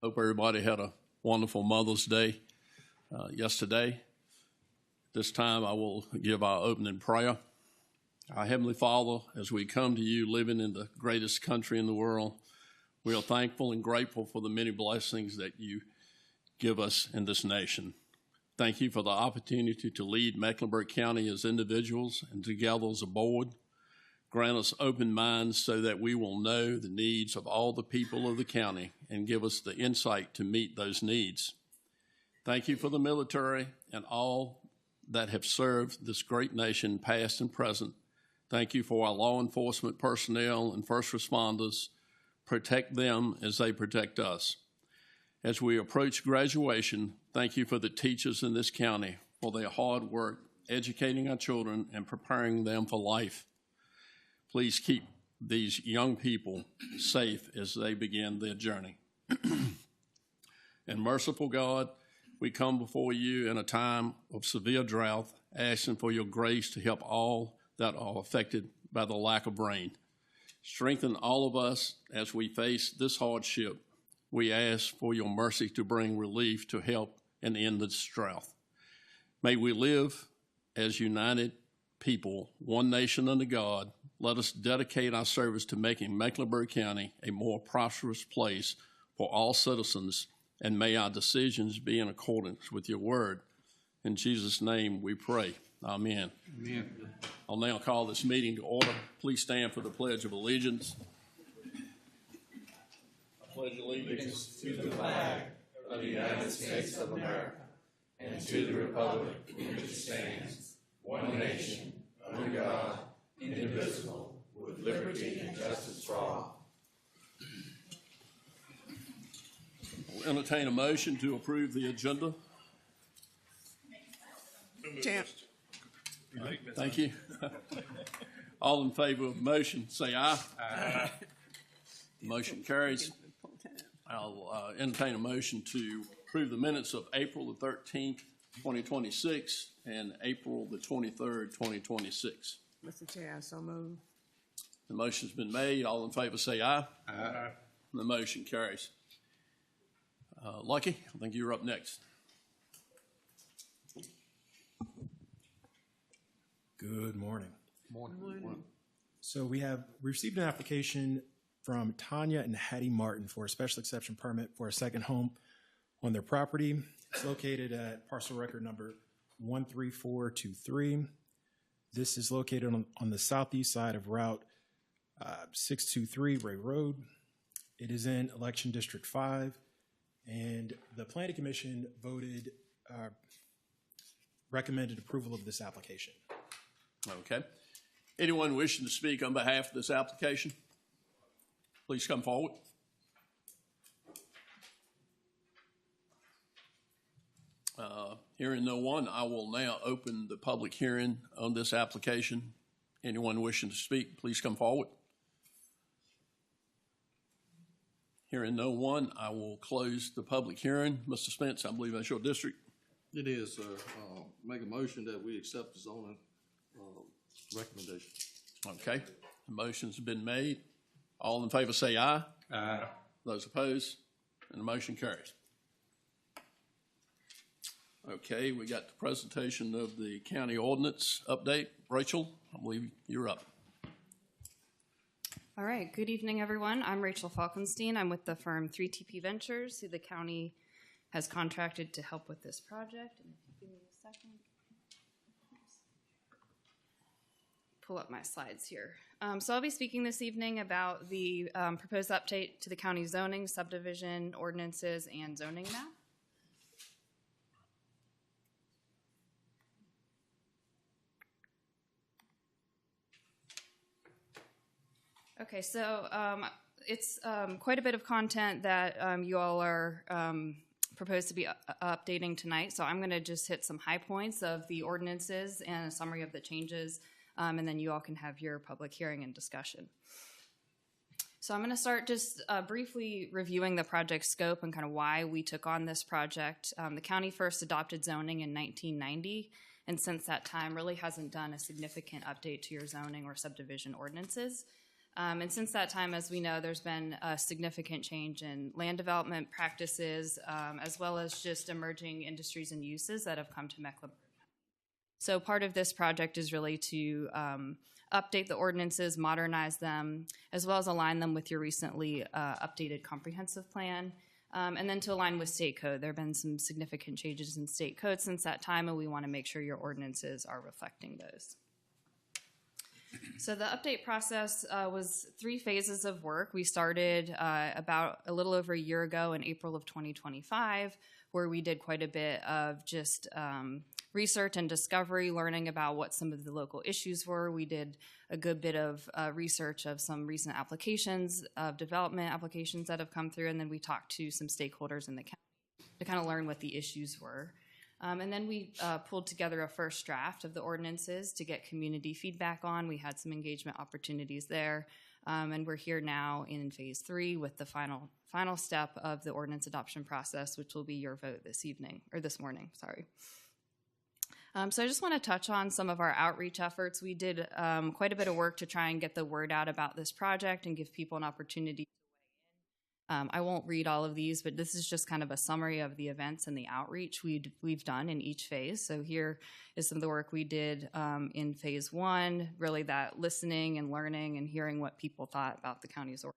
Hope everybody had a wonderful Mother's Day yesterday. This time I will give our opening prayer. Our Heavenly Father, as we come to you living in the greatest country in the world, we are thankful and grateful for the many blessings that you give us in this nation. Thank you for the opportunity to lead Mecklenburg County as individuals and together as a board. Grant us open minds so that we will know the needs of all the people of the county and give us the insight to meet those needs. Thank you for the military and all that have served this great nation, past and present. Thank you for our law enforcement personnel and first responders. Protect them as they protect us. As we approach graduation, thank you for the teachers in this county for their hard work educating our children and preparing them for life. Please keep these young people safe as they begin their journey. And merciful God, we come before you in a time of severe drought, asking for your grace to help all that are affected by the lack of rain. Strengthen all of us as we face this hardship. We ask for your mercy to bring relief to help and end this drought. May we live as united people, one nation under God. Let us dedicate our service to making Mecklenburg County a more prosperous place for all citizens, and may our decisions be in accordance with your word. In Jesus' name we pray. Amen. Amen. I'll now call this meeting to order. Please stand for the Pledge of Allegiance. I pledge allegiance to the flag of the United States of America and to the republic which stands, one nation, under God, indivisible, with liberty and justice for all. We'll entertain a motion to approve the agenda. Thank you. All in favor of the motion, say aye. Aye. Motion carries. I'll entertain a motion to approve the minutes of April the 13th, 2026 and April the 23rd, 2026. Mr. Chair, I so move. The motion's been made. All in favor say aye. Aye. The motion carries. Lucky, I think you're up next. Good morning. Morning. So we received an application from Tanya and Hattie Martin for a special exception permit for a second home on their property. It's located at parcel record number 13423. This is located on the southeast side of Route 623 Ray Road. It is in Election District 5, and the Planning Commission recommended approval of this application. Okay. Anyone wishing to speak on behalf of this application, please come forward. Hearing no one, I will now open the public hearing on this application. Anyone wishing to speak, please come forward. Hearing no one, I will close the public hearing. Mr. Spence, I believe that's your district. It is, sir. Make a motion that we accept the zoning recommendation. Okay. The motion's been made. All in favor say aye. Aye. Those opposed, and the motion carries. Okay, we got the presentation of the county ordinance update. Rachel, I believe you're up. All right, good evening, everyone. I'm Rachel Falkenstein. I'm with the firm 3TP Ventures, who the county has contracted to help with this project. And if you give me a second, pull up my slides here. So I'll be speaking this evening about the proposed update to the county zoning, subdivision, ordinances, and zoning map. Okay, so it's quite a bit of content that you all are proposed to be updating tonight. So I'm going to just hit some high points of the ordinances and a summary of the changes, and then you all can have your public hearing and discussion. So I'm going to start just briefly reviewing the project scope and kind of why we took on this project. The county first adopted zoning in 1990, and since that time really hasn't done a significant update to your zoning or subdivision ordinances. And since that time, as we know, there's been a significant change in land development practices, as well as just emerging industries and uses that have come to Mecklenburg. So part of this project is really to update the ordinances, modernize them, as well as align them with your recently updated comprehensive plan, and then to align with state code. There have been some significant changes in state code since that time, and we want to make sure your ordinances are reflecting those. So the update process was 3 phases of work. We started about a little over a year ago in April of 2025, where we did quite a bit of just research and discovery, learning about what some of the local issues were. We did a good bit of research of some recent applications, of development applications that have come through, and then we talked to some stakeholders in the county to kind of learn what the issues were. And then we pulled together a first draft of the ordinances to get community feedback on. We had some engagement opportunities there. And we're here now in phase 3 with the final step of the ordinance adoption process, which will be your vote this morning, sorry. So I just want to touch on some of our outreach efforts. We did quite a bit of work to try and get the word out about this project and give people an opportunity. I won't read all of these, but this is just kind of a summary of the events and the outreach we've done in each phase. So here is some of the work we did in phase 1, really that listening and learning and hearing what people thought about the county's ordinances.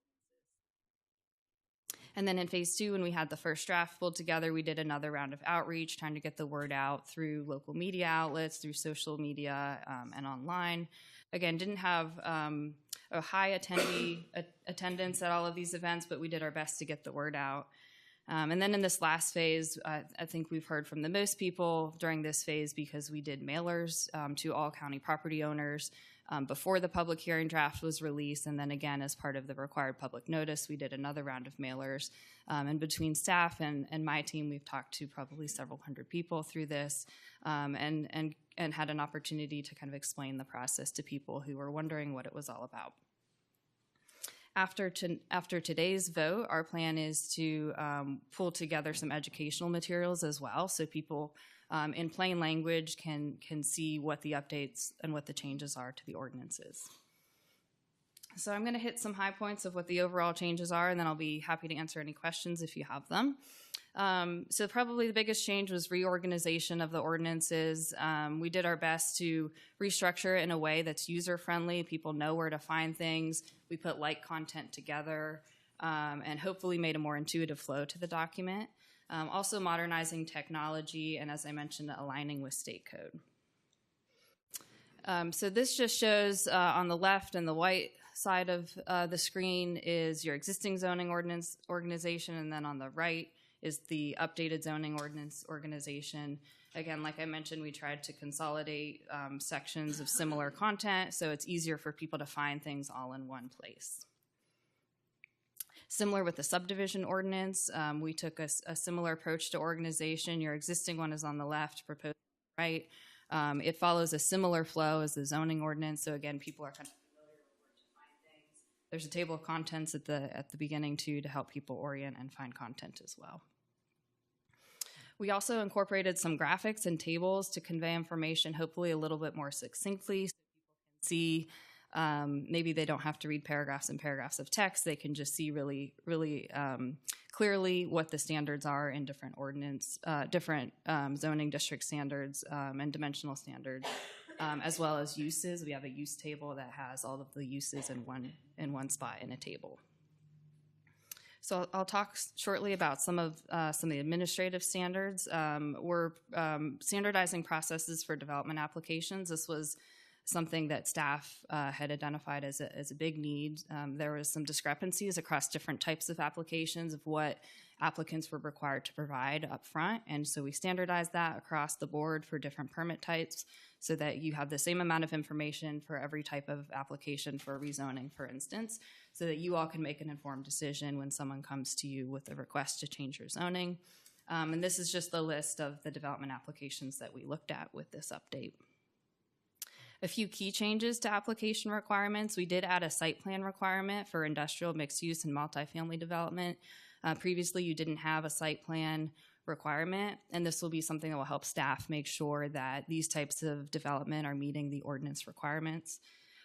And then in phase 2, when we had the first draft pulled together, we did another round of outreach, trying to get the word out through local media outlets, through social media, and online. Again, didn't have a high attendance at all of these events, but we did our best to get the word out. And then in this last phase, I think we've heard from the most people during this phase because we did mailers to all county property owners before the public hearing draft was released. And then again, as part of the required public notice, we did another round of mailers. And between staff and my team, we've talked to probably several hundred people through this and had an opportunity to kind of explain the process to people who were wondering what it was all about. After today's vote, our plan is to pull together some educational materials as well, so people in plain language can see what the updates and what the changes are to the ordinances. So I'm going to hit some high points of what the overall changes are, and then I'll be happy to answer any questions if you have them. So probably the biggest change was reorganization of the ordinances. We did our best to restructure it in a way that's user-friendly. People know where to find things. We put like content together and hopefully made a more intuitive flow to the document. Also modernizing technology and, as I mentioned, aligning with state code. So this just shows on the left and the white side of the screen is your existing zoning ordinance organization, and then on the right is the updated zoning ordinance organization. Again, like I mentioned, we tried to consolidate sections of similar content so it's easier for people to find things all in one place. Similar with the subdivision ordinance, we took a similar approach to organization. Your existing one is on the left, proposed on the right. It follows a similar flow as the zoning ordinance, so again, people are kind of familiar with where to find things. There's a table of contents at the beginning too to help people orient and find content as well. We also incorporated some graphics and tables to convey information, hopefully a little bit more succinctly, so people can see. Maybe they don't have to read paragraphs and paragraphs of text. They can just see really clearly what the standards are in different zoning district standards and dimensional standards, as well as uses. We have a use table that has all of the uses in one spot in a table. So I'll talk shortly about some of the administrative standards. We're standardizing processes for development applications. This was something that staff had identified as a big need. There was some discrepancies across different types of applications of what applicants were required to provide up front, and so we standardized that across the board for different permit types so that you have the same amount of information for every type of application for rezoning, for instance, so that you all can make an informed decision when someone comes to you with a request to change your zoning. And this is just the list of the development applications that we looked at with this update. A few key changes to application requirements. We did add a site plan requirement for industrial, mixed use, and multifamily development. Previously, you didn't have a site plan requirement, and this will be something that will help staff make sure that these types of development are meeting the ordinance requirements.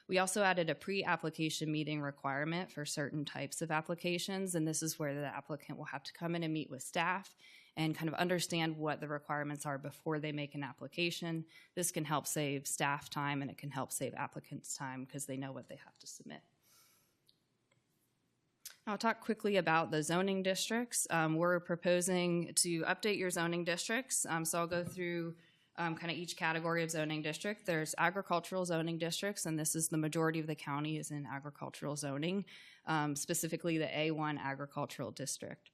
We also added a pre-application meeting requirement for certain types of applications, and this is where the applicant will have to come in and meet with staff and kind of understand what the requirements are before they make an application. This can help save staff time, and it can help save applicants time because they know what they have to submit. I'll talk quickly about the zoning districts. We're proposing to update your zoning districts. So I'll go through kind of each category of zoning district. There's agricultural zoning districts, and this is the majority of the county is in agricultural zoning, specifically the A1 agricultural district.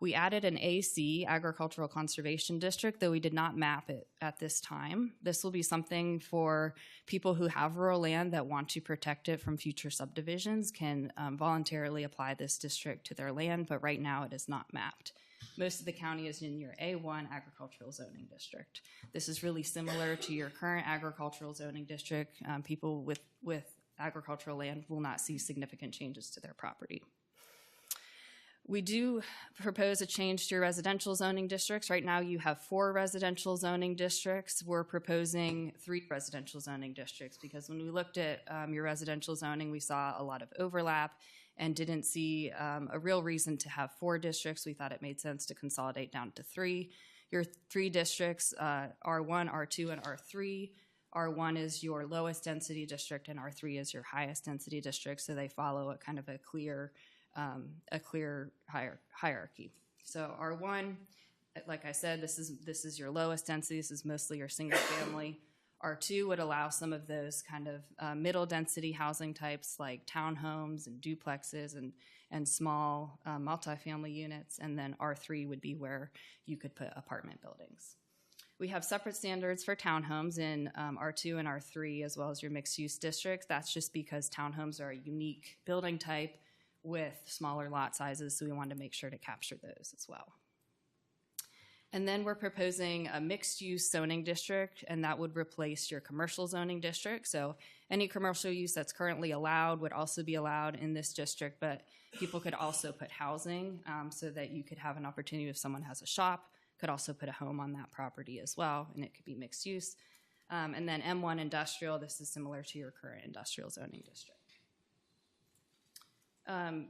We added an AC, Agricultural Conservation District, though we did not map it at this time. This will be something for people who have rural land that want to protect it from future subdivisions can voluntarily apply this district to their land, but right now it is not mapped. Most of the county is in your A1 Agricultural Zoning District. This is really similar to your current agricultural zoning district. People with agricultural land will not see significant changes to their property. We do propose a change to your residential zoning districts. Right now you have 4 residential zoning districts. We're proposing 3 residential zoning districts because when we looked at your residential zoning, we saw a lot of overlap and didn't see a real reason to have 4 districts. We thought it made sense to consolidate down to 3. Your 3 districts, R1, R2, and R3. R1 is your lowest density district and R3 is your highest density district, so they follow a kind of a clear hierarchy. So R1, like I said, this is your lowest density. This is mostly your single family. R2 would allow some of those kind of middle density housing types like townhomes and duplexes and small multifamily units. And then R3 would be where you could put apartment buildings. We have separate standards for townhomes in R2 and R3 as well as your mixed use districts. That's just because townhomes are a unique building type with smaller lot sizes, so we wanted to make sure to capture those as well. And then we're proposing a mixed-use zoning district, and that would replace your commercial zoning district. So any commercial use that's currently allowed would also be allowed in this district, but people could also put housing so that you could have an opportunity if someone has a shop, could also put a home on that property as well, and it could be mixed use. And then M1 industrial, this is similar to your current industrial zoning district.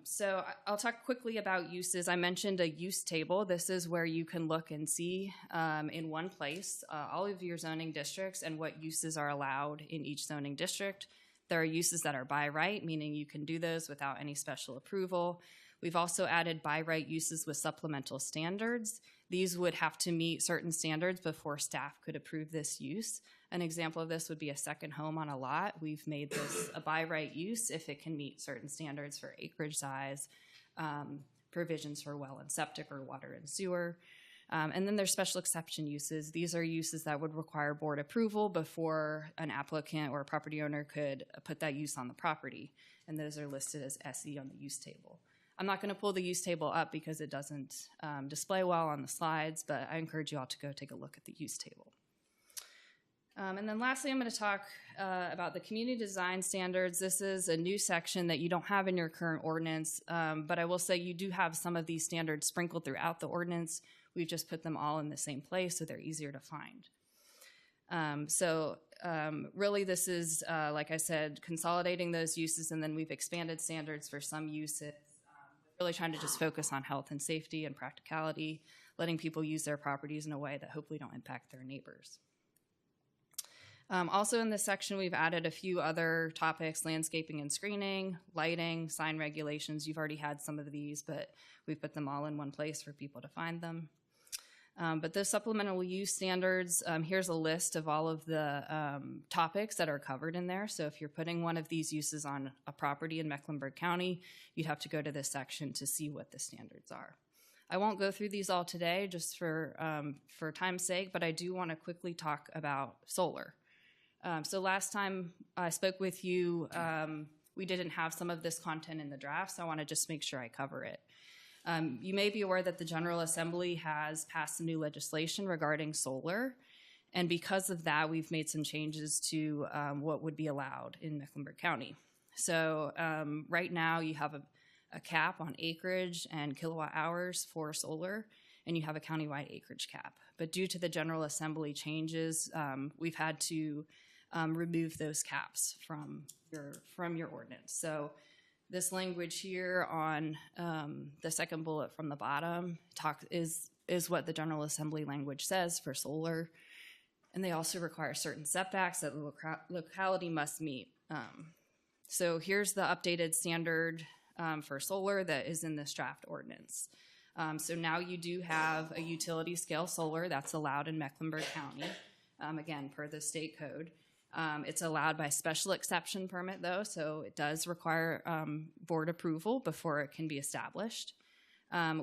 So I'll talk quickly about uses. I mentioned a use table. This is where you can look and see in one place all of your zoning districts and what uses are allowed in each zoning district. There are uses that are by right, meaning you can do those without any special approval. We've also added by right uses with supplemental standards. These would have to meet certain standards before staff could approve this use. An example of this would be a second home on a lot. We've made this a by right use if it can meet certain standards for acreage size, provisions for well and septic or water and sewer. And then there's special exception uses. These are uses that would require board approval before an applicant or a property owner could put that use on the property. And those are listed as SE on the use table. I'm not going to pull the use table up because it doesn't display well on the slides, but I encourage you all to go take a look at the use table. And then lastly, I'm going to talk about the community design standards. This is a new section that you don't have in your current ordinance, but I will say you do have some of these standards sprinkled throughout the ordinance. We've just put them all in the same place so they're easier to find. Really this is, like I said, consolidating those uses, and then we've expanded standards for some uses, really trying to just focus on health and safety and practicality, letting people use their properties in a way that hopefully don't impact their neighbors. Also in this section, we've added a few other topics: landscaping and screening, lighting, sign regulations. You've already had some of these, but we've put them all in one place for people to find them. But the supplemental use standards, here's a list of all of the topics that are covered in there. So if you're putting one of these uses on a property in Mecklenburg County, you'd have to go to this section to see what the standards are. I won't go through these all today just for time's sake, but I do want to quickly talk about solar. So last time I spoke with you, we didn't have some of this content in the draft, so I want to just make sure I cover it. You may be aware that the General Assembly has passed some new legislation regarding solar, and because of that, we've made some changes to what would be allowed in Mecklenburg County. So right now you have a cap on acreage and kilowatt hours for solar, and you have a countywide acreage cap. But due to the General Assembly changes, we've had to remove those caps from your ordinance. So this language here on the second bullet from the bottom is what the General Assembly language says for solar. And they also require certain setbacks that the locality must meet. So here's the updated standard for solar that is in this draft ordinance. So now you do have a utility scale solar that's allowed in Mecklenburg County, again, per the state code. It's allowed by special exception permit, though, so it does require board approval before it can be established.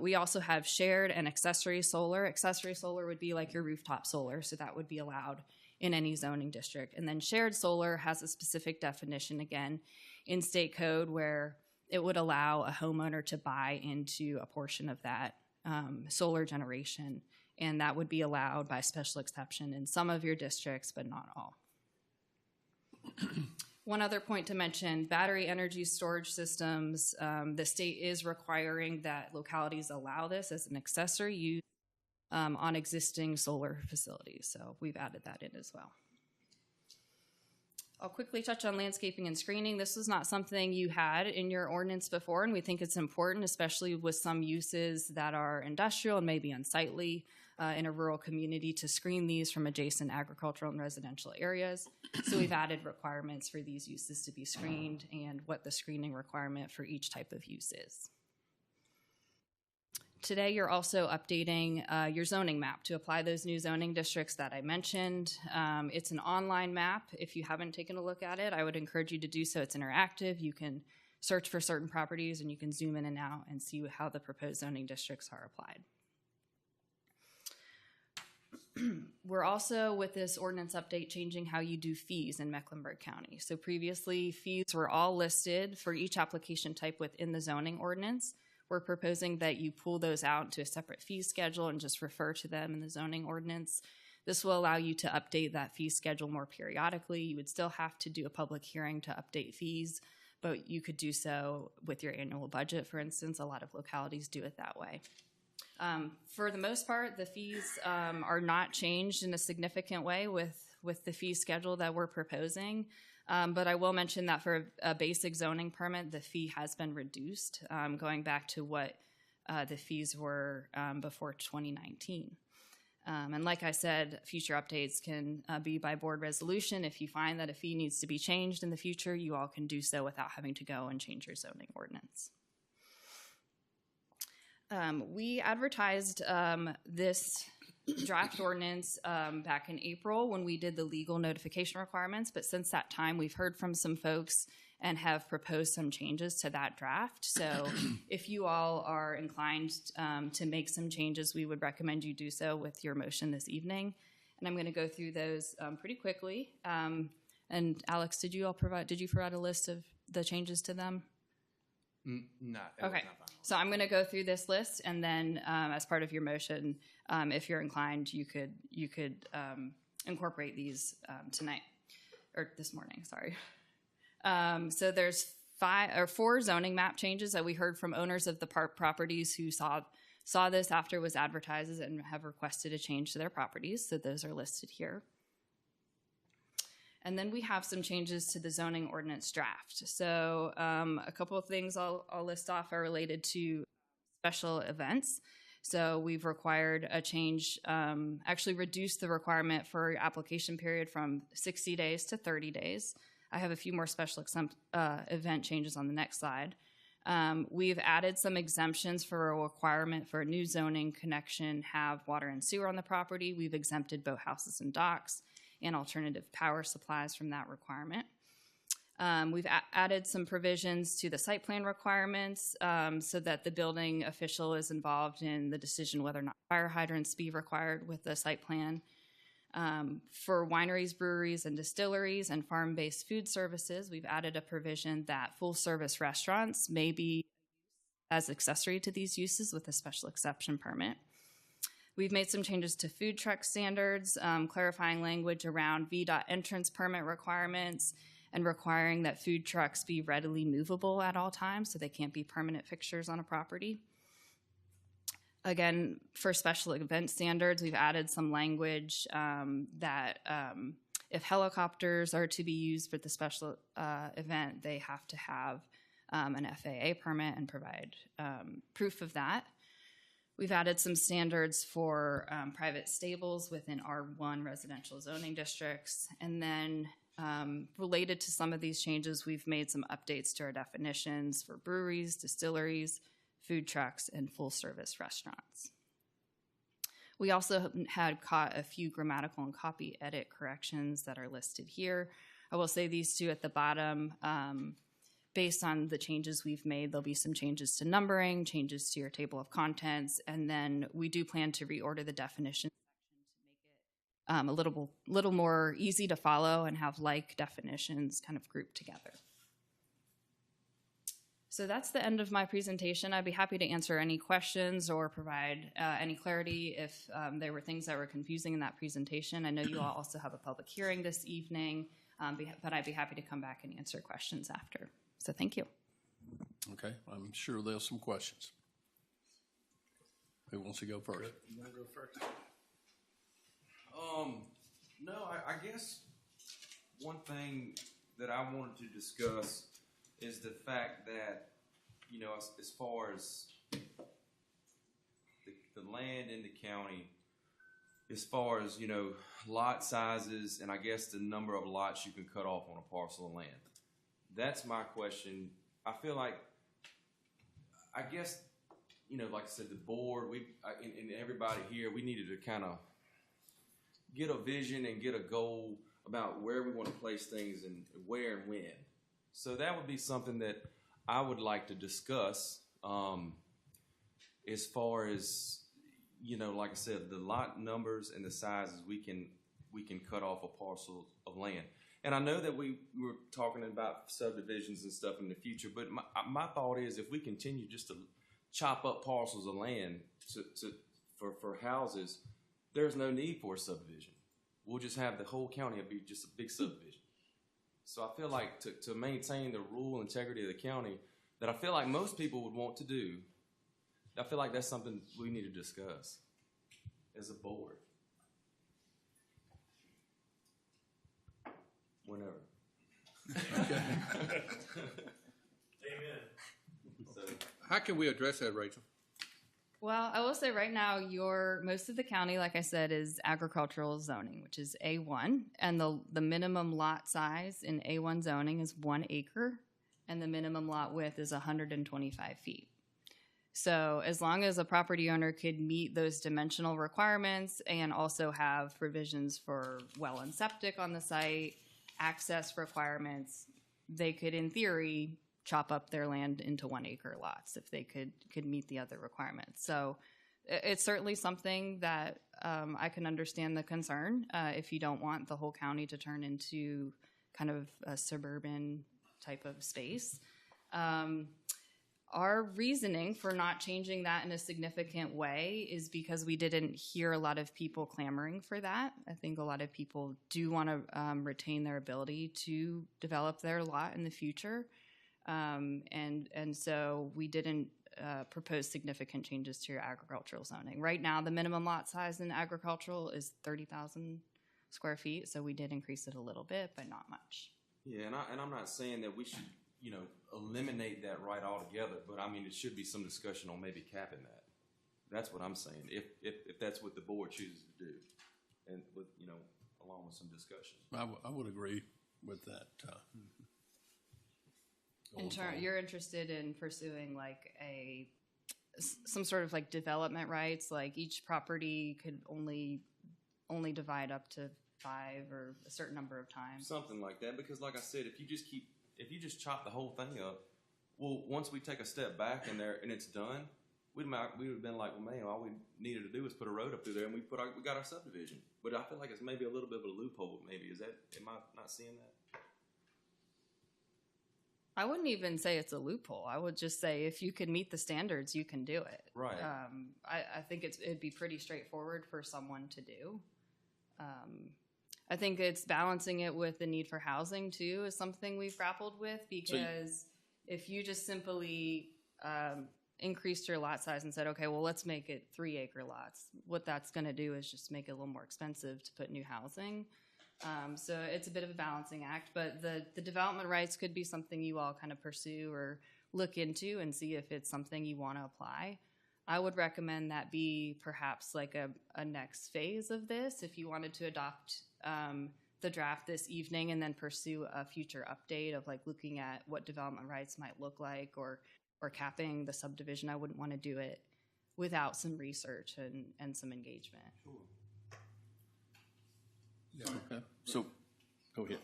We also have shared and accessory solar. Accessory solar would be like your rooftop solar, so that would be allowed in any zoning district. And then shared solar has a specific definition, again, in state code where it would allow a homeowner to buy into a portion of that solar generation, and that would be allowed by special exception in some of your districts, but not all. One other point to mention, battery energy storage systems, the state is requiring that localities allow this as an accessory use on existing solar facilities. So we've added that in as well. I'll quickly touch on landscaping and screening. This was not something you had in your ordinance before, and we think it's important, especially with some uses that are industrial and maybe unsightly in a rural community, to screen these from adjacent agricultural and residential areas. So we've added requirements for these uses to be screened and what the screening requirement for each type of use is. Today, you're also updating your zoning map to apply those new zoning districts that I mentioned. It's an online map. If you haven't taken a look at it, I would encourage you to do so. It's interactive. You can search for certain properties and you can zoom in and out and see how the proposed zoning districts are applied. We're also, with this ordinance update, changing how you do fees in Mecklenburg County. So previously, fees were all listed for each application type within the zoning ordinance. We're proposing that you pull those out into a separate fee schedule and just refer to them in the zoning ordinance. This will allow you to update that fee schedule more periodically. You would still have to do a public hearing to update fees, but you could do so with your annual budget, for instance. A lot of localities do it that way. For the most part, the fees are not changed in a significant way with the fee schedule that we're proposing. But I will mention that for a basic zoning permit, the fee has been reduced, going back to what the fees were before 2019. And like I said, future updates can be by board resolution. If you find that a fee needs to be changed in the future, you all can do so without having to go and change your zoning ordinance. We advertised this draft ordinance back in April when we did the legal notification requirements, but since that time we've heard from some folks and have proposed some changes to that draft. So if you all are inclined to make some changes, we would recommend you do so with your motion this evening. And I'm going to go through those pretty quickly. And Alex, did you provide a list of the changes to them? No. Okay, so I'm going to go through this list, and then as part of your motion, if you're inclined, you could incorporate these tonight or this morning. Sorry. So there's 4 zoning map changes that we heard from owners of the properties who saw this after it was advertised and have requested a change to their properties. So those are listed here. And then we have some changes to the zoning ordinance draft. So a couple of things I'll list off are related to special events. So we've required a change, actually reduced the requirement for application period from 60 days to 30 days. I have a few more special event changes on the next slide. We've added some exemptions for a requirement for a new zoning connection have water and sewer on the property. We've exempted boathouses and docks and alternative power supplies from that requirement. We've added some provisions to the site plan requirements so that the building official is involved in the decision whether or not fire hydrants be required with the site plan. For wineries, breweries, and distilleries and farm-based food services, we've added a provision that full-service restaurants may be as accessory to these uses with a special exception permit. We've made some changes to food truck standards, clarifying language around VDOT entrance permit requirements and requiring that food trucks be readily movable at all times so they can't be permanent fixtures on a property. Again, for special event standards, we've added some language that If helicopters are to be used for the special event, they have to have an FAA permit and provide proof of that. We've added some standards for private stables within R1 residential zoning districts. And then related to some of these changes, we've made some updates to our definitions for breweries, distilleries, food trucks, and full-service restaurants. We also had caught a few grammatical and copy edit corrections that are listed here. I will say these two at the bottom, based on the changes we've made, there'll be some changes to numbering, changes to your table of contents, and then we do plan to reorder the definition section to make it a little more easy to follow and have like definitions kind of grouped together. So that's the end of my presentation. I'd be happy to answer any questions or provide any clarity if there were things that were confusing in that presentation. I know you all also have a public hearing this evening, but I'd be happy to come back and answer questions after. So thank you. Okay, I'm sure there's some questions. Who wants to go first? You want to go first? No, I guess one thing that I wanted to discuss is the fact that, you know, as far as the land in the county, as far as, you know, lot sizes and I guess the number of lots you can cut off on a parcel of land. That's my question. I feel like, I guess, you know, like I said, the board, and everybody here, we needed to kind of get a vision and get a goal about where we want to place things and where and when. So that would be something that I would like to discuss as far as, you know, like I said, the lot numbers and the sizes we can cut off a parcel of land. And I know that we were talking about subdivisions and stuff in the future, but my thought is if we continue just to chop up parcels of land for houses, there's no need for a subdivision. We'll just have the whole county be just a big subdivision. So I feel like to maintain the rural integrity of the county that I feel like most people would want to do, I feel like that's something we need to discuss as a board. Whenever. How can we address that, Rachel? Well, I will say right now, most of the county, like I said, is agricultural zoning, which is A1, and the minimum lot size in A1 zoning is 1 acre, and the minimum lot width is 125 feet. So as long as a property owner could meet those dimensional requirements and also have provisions for well and septic on the site, access requirements, they could, in theory, chop up their land into 1 acre lots if they could meet the other requirements. So it's certainly something that I can understand the concern if you don't want the whole county to turn into kind of a suburban type of space. Our reasoning for not changing that in a significant way is because we didn't hear a lot of people clamoring for that. I think a lot of people do want to retain their ability to develop their lot in the future. And so we didn't propose significant changes to your agricultural zoning. Right now, the minimum lot size in agricultural is 30,000 square feet, so we did increase it a little bit, but not much. Yeah, and I'm not saying that we should, you know, eliminate that right altogether, but I mean, it should be some discussion on maybe capping that. That's what I'm saying, if that's what the board chooses to do, and with, you know, along with some discussion. I would agree with that. You're interested in pursuing like some sort of like development rights, like each property could only divide up to 5 or a certain number of times. Something like that, because like I said, if you just chop the whole thing up, well, once we take a step back in there and it's done, we would have been like, well, man, all we needed to do was put a road up through there and we got our subdivision. But I feel like it's maybe a little bit of a loophole. Maybe am I not seeing that? I wouldn't even say it's a loophole. I would just say if you can meet the standards, you can do it. Right. I think it'd be pretty straightforward for someone to do. I think it's balancing it with the need for housing too is something we've grappled with, because if you just simply increased your lot size and said, okay, well, let's make it 3 acre lots, what that's going to do is just make it a little more expensive to put new housing. So it's a bit of a balancing act, but the development rights could be something you all kind of pursue or look into and see if it's something you want to apply. I would recommend that be perhaps like a next phase of this if you wanted to adopt the draft this evening and then pursue a future update of like looking at what development rights might look like or capping the subdivision. I wouldn't want to do it without some research and some engagement. Okay. So, go ahead.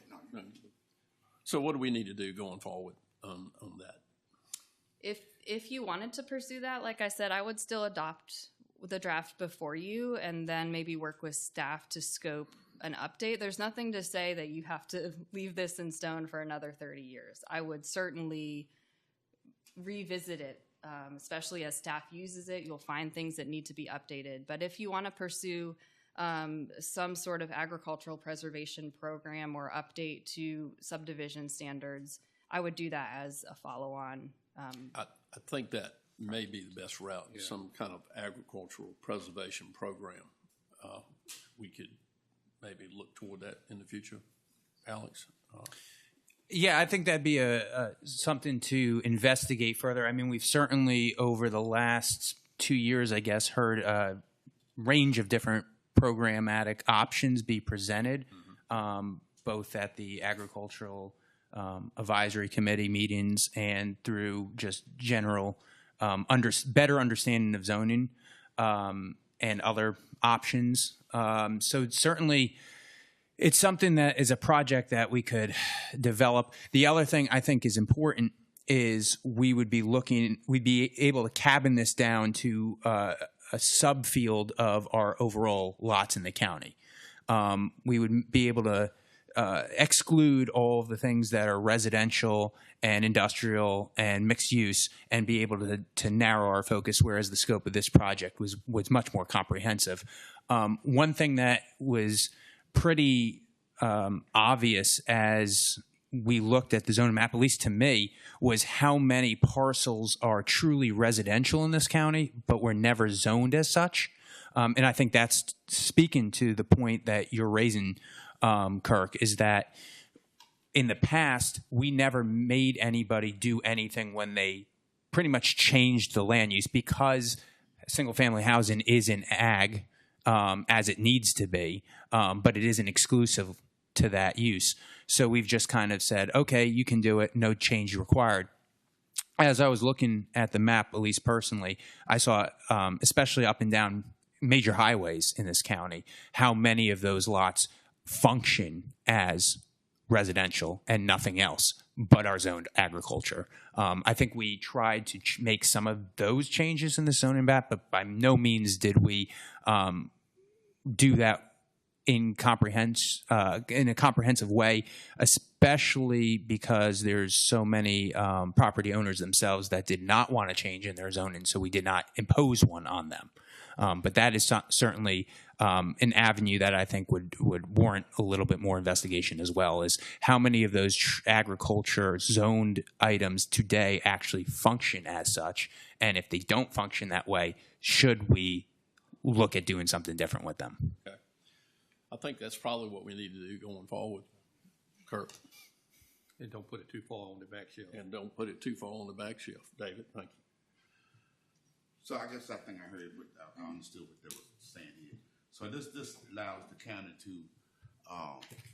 So what do we need to do going forward on that? If you wanted to pursue that, like I said, I would still adopt the draft before you and then maybe work with staff to scope an update. There's nothing to say that you have to leave this in stone for another 30 years. I would certainly revisit it, especially as staff uses it. You'll find things that need to be updated. But if you want to pursue some sort of agricultural preservation program or update to subdivision standards, I would do that as a follow-on. I think that may be the best route, some kind of agricultural preservation program. We could maybe look toward that in the future. Alex? Yeah, I think that'd be something to investigate further. I mean, we've certainly over the last 2 years, I guess, heard a range of different programmatic options be presented, both at the agricultural advisory committee meetings and through just general better understanding of zoning and other options. So certainly it's something that is a project that we could develop. The other thing I think is important is we'd be able to cabin this down to a subfield of our overall lots in the county. We would be able to exclude all of the things that are residential and industrial and mixed use and be able to narrow our focus, whereas the scope of this project was much more comprehensive. One thing that was pretty obvious as we looked at the zoning map, at least to me, was how many parcels are truly residential in this county, but were never zoned as such. And I think that's speaking to the point that you're raising, Kirk, is that in the past, we never made anybody do anything when they pretty much changed the land use, because single-family housing is in ag as it needs to be, but it isn't exclusive to that use. So we've just kind of said, okay, you can do it, no change required. As I was looking at the map, at least personally, I saw, especially up and down major highways in this county, how many of those lots function as residential and nothing else but are zoned agriculture. I think we tried to make some of those changes in the zoning map, but by no means did we do that in a comprehensive way, especially because there's so many property owners themselves that did not want to change in their zoning, so we did not impose one on them. But that is certainly an avenue that I think would warrant a little bit more investigation as well, is how many of those agriculture zoned items today actually function as such, and if they don't function that way, should we look at doing something different with them? Okay. I think that's probably what we need to do going forward. Kirk? And don't put it too far on the back shelf. And don't put it too far on the back shelf. David, thank you. So I guess I think I heard I understood what they were saying here. So this allows the county to,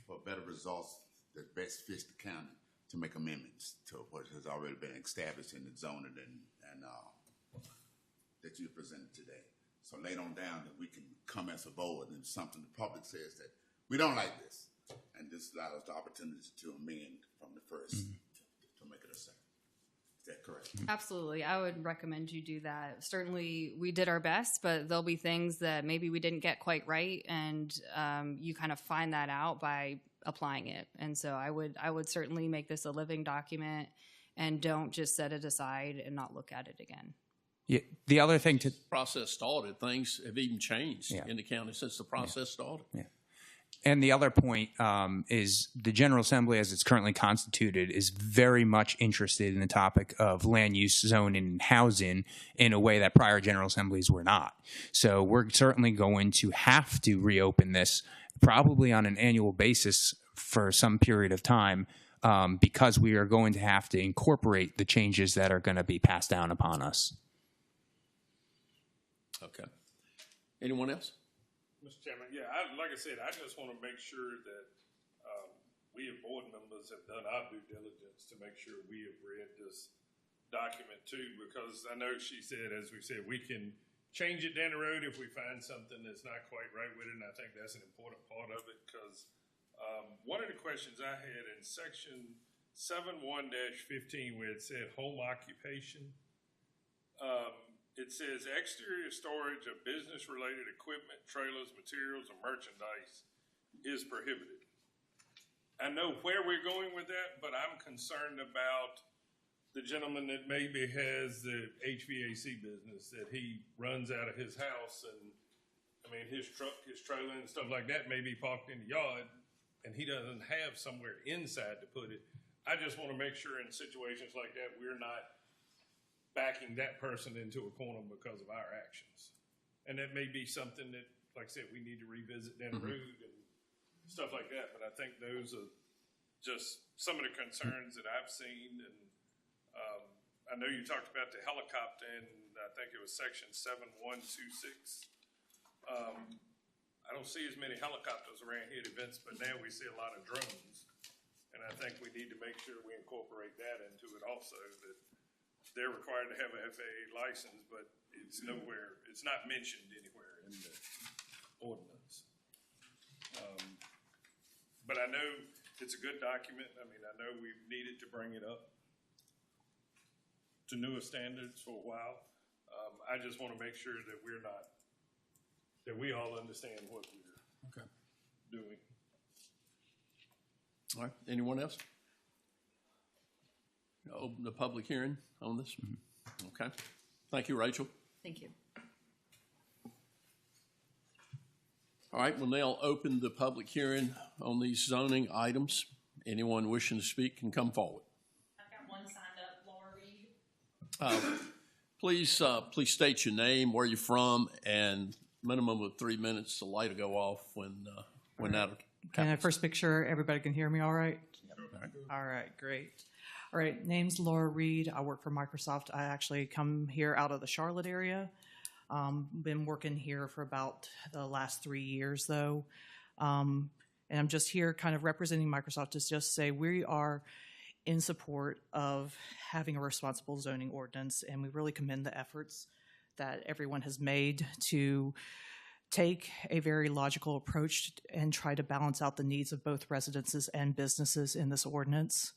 for better results that best fits the county, to make amendments to what has already been established in the zoning and that you presented today. So later on down that we can come as a board and something the public says that we don't like this, and this allows the opportunity to amend from the first to make it a second. Is that correct? Absolutely. I would recommend you do that. Certainly, we did our best, but there'll be things that maybe we didn't get quite right, and you kind of find that out by applying it. And so I would certainly make this a living document, and don't just set it aside and not look at it again. Yeah, the other thing to Process started, things have even changed in the county since the process started. Yeah. And the other point is the General Assembly, as it's currently constituted, is very much interested in the topic of land use, zoning, and housing in a way that prior General Assemblies were not. So we're certainly going to have to reopen this probably on an annual basis for some period of time, because we are going to have to incorporate the changes that are going to be passed down upon us. Okay. Anyone else? Mr. Chairman, yeah, like I said, I just want to make sure that we as board members have done our due diligence to make sure we have read this document too, because I know she said, as we said, we can change it down the road if we find something that's not quite right with it, and I think that's an important part of it, because one of the questions I had in section 7.1-15, where it said home occupation, it says exterior storage of business-related equipment, trailers, materials, or merchandise is prohibited. I know where we're going with that, but I'm concerned about the gentleman that maybe has the HVAC business that he runs out of his house, and I mean, his truck, his trailer and stuff like that may be parked in the yard, and he doesn't have somewhere inside to put it. I just want to make sure in situations like that, we're not backing that person into a corner because of our actions. And that may be something that, like I said, we need to revisit down the road and stuff like that. But I think those are just some of the concerns that I've seen. And I know you talked about the helicopter, and I think it was section 7.126. I don't see as many helicopters around here at events, but now we see a lot of drones. And I think we need to make sure we incorporate that into it also, that they're required to have a FAA license, but it's nowhere, it's not mentioned anywhere in the ordinance. But I know it's a good document. I mean, I know we've needed to bring it up to newer standards for a while. I just want to make sure that we're not, that we all understand what we're doing. All right. Anyone else? Open the public hearing on this. Okay. Thank you, Rachel. Thank you. All right, we'll now open the public hearing on these zoning items. Anyone wishing to speak can come forward. I've got one signed up, Laura Reed. Please state your name, where you're from, and minimum of 3 minutes. The light will go off when that Can I first make sure everybody can hear me all right? Yep. All right, great. All right, name's Laura Reed. I work for Microsoft. I actually come here out of the Charlotte area. Been working here for about the last 3 years, though. And I'm just here kind of representing Microsoft to just say we are in support of having a responsible zoning ordinance, and we really commend the efforts that everyone has made to take a very logical approach and try to balance out the needs of both residences and businesses in this ordinance.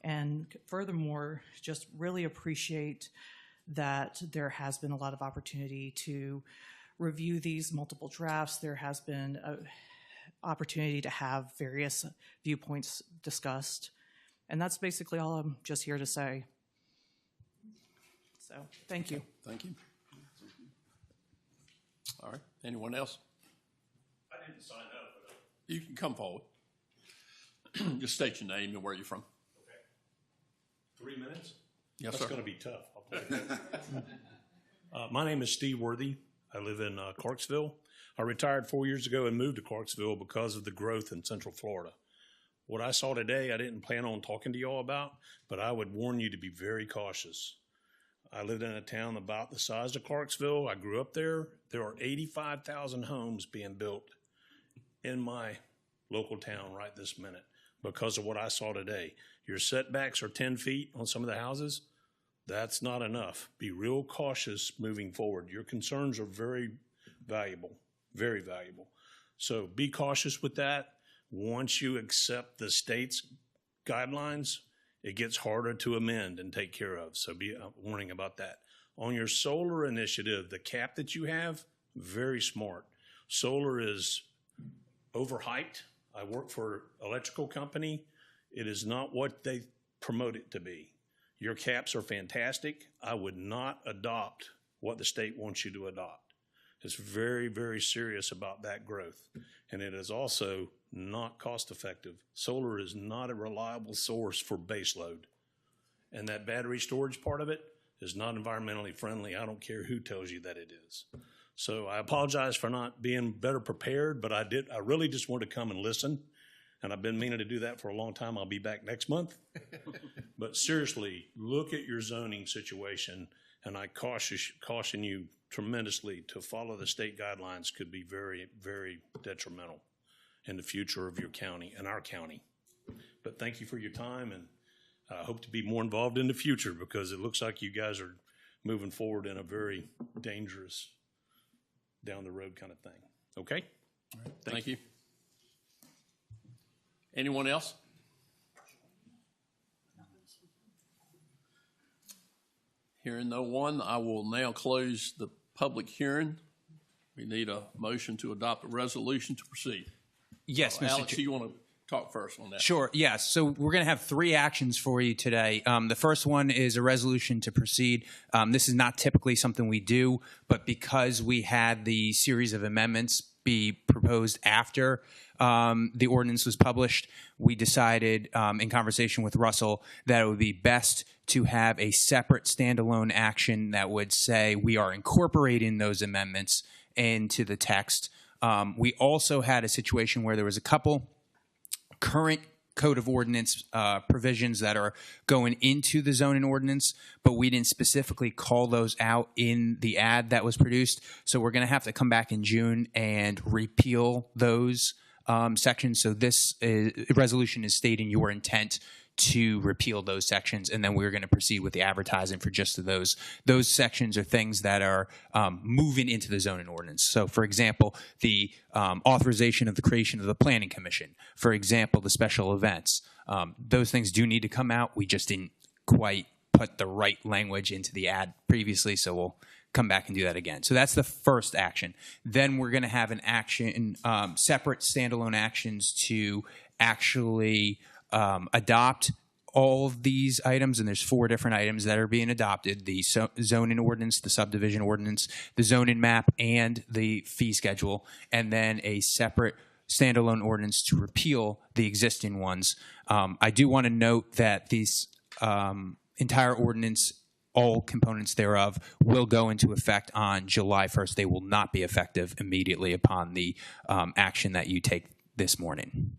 And furthermore, just really appreciate that there has been a lot of opportunity to review these multiple drafts. There has been an opportunity to have various viewpoints discussed. And that's basically all I'm just here to say. So, thank you. Thank you. All right. Anyone else? I didn't sign up, but You can come forward. Just state your name and where you're from. okay. 3 minutes? Yes, That's sir. going to be tough. I'll tell you that. My name is Steve Worthy. I live in Clarksville. I retired 4 years ago and moved to Clarksville because of the growth in Central Florida. What I saw today, I didn't plan on talking to y'all about, but I would warn you to be very cautious. I lived in a town about the size of Clarksville. I grew up there. There are 85,000 homes being built in my local town right this minute because of what I saw today. Your setbacks are 10 feet on some of the houses. That's not enough. Be real cautious moving forward. Your concerns are very valuable, very valuable. So be cautious with that. Once you accept the state's guidelines, it gets harder to amend and take care of. So be warning about that. On your solar initiative, the cap that you have, very smart. Solar is overhyped. I work for an electrical company. It is not what they promote it to be. Your caps are fantastic. I would not adopt what the state wants you to adopt. It's very, very serious about that growth. And it is also not cost effective. Solar is not a reliable source for base load. And that battery storage part of it is not environmentally friendly. I don't care who tells you that it is. So I apologize for not being better prepared, but I really just wanted to come and listen. And I've been meaning to do that for a long time. I'll be back next month. But seriously, look at your zoning situation, and I caution you tremendously to follow the state guidelines. Could be very, very detrimental in the future of your county and our county. But thank you for your time, and I hope to be more involved in the future because it looks like you guys are moving forward in a very dangerous down the road kind of thing. Okay? All right, thank you. Anyone else? Hearing no one, I will now close the public hearing. We need a motion to adopt a resolution to proceed. Yes, Mr. Alex, you want to talk first on that? Sure, yes. So we're going to have 3 actions for you today. The first one is a resolution to proceed. This is not typically something we do, but because we had the series of amendments be proposed after the ordinance was published, we decided in conversation with Russell that it would be best to have a separate standalone action that would say we are incorporating those amendments into the text. We also had a situation where there was a couple current code of ordinance provisions that are going into the zoning ordinance, but we didn't specifically call those out in the ad that was produced. So we're going to have to come back in June and repeal those sections. So this resolution is stating your intent to repeal those sections, and then we're going to proceed with the advertising for just those. Those sections are things that are moving into the zoning ordinance. So, for example, the authorization of the creation of the planning commission. For example, the special events. Those things do need to come out. We just didn't quite put the right language into the ad previously, so we'll come back and do that again. So that's the first action. Then we're going to have an action, separate standalone actions to actually adopt all of these items, and there's 4 different items that are being adopted: the zoning ordinance, the subdivision ordinance, the zoning map, and the fee schedule, and then a separate standalone ordinance to repeal the existing ones. I do want to note that these entire ordinance, all components thereof, will go into effect on July 1st. They will not be effective immediately upon the action that you take this morning.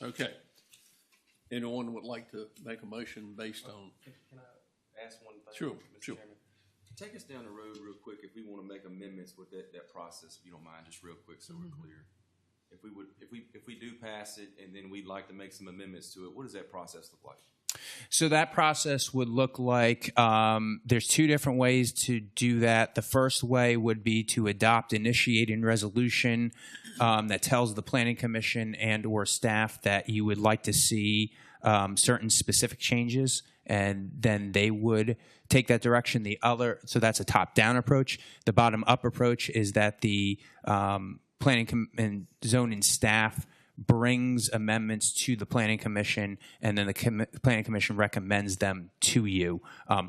Okay. Anyone would like to make a motion based on? Can I ask one thing? Sure, Mr. sure. Chairman? Take us down the road real quick if we want to make amendments with that process, if you don't mind, just real quick so we're clear. If we do pass it and then we'd like to make some amendments to it, what does that process look like? So that process would look like there's 2 different ways to do that. The first way would be to adopt initiating resolution that tells the Planning Commission and or staff that you would like to see certain specific changes, and then they would take that direction. So that's a top-down approach. The bottom-up approach is that the Planning and Zoning staff brings amendments to the Planning Commission, and then the Planning Commission recommends them to you.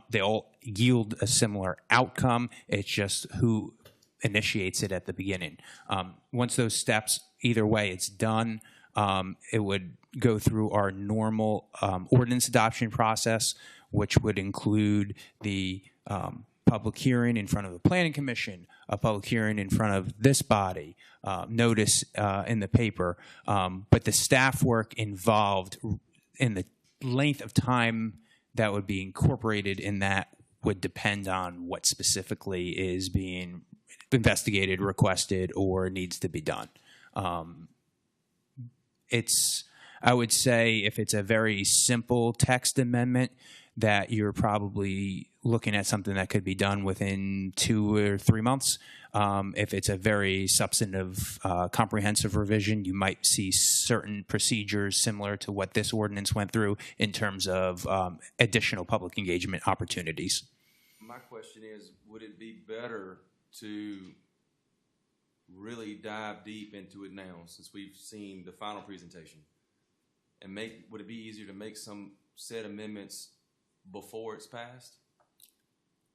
They all yield a similar outcome. It's just who initiates it at the beginning. Once those steps, either way, it's done, it would go through our normal ordinance adoption process, which would include the public hearing in front of the Planning Commission, a public hearing in front of this body, notice in the paper. But the staff work involved in the length of time that would be incorporated in that would depend on what specifically is being investigated, requested, or needs to be done. I would say if it's a very simple text amendment, that you're probably looking at something that could be done within 2 or 3 months. If it's a very substantive, comprehensive revision, you might see certain procedures similar to what this ordinance went through in terms of additional public engagement opportunities. My question is, would it be better to really dive deep into it now, since we've seen the final presentation, and would it be easier to make some said amendments before it's passed?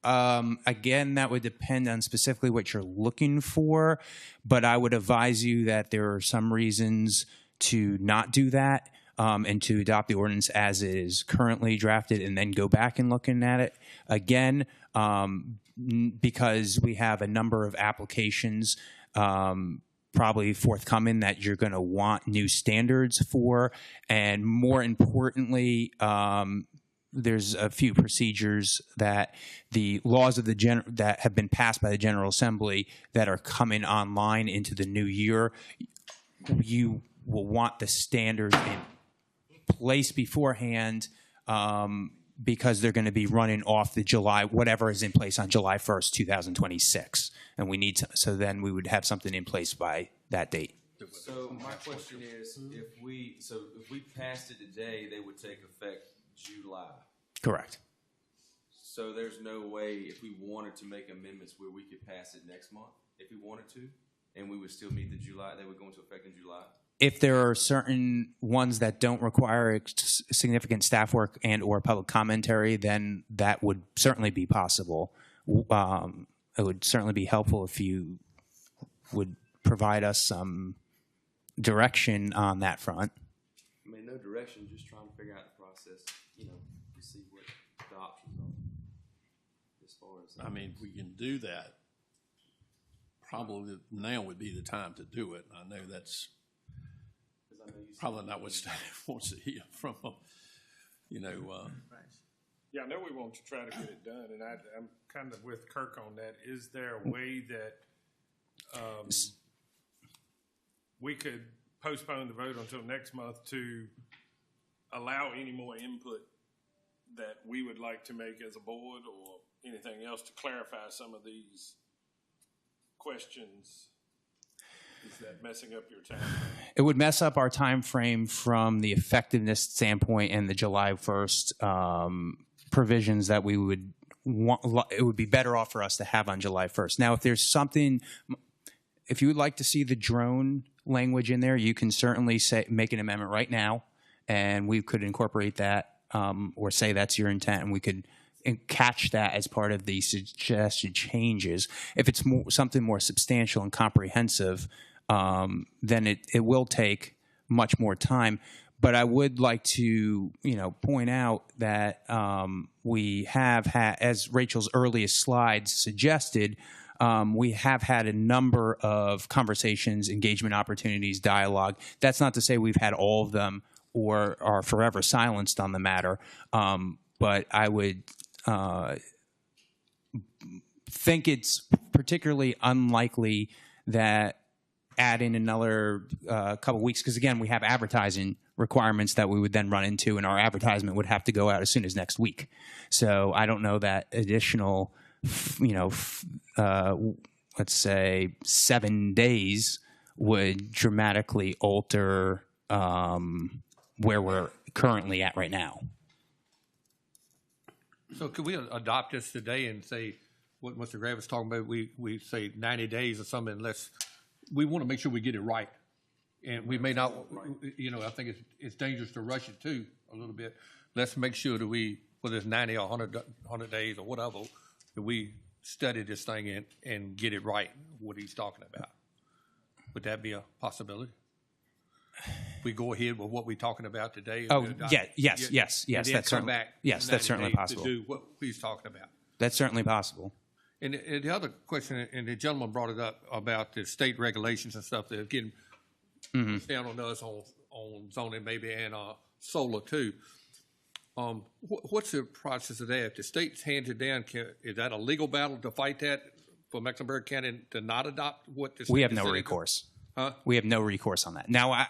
Again, that would depend on specifically what you're looking for, but I would advise you that there are some reasons to not do that, and to adopt the ordinance as it is currently drafted and then go back and looking at it. Again, because we have a number of applications probably forthcoming that you're going to want new standards for. And more importantly, there's a few procedures that the laws of that have been passed by the General Assembly that are coming online into the new year. You will want the standards in place beforehand because they're going to be running off the whatever is in place on July 1st, 2026. And we need to, so then we would have something in place by that date. So my question is, if we passed it today, they would take effect July. Correct. So there's no way if we wanted to make amendments where we could pass it next month, if we wanted to, and we would still meet the July, they would go into effect in July? If there are certain ones that don't require significant staff work and or public commentary, then that would certainly be possible. It would certainly be helpful if you would provide us some direction on that front. I mean, no direction, just trying to figure out the process, to see what the options are as far as. I mean, we can do that. Probably now would be the time to do it. I know that's probably not what staff wants to hear from them, Yeah, I know we want to try to get it done, and I'm kind of with Kirk on that. Is there a way that we could postpone the vote until next month to allow any more input that we would like to make as a board or anything else to clarify some of these questions? Is that messing up your time? It would mess up our time frame from the effectiveness standpoint and the July 1st provisions that we would want. It would be better off for us to have on July 1st. Now, if there's something, if you would like to see the drone language in there, you can certainly make an amendment right now, and we could incorporate that or say that's your intent, and we could catch that as part of the suggested changes. If it's something more substantial and comprehensive, then it will take much more time. But I would like to, point out that we have had, as Rachel's earliest slides suggested, we have had a number of conversations, engagement opportunities, dialogue. That's not to say we've had all of them or are forever silenced on the matter. But I would think it's particularly unlikely that adding another couple weeks, because again, we have advertising requirements that we would then run into, and our advertisement would have to go out as soon as next week. So I don't know that additional, let's say 7 days would dramatically alter where we're currently at right now. So could we adopt this today and say what Mr. Grant was talking about? We say 90 days or something, unless we want to make sure we get it right. And we may not, I think it's dangerous to rush it too a little bit. Let's make sure that whether it's 90 or 100 days or whatever, that we study this thing and get it right, what he's talking about. Would that be a possibility? We go ahead with what we're talking about today. Oh, yes, that's certainly, yes, that's certainly possible. To do what he's talking about. That's certainly possible. And the other question, and the gentleman brought it up about the state regulations and stuff that are getting down on us on zoning maybe and solar too. What's the process of that? If the state hands it down, is that a legal battle to fight that for Mecklenburg County to not adopt what the state? We have no recourse. Huh? We have no recourse on that. Now,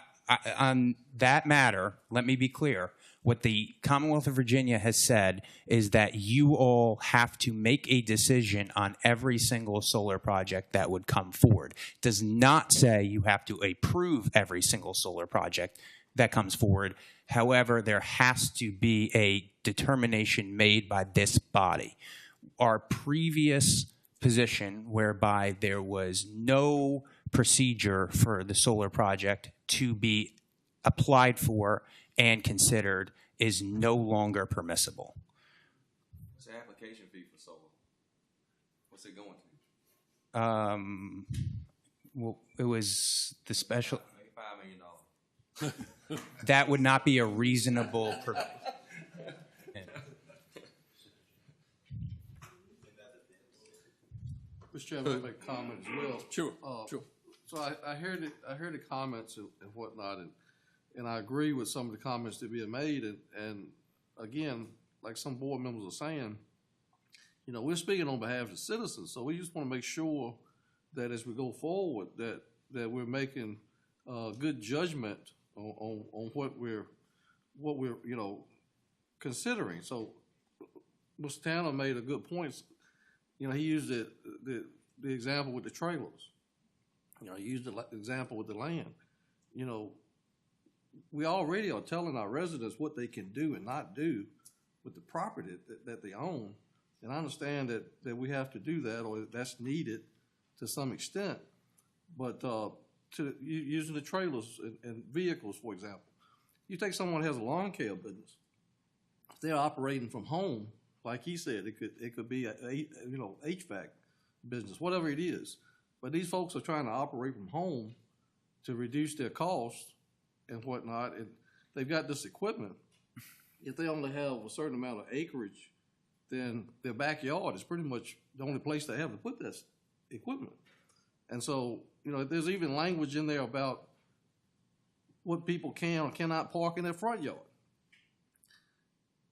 on that matter, let me be clear. What the Commonwealth of Virginia has said is that you all have to make a decision on every single solar project that would come forward. It does not say you have to approve every single solar project that comes forward. However, there has to be a determination made by this body. Our previous position, whereby there was no procedure for the solar project to be applied for and considered, is no longer permissible. What's the application fee for solar? What's it going to? Well, it was the special. $5 million. That would not be a reasonable. Mr. Chairman, I'll make a comment as well. Sure, sure. So I heard the comments and whatnot, and I agree with some of the comments that are being made, and again, like some board members are saying, you know, we're speaking on behalf of the citizens, so we just want to make sure that as we go forward, that we're making good judgment on what we're you know, considering. So Mr. Tanner made a good point. You know, he used the example with the trailers. You know, he used the example with the land. You know, we already are telling our residents what they can do and not do with the property that they own. And I understand that we have to do that, or that's needed to some extent. But using the trailers and vehicles, for example, you take someone who has a lawn care business. If they're operating from home, like he said, it could be a you know, HVAC business, whatever it is. But these folks are trying to operate from home to reduce their costs and whatnot, and they've got this equipment. If they only have a certain amount of acreage, then their backyard is pretty much the only place they have to put this equipment. And so, you know, there's even language in there about what people can or cannot park in their front yard.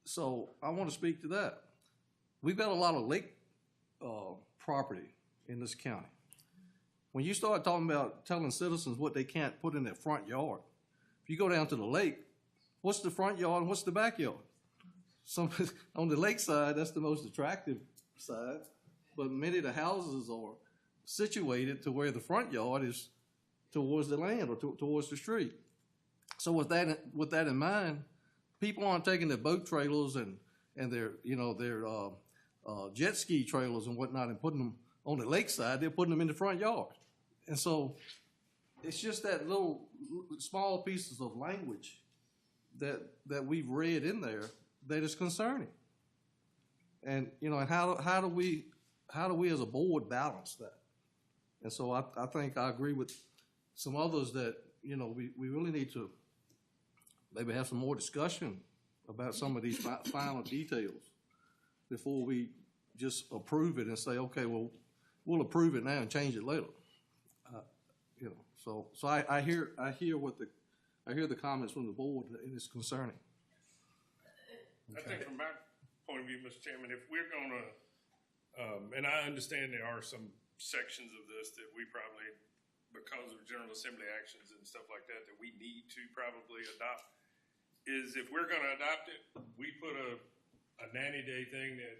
So I want to speak to that. We've got a lot of lake property in this county. When you start talking about telling citizens what they can't put in their front yard, if you go down to the lake, what's the front yard and what's the backyard? On the lake side, that's the most attractive side, but many of the houses are situated to where the front yard is towards the land or towards the street. So with that in mind, people aren't taking their boat trailers and their, you know, their jet ski trailers and whatnot and putting them on the lakeside. They're putting them in the front yard. And so it's just that little small pieces of language that we've read in there that is concerning. And, you know, and how do we as a board balance that? And so I think I agree with some others that, you know, we really need to maybe have some more discussion about some of these final details before we just approve it and say, okay, well, we'll approve it now and change it later. You know, so I hear the comments from the board, and it's concerning. I think from my point of view, Mr. Chairman, if we're gonna, and I understand there are some sections of this that we probably, because of General Assembly actions and stuff like that, that we need to probably adopt, is if we're gonna adopt it, we put a 90-day thing that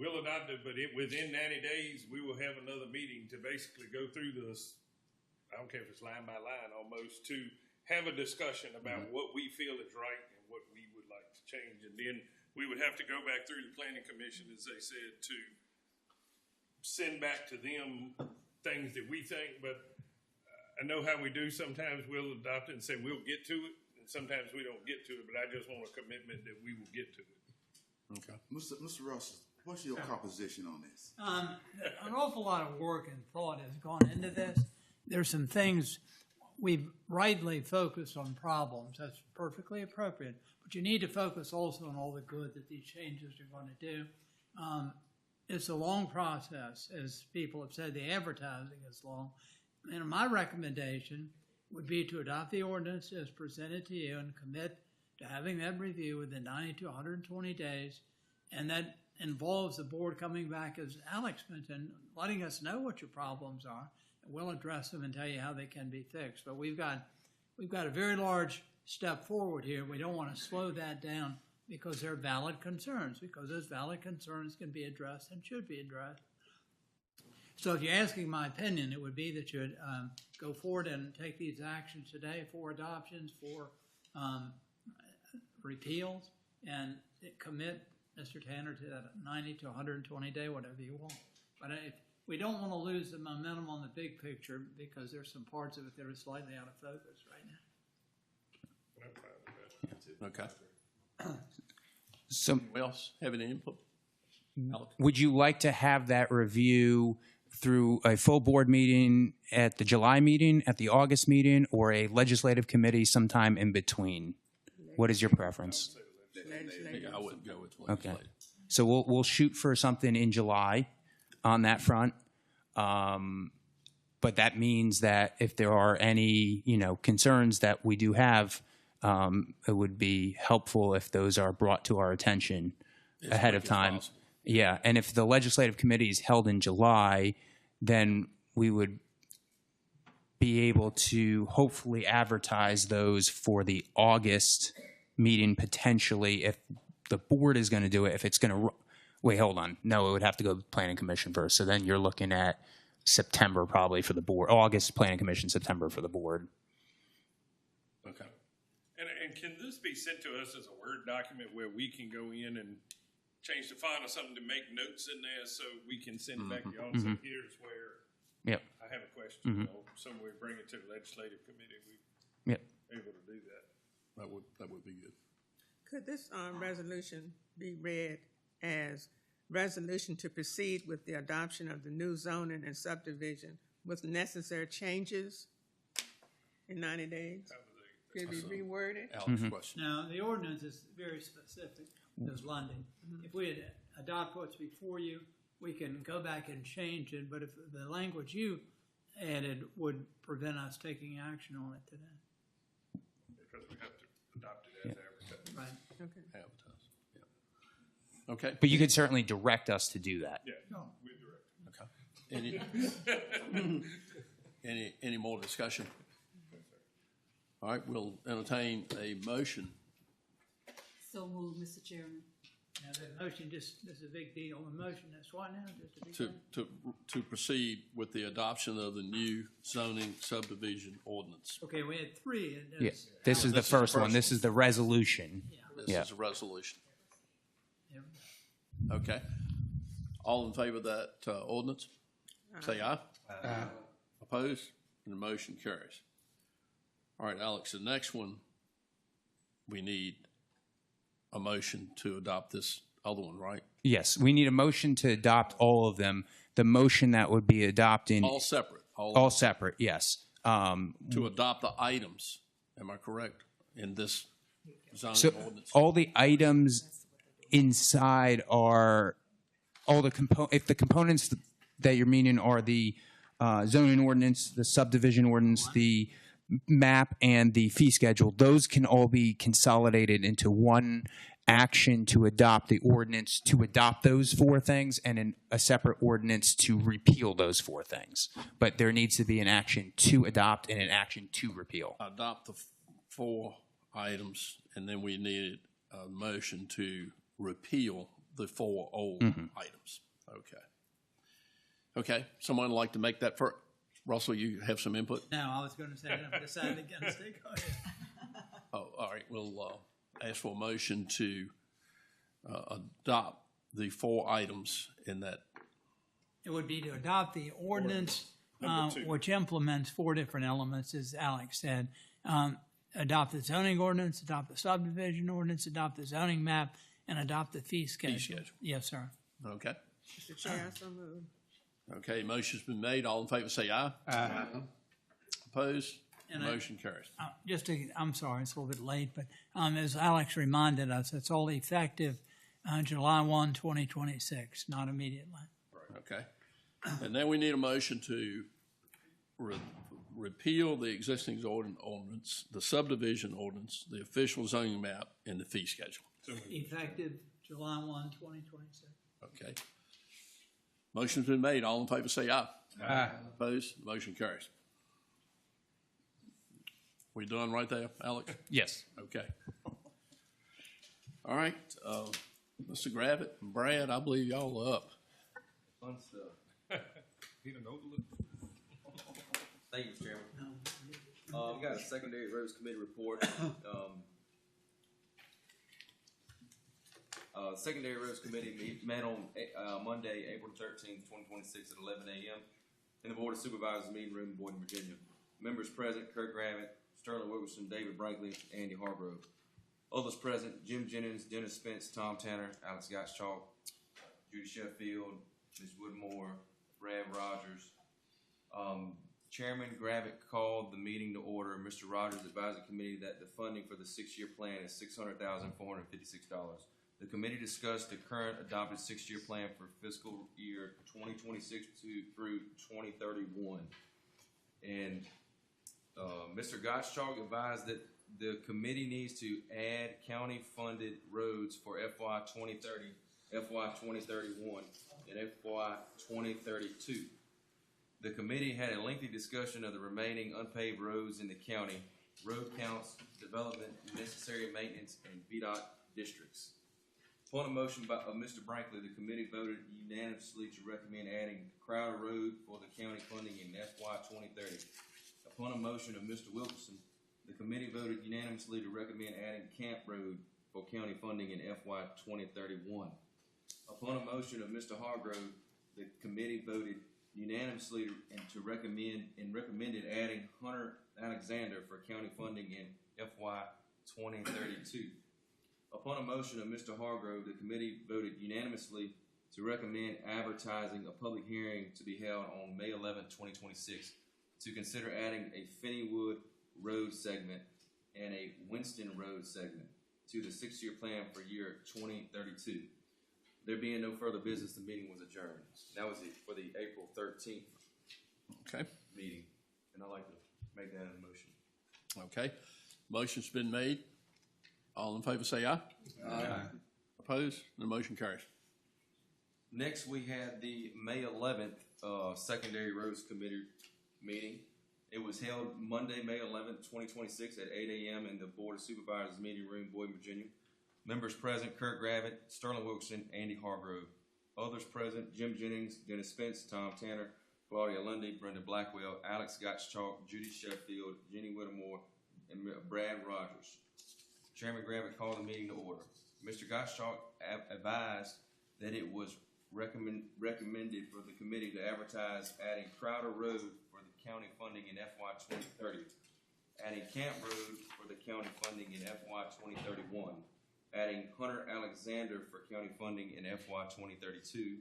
we'll adopt it, but within 90 days, we will have another meeting to basically go through this, I don't care if it's line by line almost, to have a discussion about what we feel is right and what we would like to change. And then we would have to go back through the planning commission, as they said, to send back to them things that we think. But I know how we do. Sometimes we'll adopt it and say we'll get to it, and sometimes we don't get to it. But I just want a commitment that we will get to it. Okay. Mr. Russell, what's your composition on this? An awful lot of work and thought has gone into this. There's some things we've rightly focused on problems. That's perfectly appropriate. But you need to focus also on all the good that these changes are going to do. It's a long process. As people have said, the advertising is long. And my recommendation would be to adopt the ordinance as presented to you and commit to having that review within 90 to 120 days. And that involves the board coming back, as Alex mentioned, letting us know what your problems are. And we'll address them and tell you how they can be fixed. But we've got a very large step forward here. We don't want to slow that down because they're valid concerns, because those valid concerns can be addressed and should be addressed. So if you're asking my opinion, it would be that you'd go forward and take these actions today for adoptions, for repeals, and commit Mr. Tanner to that 90 to 120 day, whatever you want. But we don't want to lose the momentum on the big picture because there's some parts of it that are slightly out of focus right now. Okay. So, Anyone else have any input? Alex? would you like to have that review through a full board meeting at the July meeting, at the August meeting, or a legislative committee sometime in between? What is your preference? Yeah, I wouldn't go with Okay. legislative. So we'll shoot for something in July on that front. But that means that if there are any, concerns that we do have, it would be helpful if those are brought to our attention ahead of time. Yeah, and if the legislative committee is held in July, then we would be able to hopefully advertise those for the August meeting potentially if the board is going to do it. If it's going to, wait, hold on. No, it would have to go to planning commission first. So then you're looking at September probably for the board. August planning commission, September for the board. Okay. And can this be sent to us as a Word document where we can go in and change the font or something to make notes in there so we can send it back to y'all? So here's where I have a question. Or somewhere bring it to the legislative committee. We able to do that. That would be good. Could this resolution be read as resolution to proceed with the adoption of the new zoning and subdivision with necessary changes in 90 days? Could it be reworded? Alex, question. Now, the ordinance is very specific, Ms. Lundy. If we had adopt what's before you, we can go back and change it, but if the language you added would prevent us taking action on it today. Because we have to adopt it as advertised. Right. Okay. Advertise. Yeah. Okay. But you could certainly direct us to do that. Yeah, No. we direct. Okay. Any more discussion? All right, we'll entertain a motion. So moved, Mr. Chairman. Now, the motion this is a big deal. The motion, that's what now? Just to be clear? To proceed with the adoption of the new zoning subdivision ordinance. Okay, we had three. And Yeah. This is the first one. This is the resolution. This is a resolution. Okay. All in favor of that ordinance? Say aye. Aye. Opposed? And the motion carries. All right, Alex, the next one, we need a motion to adopt this other one, right? Yes, we need a motion to adopt all of them. The motion that would be adopting All separate. all separate. Yes. To adopt the items, am I correct, in this zoning So ordinance? all the items inside are all the if the components that you're meaning are the zoning ordinance, the subdivision ordinance, the map, and the fee schedule, those can all be consolidated into one action to adopt the ordinance to adopt those four things and a separate ordinance to repeal those four things. But there needs to be an action to adopt and an action to repeal. Adopt the four items, and then we need a motion to repeal the four old items. Okay. Okay, someone like to make that first? Russell, you have some input? No, I was going to say I've decided against it. Go ahead. Oh, all right, we'll ask for a motion to adopt the four items in that. It would be to adopt the ordinance, Number 2. which implements four different elements, as Alex said. Adopt the zoning ordinance, adopt the subdivision ordinance, adopt the zoning map, and adopt the fee schedule. schedule. Yes, sir. Okay. Mr. Chair, I so move. Okay, motion's been made. All in favor say aye. Aye. Opposed? And Motion carries. I'm sorry, it's a little bit late, but as Alex reminded us, it's all effective July 1, 2026, not immediately. Okay. And then we need a motion to repeal the existing ordinance, the subdivision ordinance, the official zoning map, and the fee schedule. Effective July 1, 2026. Okay. Motion's been made. All in favor say aye. Aye. Opposed? Motion carries. We done right there, Alex? Yes. Okay. All right, Mr. Gravitt and Brad, I believe y'all are up. Fun stuff. He done overlooked. Thank you, Mr. Chairman. We got a secondary roads committee report. Secondary roads committee met on Monday, April 13th, 2026 at 11 a.m. in the Board of Supervisors meeting room in Boynton, Virginia. Members present: Kirk Gravitt, Sterling Wilkerson, David Brinkley, Andy Hargrove. Others present: Jim Jennings, Dennis Spence, Tom Tanner, Alex Gottschalk, Judy Sheffield, Ms. Woodmore, Brad Rogers. Chairman Gravitt called the meeting to order. Mr. Rogers advised the committee that the funding for the 6-year plan is $600,456. The committee discussed the current adopted 6-year plan for fiscal year 2026 through 2031. And Mr. Gottschalk advised that the committee needs to add county-funded roads for FY 2030, FY 2031, and FY 2032. The committee had a lengthy discussion of the remaining unpaved roads in the county, road counts, development, necessary maintenance, and VDOT districts. Upon a motion of Mr. Brankley, the committee voted unanimously to recommend adding Crowder Road for the county funding in FY 2030. Upon a motion of Mr. Wilkerson, the committee voted unanimously to recommend adding Camp Road for county funding in FY 2031. Upon a motion of Mr. Hargrove, the committee voted unanimously to recommended adding Hunter Alexander for county funding in FY 2032. Upon a motion of Mr. Hargrove, the committee voted unanimously to recommend advertising a public hearing to be held on May 11, 2026, to consider adding a Finneywood Road segment and a Winston Road segment to the 6-year plan for year 2032. There being no further business, the meeting was adjourned. That was it for the April 13th meeting, and I'd like to make that a motion. Okay. Motion's been made. All in favor say aye. Aye. Opposed? The motion carries. Next, we had the May 11th Secondary Roads Committee meeting. It was held Monday, May 11th, 2026 at 8 a.m. in the Board of Supervisors meeting room, Boyd, Virginia. Members present: Kurt Gravitt, Sterling Wilkerson, Andy Hargrove. Others present: Jim Jennings, Dennis Spence, Tom Tanner, Claudia Lundy, Brenda Blackwell, Alex Gottschalk, Judy Sheffield, Jenny Whittemore, and Brad Rogers. Chairman Gravitt called the meeting to order. Mr. Gottschalk advised that it was recommended for the committee to advertise adding Crowder Road for the county funding in FY 2030, adding Camp Road for the county funding in FY 2031, adding Hunter Alexander for county funding in FY 2032,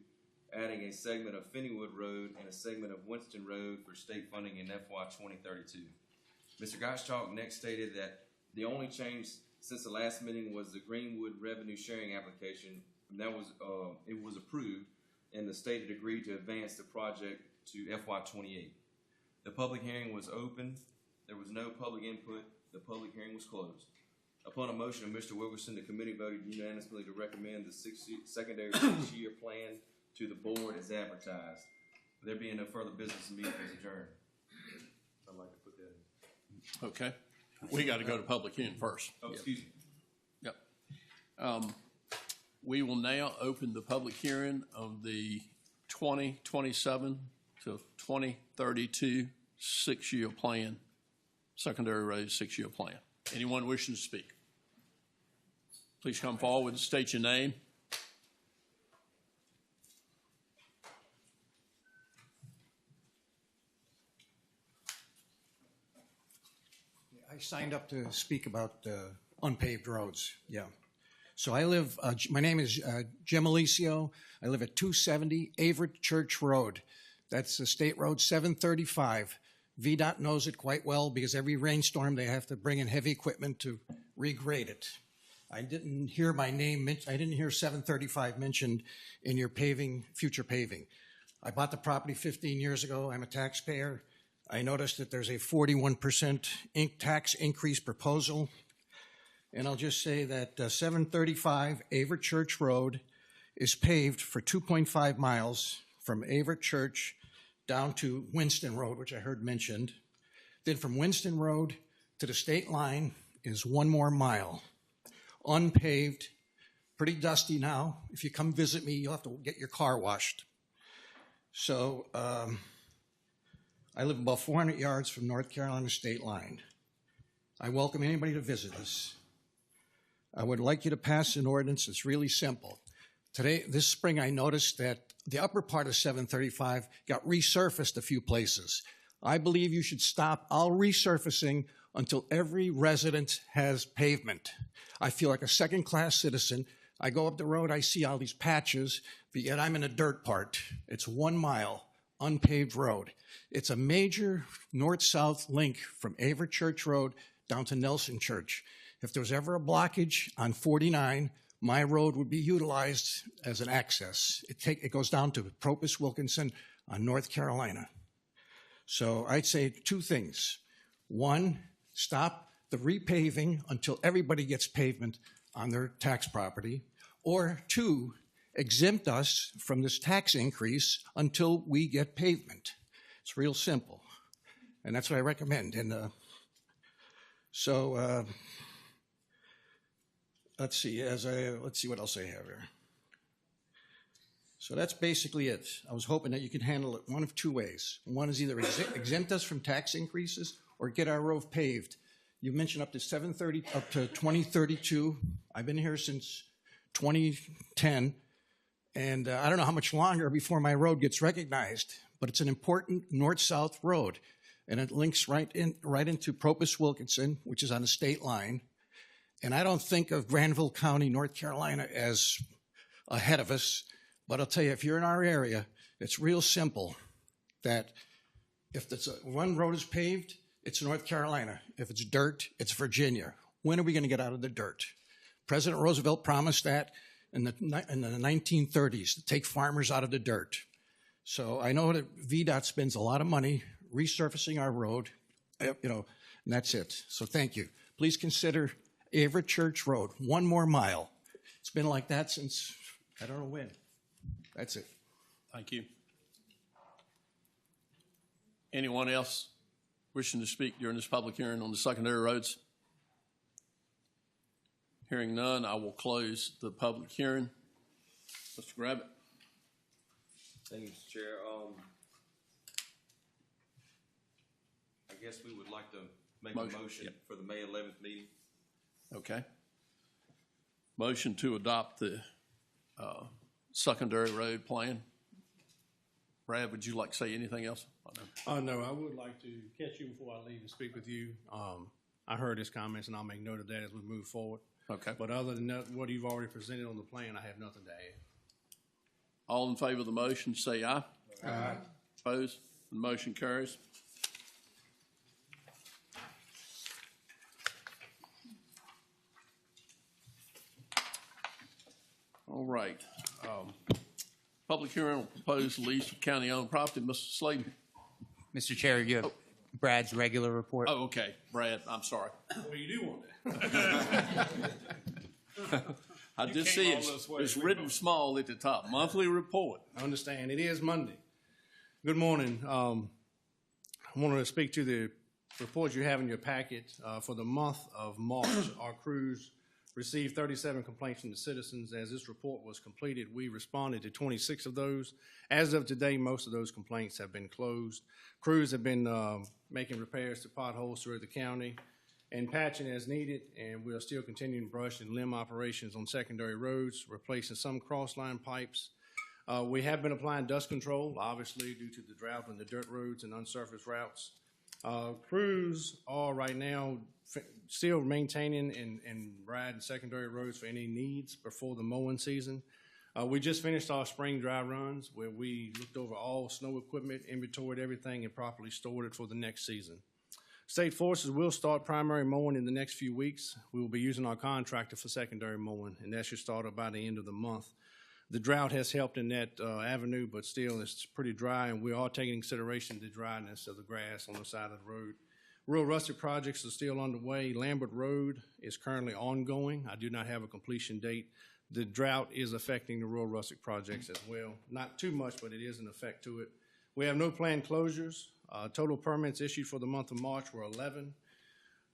adding a segment of Finneywood Road and a segment of Winston Road for state funding in FY 2032. Mr. Gottschalk next stated that the only change since the last meeting was the Greenwood revenue sharing application, and that was it was approved, and the state had agreed to advance the project to FY 28. The public hearing was open. There was no public input. The public hearing was closed. Upon a motion of Mr. Wilkerson, the committee voted unanimously to recommend the secondary 6-year plan to the board as advertised. There being no further business, the meeting is adjourned. I'd like to put that in. Okay. We got to go to public hearing first. Oh, excuse me. Yep. We will now open the public hearing of the 2027 to 2032 6-year plan, secondary roads 6-year plan. Anyone wishing to speak? Please come forward and state your name. I signed up to speak about unpaved roads, yeah. So I live, my name is Jim Alicio. I live at 270 Averett Church Road. That's State Road 735. VDOT knows it quite well because every rainstorm they have to bring in heavy equipment to regrade it. I didn't hear my name, I didn't hear 735 mentioned in your paving, future paving. I bought the property 15 years ago. I'm a taxpayer. I noticed that there's a 41% tax increase proposal. And I'll just say that 735 Averett Church Road is paved for 2.5 miles from Averett Church down to Winston Road, which I heard mentioned. Then from Winston Road to the state line is 1 more mile. Unpaved, pretty dusty now. If you come visit me, you'll have to get your car washed. So I live about 400 yards from North Carolina state line. I welcome anybody to visit us. I would like you to pass an ordinance. It's really simple. This spring, I noticed that the upper part of 735 got resurfaced a few places. I believe you should stop all resurfacing until every resident has pavement. I feel like a second-class citizen. I go up the road, I see all these patches, but yet I'm in a dirt part. It's 1 mile, unpaved road. It's a major north-south link from Averett Church Road down to Nelson Church. If there's ever a blockage on 49, my road would be utilized as an access. It goes down to Propus Wilkinson on North Carolina. So I'd say two things. One, stop the repaving until everybody gets pavement on their tax property. Or two, exempt us from this tax increase until we get pavement. It's real simple. And that's what I recommend. And let's see what else I have here. So that's basically it. I was hoping that you could handle it one of two ways. One is either exempt us from tax increases or get our road paved. You mentioned up to 2032. I've been here since 2010, and I don't know how much longer before my road gets recognized, but it's an important north-south road, and it links right into Propus Wilkinson, which is on the state line. And I don't think of Granville County, North Carolina, as ahead of us, but I'll tell you, if you're in our area, it's real simple that if one road is paved, it's North Carolina. If it's dirt, it's Virginia. When are we going to get out of the dirt? President Roosevelt promised that in the 1930s to take farmers out of the dirt. So I know that VDOT spends a lot of money resurfacing our road, and that's it. So thank you. Please consider Everett Church Road, 1 more mile. It's been like that since I don't know when. That's it. Thank you. Anyone else wishing to speak during this public hearing on the secondary roads? Hearing none, I will close the public hearing. Mr. Gravitt. Thank you, Mr. Chair. I guess we would like to make a motion for the May 11th meeting. Okay. Motion to adopt the secondary road plan. Brad, would you like to say anything else? No, I would like to catch you before I leave and speak with you. I heard his comments, and I'll make note of that as we move forward. Okay. But other than that, what you've already presented on the plan, I have nothing to add. All in favor of the motion, say aye. Aye. Opposed? The motion carries. All right. Public hearing on proposed lease of county-owned property. Mr. Slayton. Mr. Chair, you have Brad's regular report. Oh, okay. Brad, I'm sorry. Well, you do want that. I just see it's written small at the top. Monthly report. I understand. It is Monday. Good morning. I wanted to speak to the report you have in your packet. For the month of March, our crews received 37 complaints from the citizens. As this report was completed, we responded to 26 of those. As of today, most of those complaints have been closed. Crews have been making repairs to potholes throughout the county and patching as needed, and we are still continuing brush and limb operations on secondary roads, replacing some cross-line pipes. We have been applying dust control, obviously due to the drought on the dirt roads and unsurfaced routes. Crews are right now still maintaining and riding secondary roads for any needs before the mowing season. We just finished our spring dry runs where we looked over all snow equipment, inventoried everything, and properly stored it for the next season. State Forces will start primary mowing in the next few weeks. We will be using our contractor for secondary mowing, and that should start up by the end of the month. The drought has helped in that avenue, but still it's pretty dry, and we are taking consideration the dryness of the grass on the side of the road. Rural rustic projects are still underway. Lambert Road is currently ongoing. I do not have a completion date. The drought is affecting the rural rustic projects as well. Not too much, but it is an effect to it. We have no planned closures. Total permits issued for the month of March were 11.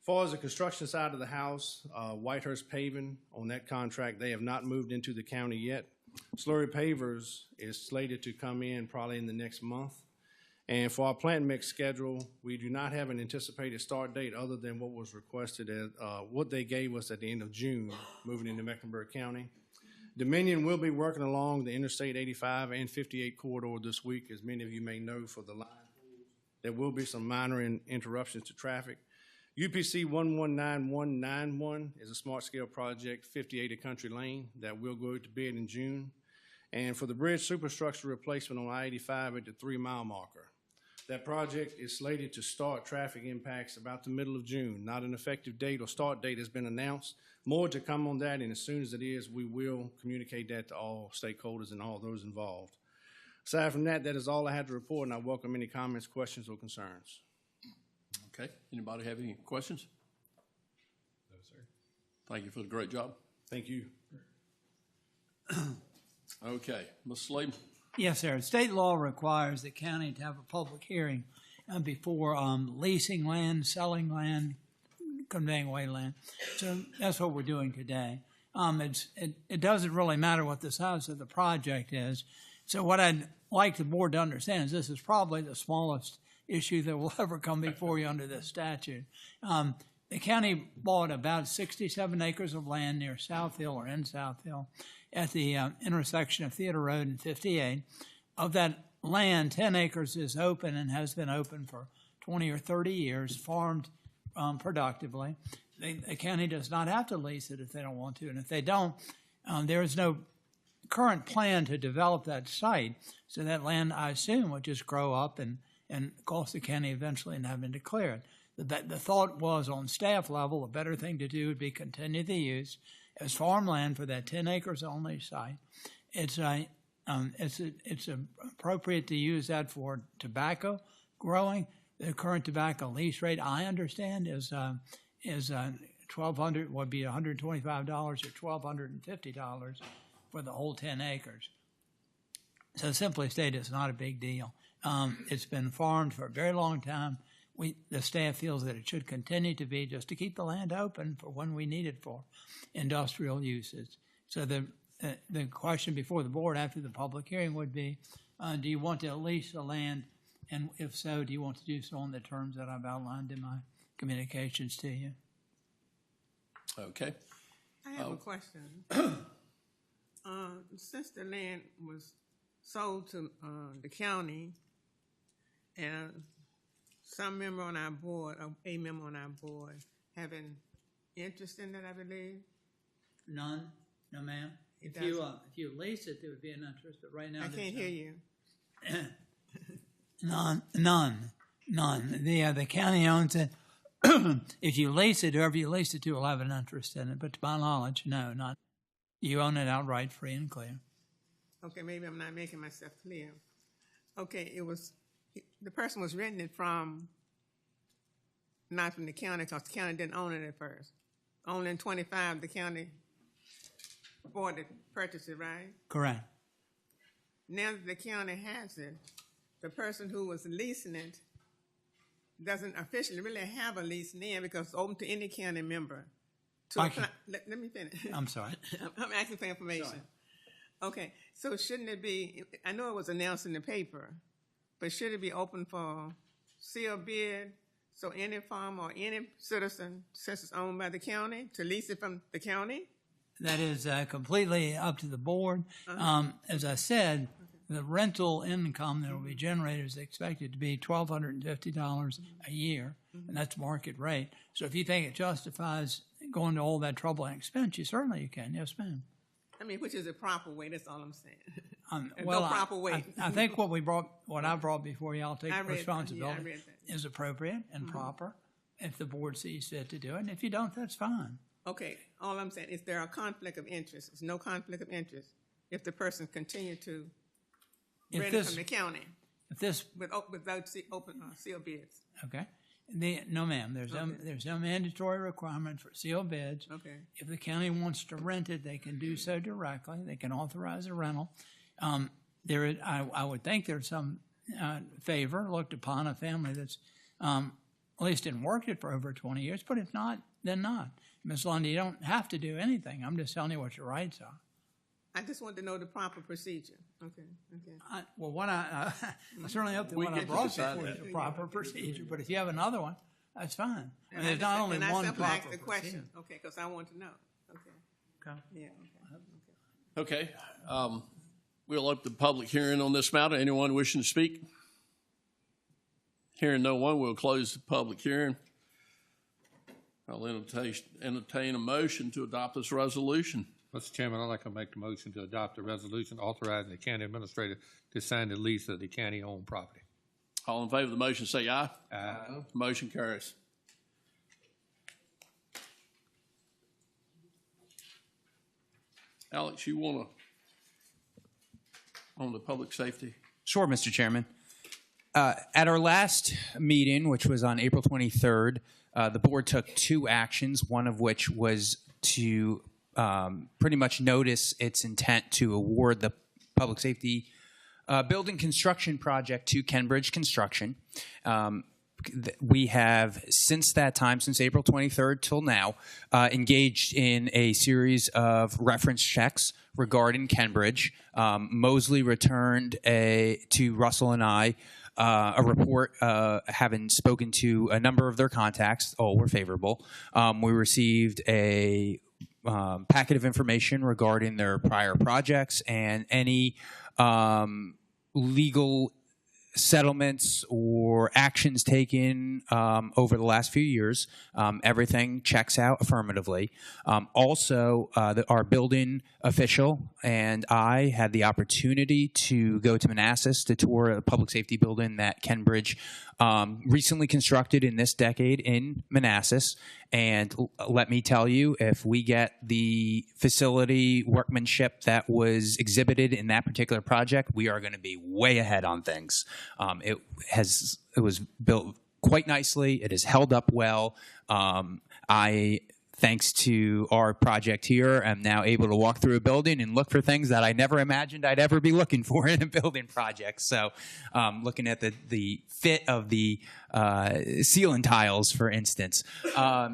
As far as the construction side of the house, Whitehurst Paving, on that contract, they have not moved into the county yet. Slurry Pavers is slated to come in probably in the next month. And for our plant mix schedule, we do not have an anticipated start date other than what was requested at what they gave us at the end of June, moving into Mecklenburg County. Dominion will be working along the Interstate 85 and 58 corridor this week, as many of you may know, for the line. There will be some minor interruptions to traffic. UPC 119191 is a smart scale project, 58 at Country Lane, that will go to bid in June. And for the bridge superstructure replacement on I-85 at the 3 mile marker, That project is slated to start traffic impacts about the middle of June. Not an effective date or start date has been announced. More to come on that, and as soon as it is, we will communicate that to all stakeholders and all those involved. Aside from that, that is all I had to report, and I welcome any comments, questions, or concerns. Okay, anybody have any questions? No, sir. Thank you for the great job. Thank you. Okay, Ms. Slavin. Yes, sir. State law requires the county to have a public hearing before leasing land, selling land, conveying away land. So that's what we're doing today. It doesn't really matter what the size of the project is. So what I'd like the board to understand is this is probably the smallest issue that will ever come before you under this statute. The county bought about 67 acres of land near South Hill or in South Hill at the intersection of Theater Road and 58. Of that land, 10 acres is open and has been open for 20 or 30 years, farmed productively. The county does not have to lease it if they don't want to, and if they don't, there is no current plan to develop that site. So that land, I assume, would just grow up and cost the county eventually and have been declared. The thought was on staff level, a better thing to do would be continue the use as farmland for that 10 acres only site. It's appropriate to use that for tobacco growing. The current tobacco lease rate, I understand, is $1,200 would be $125 or $1,250 for the whole 10 acres. So simply stated, it's not a big deal. It's been farmed for a very long time. The staff feels that it should continue to be just to keep the land open for when we need it for industrial uses. So the question before the board after the public hearing would be, do you want to lease the land? And if so, do you want to do so on the terms that I've outlined in my communications to you? Okay. I have a question. Since the land was sold to the county, and some member on our board, or a member on our board, having interest in that, I believe? None? No, ma'am? It If you lease it, there would be an interest, but right now I can't hear you. None. The county owns it. If you lease it, whoever you lease it to will have an interest in it. But to my knowledge, no, not. You own it outright, free and clear. Okay, maybe I'm not making myself clear. Okay, the person was renting it from, not from the county, because the county didn't own it at first. Only in 25, the county bought it, purchased it, right? Correct. Now that the county has it, the person who was leasing it doesn't officially really have a lease now because it's open to any county member. Let me finish. I'm sorry. I'm asking for information. Sorry. Okay, so shouldn't it be, I know it was announced in the paper, but should it be open for sealed bid? So any farmer or any citizen, since it's owned by the county, to lease it from the county? That is completely up to the board. As I said, the rental income that will be generated is expected to be $1,250 a year, and that's market rate. So if you think it justifies going to all that trouble and expense, you can. Yes, ma'am. I mean, which is a proper way, that's all I'm saying. Well, no proper way. I think what I brought before y'all take responsibility is appropriate and proper if the board sees fit to do it. And if you don't, that's fine. Okay, all I'm saying is there are conflict of interest. There's no conflict of interest if the person continued to rent it from the county without open sealed bids. Okay. No, ma'am. There's no mandatory requirement for sealed bids. Okay. If the county wants to rent it, they can do so directly. They can authorize a rental. I would think there's some favor looked upon a family that's at least didn't work it for over 20 years. But if not, then not. Ms. Lundy, you don't have to do anything. I'm just telling you what your rights are. I just want to know the proper procedure. Okay. I certainly hope that what I brought before is a proper procedure, but if you have another one, that's fine. And there's not only one proper the question. Okay, because I want to know. Okay. Yeah. Okay. We'll open the public hearing on this matter. Anyone wishing to speak? Hearing no one, we'll close the public hearing. I'll entertain a motion to adopt this resolution. Mr. Chairman, I'd like to make the motion to adopt a resolution authorizing the county administrator to sign the lease of the county-owned property. All in favor of the motion say aye. Aye. Motion carries. Alex, you want to, on the public safety? Sure, Mr. Chairman. At our last meeting, which was on April 23rd, the board took two actions, one of which was to pretty much notice its intent to award the public safety building construction project to Kenbridge Construction. We have, since that time, since April 23rd till now, engaged in a series of reference checks regarding Kenbridge. Mosley returned to Russell and I a report having spoken to a number of their contacts. All were favorable. We received a packet of information regarding their prior projects and any legal settlements or actions taken over the last few years. Everything checks out affirmatively. Also, our building official and I had the opportunity to go to Manassas to tour a public safety building that Kenbridge recently constructed in this decade in Manassas. And let me tell you, if we get the facility workmanship that was exhibited in that particular project, we are going to be way ahead on things. It was built quite nicely. It has held up well. Thanks to our project here, I'm now able to walk through a building and look for things that I never imagined I'd ever be looking for in a building project. So looking at the fit of the ceiling tiles, for instance.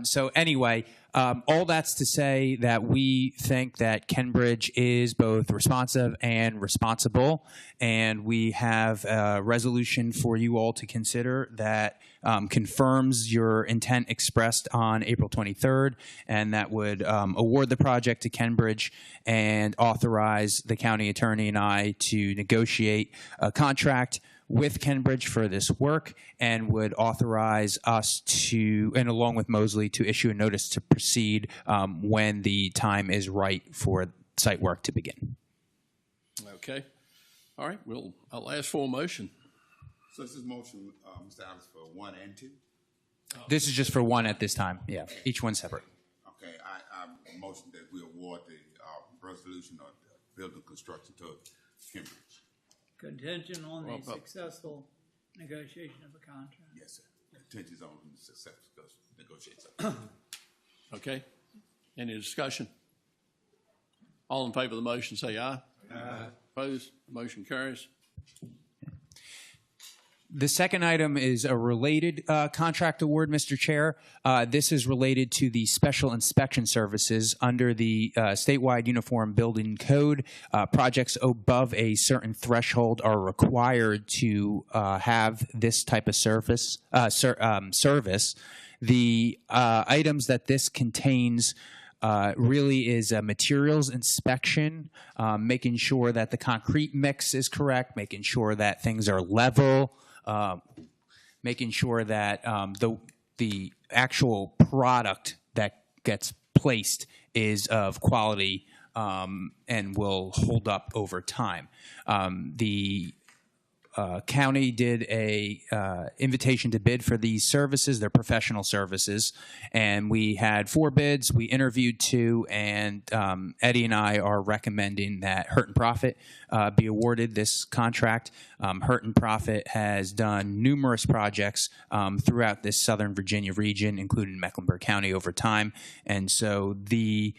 So anyway, all that's to say that we think that Kenbridge is both responsive and responsible, and we have a resolution for you all to consider that confirms your intent expressed on April 23rd, and that would award the project to Kenbridge and authorize the county attorney and I to negotiate a contract with Kenbridge for this work, and would authorize us to, and along with Mosley, to issue a notice to proceed when the time is right for site work to begin. Okay. All right. I'll ask for a motion. So this is motion, Mr. Alex, for 1 and 2? This is just for one at this time. Yeah, each one separate. Okay, I motion that we award the resolution of the building construction to Cambridge. Contingent on the successful negotiation of a contract. Yes, sir. Contingent on the successful negotiation. Okay. Any discussion? All in favor of the motion say aye. Aye. Opposed? Motion carries. The second item is a related contract award, Mr. Chair. This is related to the special inspection services under the statewide uniform building code. Projects above a certain threshold are required to have this type of service. The items that this contains really is a materials inspection, making sure that the concrete mix is correct, making sure that things are level, making sure that the actual product that gets placed is of quality and will hold up over time. The county did a invitation to bid for these services. They're professional services, and we had 4 bids. We interviewed 2, and Eddie and I are recommending that Hurt and Profit be awarded this contract. Hurt and Profit has done numerous projects throughout this Southern Virginia region, including Mecklenburg County, over time, and so the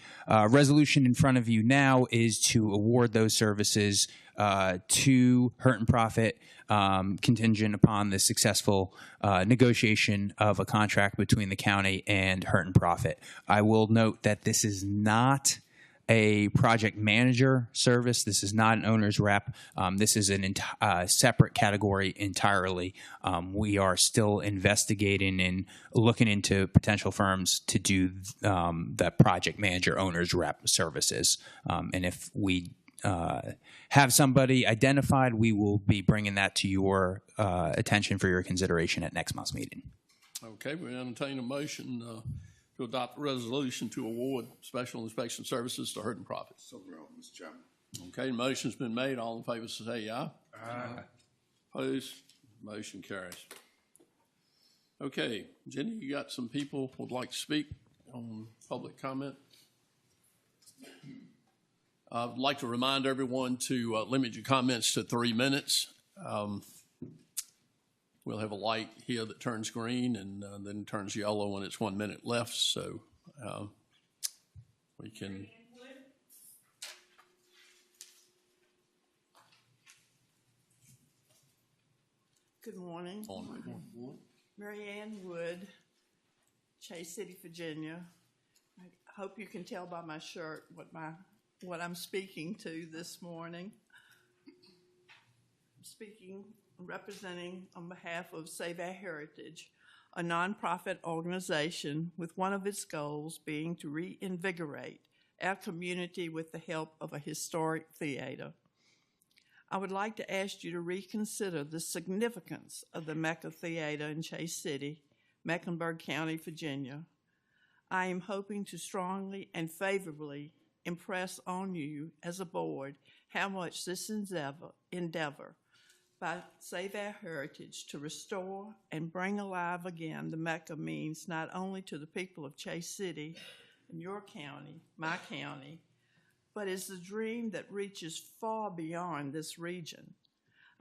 resolution in front of you now is to award those services to Hurt and Profit, contingent upon the successful negotiation of a contract between the county and Hurt and Profit. I will note that this is not a project manager service. This is not an owner's rep. This is a separate category entirely. We are still investigating and looking into potential firms to do the project manager owner's rep services. And if we have somebody identified, we will be bringing that to your attention for your consideration at next month's meeting. Okay, we entertain a motion to adopt a resolution to award special inspection services to Hurt and Profit. So, Mr. Chairman. Okay, the motion's been made. All in favor say aye. Aye. Opposed? Motion carries. Okay, Jenny, you got some people who would like to speak on public comment? I'd like to remind everyone to limit your comments to 3 minutes. We'll have a light here that turns green and then turns yellow when it's 1 minute left, so we can. Good morning. Mary Ann Wood, Chase City, Virginia. I hope you can tell by my shirt what I'm speaking to this morning. I'm speaking, representing on behalf of Save Our Heritage, a nonprofit organization with one of its goals being to reinvigorate our community with the help of a historic theater. I would like to ask you to reconsider the significance of the Mecca Theater in Chase City, Mecklenburg County, Virginia. I am hoping to strongly and favorably impress on you as a board how much this endeavor by Save Our Heritage to restore and bring alive again the Mecca means not only to the people of Chase City and your county, my county, but is the dream that reaches far beyond this region.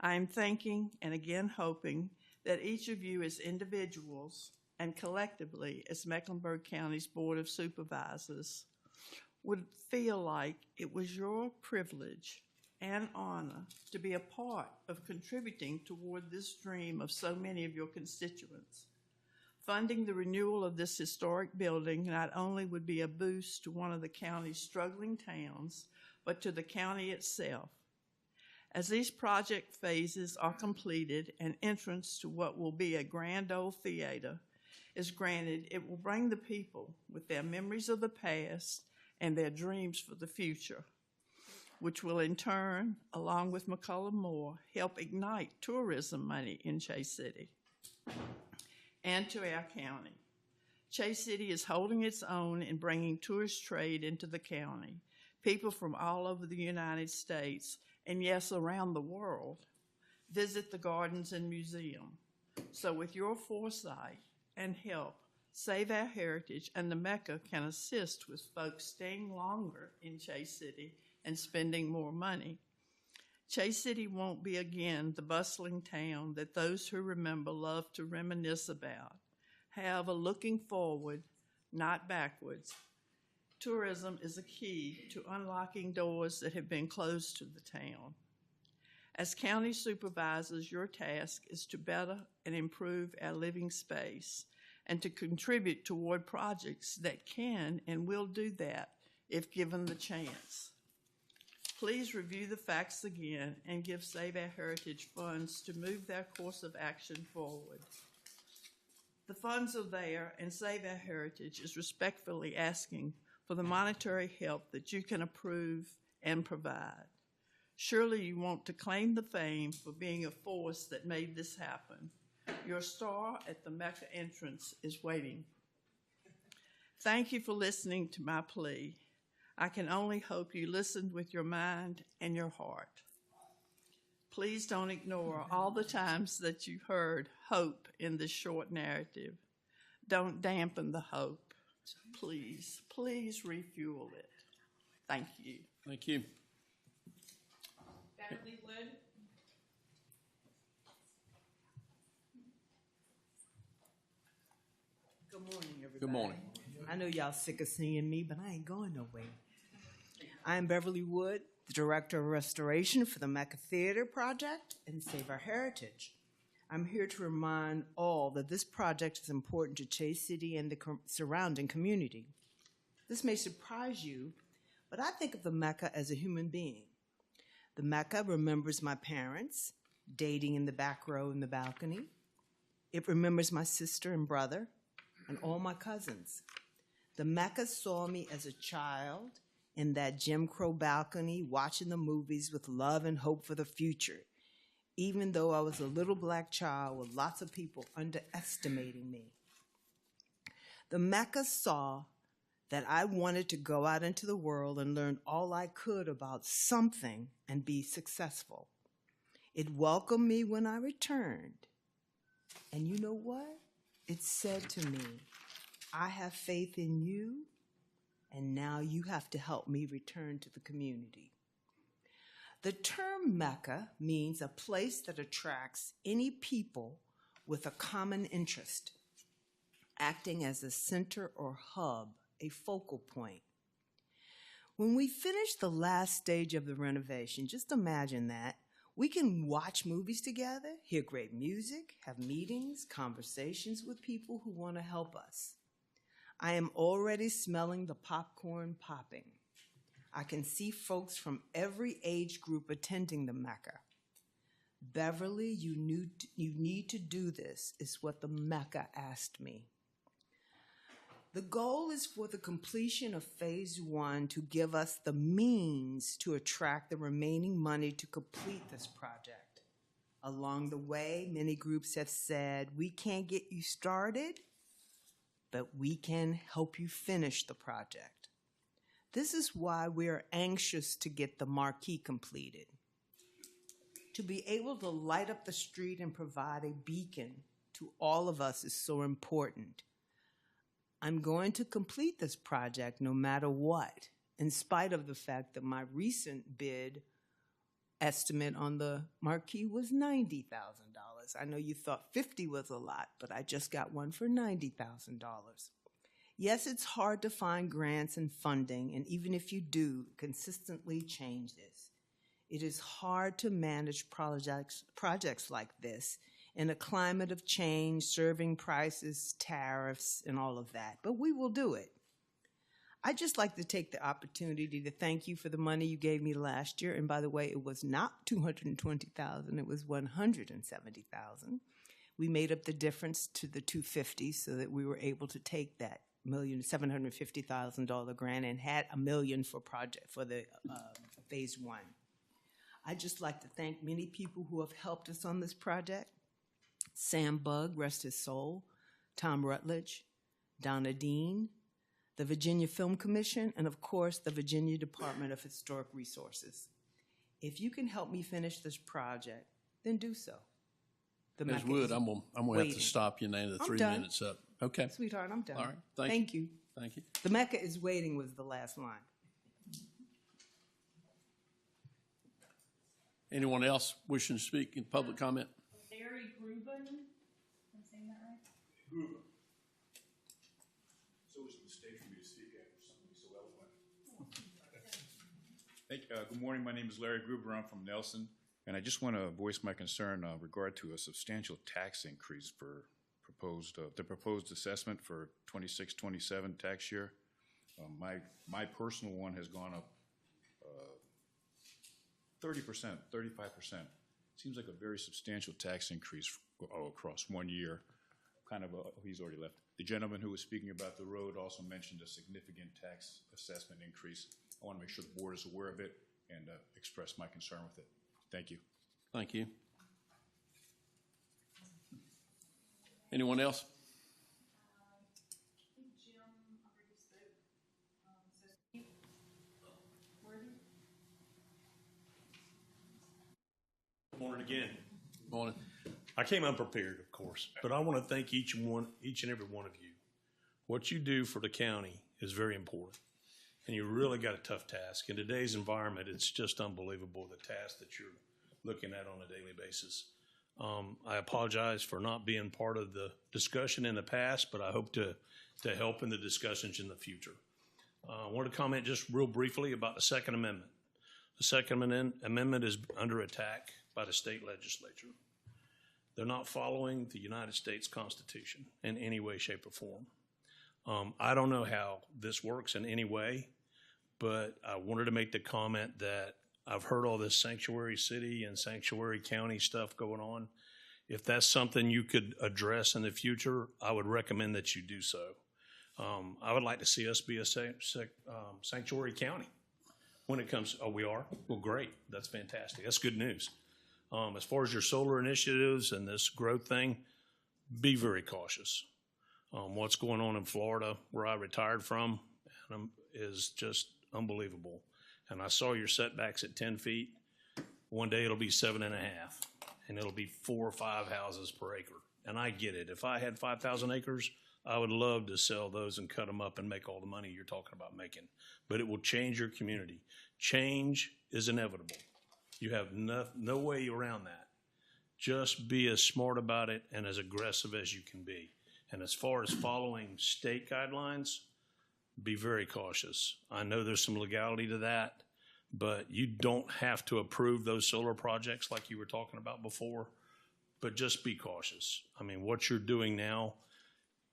I am thinking and again hoping that each of you as individuals and collectively as Mecklenburg County's Board of Supervisors would feel like it was your privilege and honor to be a part of contributing toward this dream of so many of your constituents. Funding the renewal of this historic building not only would be a boost to one of the county's struggling towns, but to the county itself. As these project phases are completed and entrance to what will be a grand old theater is granted, it will bring the people with their memories of the past and their dreams for the future, which will in turn, along with McCullough Moore, help ignite tourism money in Chase City and to our county. Chase City is holding its own in bringing tourist trade into the county. People from all over the United States, and yes, around the world, visit the gardens and museum. So with your foresight and help, Save Our Heritage and the Mecca can assist with folks staying longer in Chase City and spending more money. Chase City won't be again the bustling town that those who remember love to reminisce about. However, looking forward, not backwards, tourism is a key to unlocking doors that have been closed to the town. As county supervisors, your task is to better and improve our living space and to contribute toward projects that can and will do that if given the chance. Please review the facts again and give Save Our Heritage funds to move their course of action forward. The funds are there, and Save Our Heritage is respectfully asking for the monetary help that you can approve and provide. Surely you want to claim the fame for being a force that made this happen. Your star at the Mecca entrance is waiting. Thank you for listening to my plea. I can only hope you listened with your mind and your heart. Please don't ignore all the times that you heard hope in this short narrative. Don't dampen the hope. Please, please refuel it. Thank you. Thank you. Beverly Wood. Good morning, everybody. Good morning. I know y'all sick of seeing me, but I ain't going nowhere. I'm Beverly Wood, the Director of Restoration for the Mecca Theater Project and Save Our Heritage. I'm here to remind all that this project is important to Chase City and the surrounding community. This may surprise you, but I think of the Mecca as a human being. The Mecca remembers my parents, dating in the back row in the balcony. It remembers my sister and brother and all my cousins. The Mecca saw me as a child in that Jim Crow balcony watching the movies with love and hope for the future, even though I was a little black child with lots of people underestimating me. The Mecca saw that I wanted to go out into the world and learn all I could about something and be successful. It welcomed me when I returned. And you know what? It said to me, I have faith in you, and now you have to help me return to the community. The term Mecca means a place that attracts any people with a common interest, acting as a center or hub, a focal point. When we finish the last stage of the renovation, just imagine that. We can watch movies together, hear great music, have meetings, conversations with people who want to help us. I am already smelling the popcorn popping. I can see folks from every age group attending the Mecca. Beverly, you need to do this, is what the Mecca asked me. The goal is for the completion of phase 1 to give us the means to attract the remaining money to complete this project. Along the way, many groups have said, we can't get you started, but we can help you finish the project. This is why we are anxious to get the marquee completed. To be able to light up the street and provide a beacon to all of us is so important. I'm going to complete this project no matter what, in spite of the fact that my recent bid estimate on the marquee was $90,000. I know you thought 50 was a lot, but I just got one for $90,000. Yes, it's hard to find grants and funding, and even if you do, consistently change this. It is hard to manage projects like this in a climate of change, serving prices, tariffs, and all of that, but we will do it. I'd just like to take the opportunity to thank you for the money you gave me last year, and by the way, it was not $220,000, it was $170,000. We made up the difference to the $250,000 so that we were able to take that $1,750,000 grant and had $1 million for the phase 1. I'd just like to thank many people who have helped us on this project. Sam Bugg, rest his soul, Tom Rutledge, Donna Dean, the Virginia Film Commission, and of course, the Virginia Department of Historic Resources. If you can help me finish this project, then do so. Ms. Wood, I'm gonna have to stop you now. The 3 minutes up. Okay. Sweetheart, I'm done. All right. Thank you. Thank you. The Mecca is waiting was the last line. Anyone else wishing to speak in public comment? Larry Gruben, am I saying that right? Gruben. So it's a mistake for me to speak after somebody so eloquent. Good morning. My name is Larry Gruber. I'm from Nelson, and I just want to voice my concern regard to a substantial tax increase for the proposed assessment for 26-27 tax year. My personal one has gone up 30%, 35%. Seems like a very substantial tax increase across 1 year. He's already left. The gentleman who was speaking about the road also mentioned a significant tax assessment increase. I want to make sure the board is aware of it and express my concern with it. Thank you. Thank you. Anyone else? Morning again. Morning. I came unprepared, of course, but I want to thank each and every one of you. What you do for the county is very important, and you really got a tough task. In today's environment, it's just unbelievable, the task that you're looking at on a daily basis. I apologize for not being part of the discussion in the past, but I hope to help in the discussions in the future. I want to comment just real briefly about the Second Amendment. The Second Amendment is under attack by the state legislature. They're not following the United States Constitution in any way, shape, or form. I don't know how this works in any way, but I wanted to make the comment that I've heard all this sanctuary city and sanctuary county stuff going on. If that's something you could address in the future, I would recommend that you do so. I would like to see us be a sanctuary county. When it comes, we are? Well, great. That's fantastic. That's good news. As far as your solar initiatives and this growth thing, be very cautious. What's going on in Florida, where I retired from, is just unbelievable. And I saw your setbacks at 10 feet. One day it'll be 7.5. and it'll be 4 or 5 houses per acre. And I get it. If I had 5,000 acres, I would love to sell those and cut them up and make all the money you're talking about making. But it will change your community. Change is inevitable. You have no way around that. Just be as smart about it and as aggressive as you can be. And as far as following state guidelines, be very cautious. I know there's some legality to that, but you don't have to approve those solar projects like you were talking about before, but just be cautious. I mean, what you're doing now,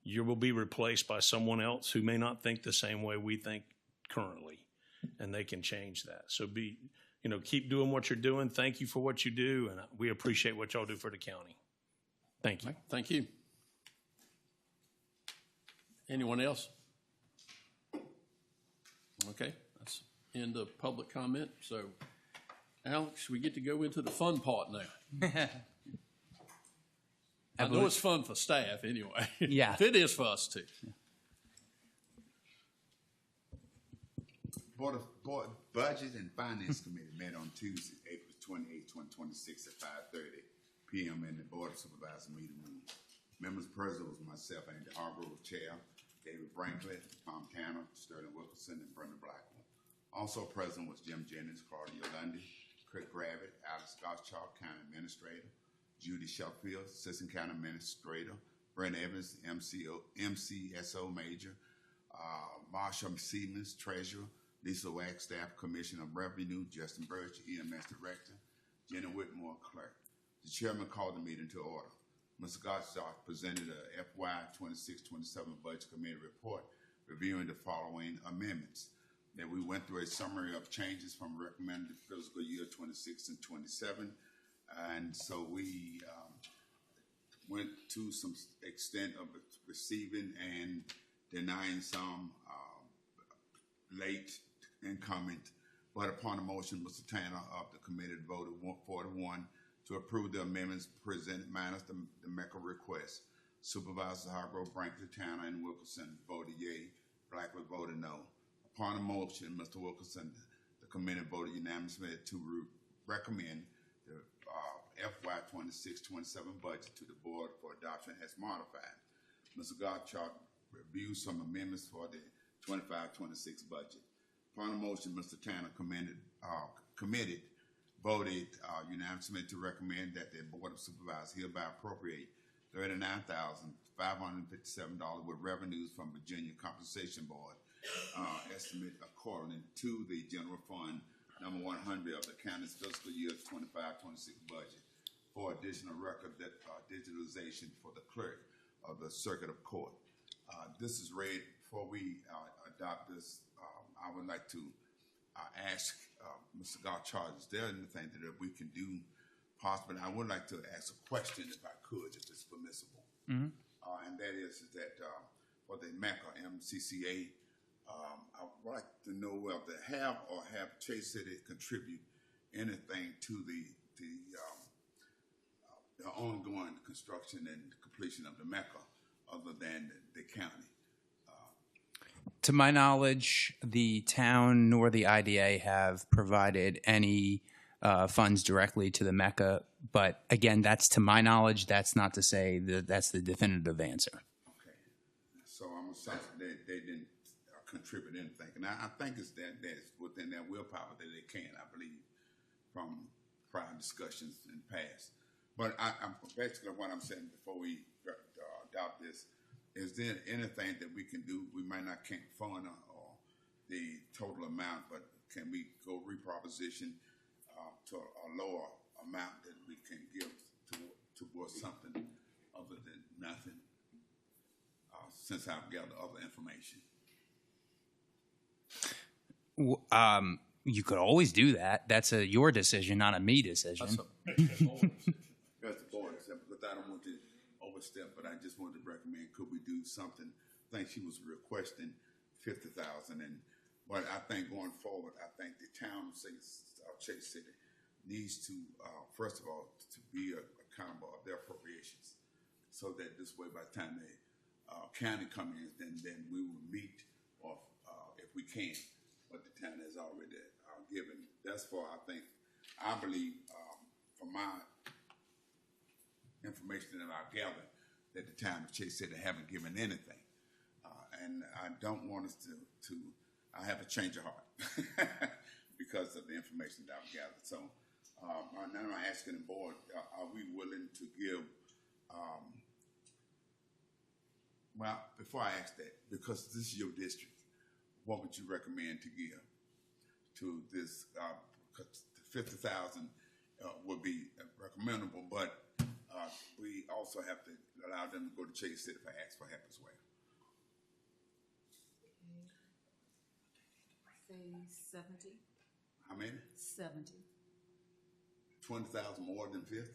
you will be replaced by someone else who may not think the same way we think currently, and they can change that. So keep doing what you're doing. Thank you for what you do, and we appreciate what y'all do for the county. Thank you. Thank you. Anyone else? Okay, that's end of public comment. So, Alex, we get to go into the fun part now. I know it's fun for staff anyway. Yeah. It is for us too. Board Budget and Finance Committee met on Tuesday, April 28, 2026 at 5:30 p.m. in the Board of Supervisors meeting room. Members present was myself, Andy Hargrove, Chair, David Brinkley, Tom Tanner, Sterling Wilkerson, and Brenda Blackman. Also present was Jim Jennings, Claudia Lundy, Craig Gravitt, Alex Gottschalk, County Administrator, Judy Sheffield, Assistant County Administrator, Brent Evans, MCSO Major, Marsha Siemens, Treasurer, Lisa Wagstaff, Commissioner of Revenue, Justin Birch, EMS Director, Jenny Whitmore, Clerk. The Chairman called the meeting to order. Mr. Gottschalk presented a FY 26-27 Budget Committee report reviewing the following amendments. Then we went through a summary of changes from recommended fiscal year 26 and 27. And so we went to some extent of receiving and denying some late incoming. But upon the motion, Mr. Tanner of the committee voted 4-1 to approve the amendments presented minus the MECA request. Supervisors Hargrove, Brinkley, Tanner, and Wilkerson voted yea. Blackwood voted no. Upon the motion, Mr. Wilkerson, the committee voted unanimously to recommend the FY 26-27 budget to the board for adoption as modified. Mr. Gottschalk reviewed some amendments for the 25-26 budget. Upon the motion, Mr. Tanner voted unanimously to recommend that the Board of Supervisors hereby appropriate $39,557 with revenues from Virginia Compensation Board, estimated according to the General Fund number 100 of the county's fiscal year 25-26 budget for additional record digitalization for the clerk of the Circuit of Court. This is read. Before we adopt this, I would like to ask Mr. Gottschalk, is there anything that we can do possibly? I would like to ask a question, if I could, if it's permissible. Mm-hmm. And that is that for the MECA, MCCA, I would like to know whether have Chase City contribute anything to the ongoing construction and completion of the MECA other than the county. To my knowledge, the town nor the IDA have provided any funds directly to the MECA. But again, that's to my knowledge. That's not to say that that's the definitive answer. Okay. So I'm assuming they didn't contribute anything. And I think it's that's within their willpower that they can, I believe, from prior discussions in the past. But I'm basically what I'm saying before we adopt this. Is there anything that we can do? We might not can't fund or the total amount, but can we go reproposition to a lower amount that we can give towards something other than nothing? Since I've gathered other information. You could always do that. That's your decision, not a me decision. That's the board, because I don't want to overstep, but I just wanted to recommend, could we do something? I think she was requesting $50,000, but I think going forward, I think the town of Chase City needs to, first of all, to be accountable of their appropriations, so that this way, by the time the county come in, then we will meet, or if we can, what the town has already given. That's for, I believe, from my information that I've gathered that the town of Chase City haven't given anything. And I don't want us to I have a change of heart because of the information that I've gathered. So now I'm asking the board, are we willing to give, well, before I ask that, because this is your district, what would you recommend to give to this? Because 50,000 would be recommendable, but we also have to allow them to go to Chase City for ask for help as well. Say 70. How many? 70. 20,000 more than 50? Okay.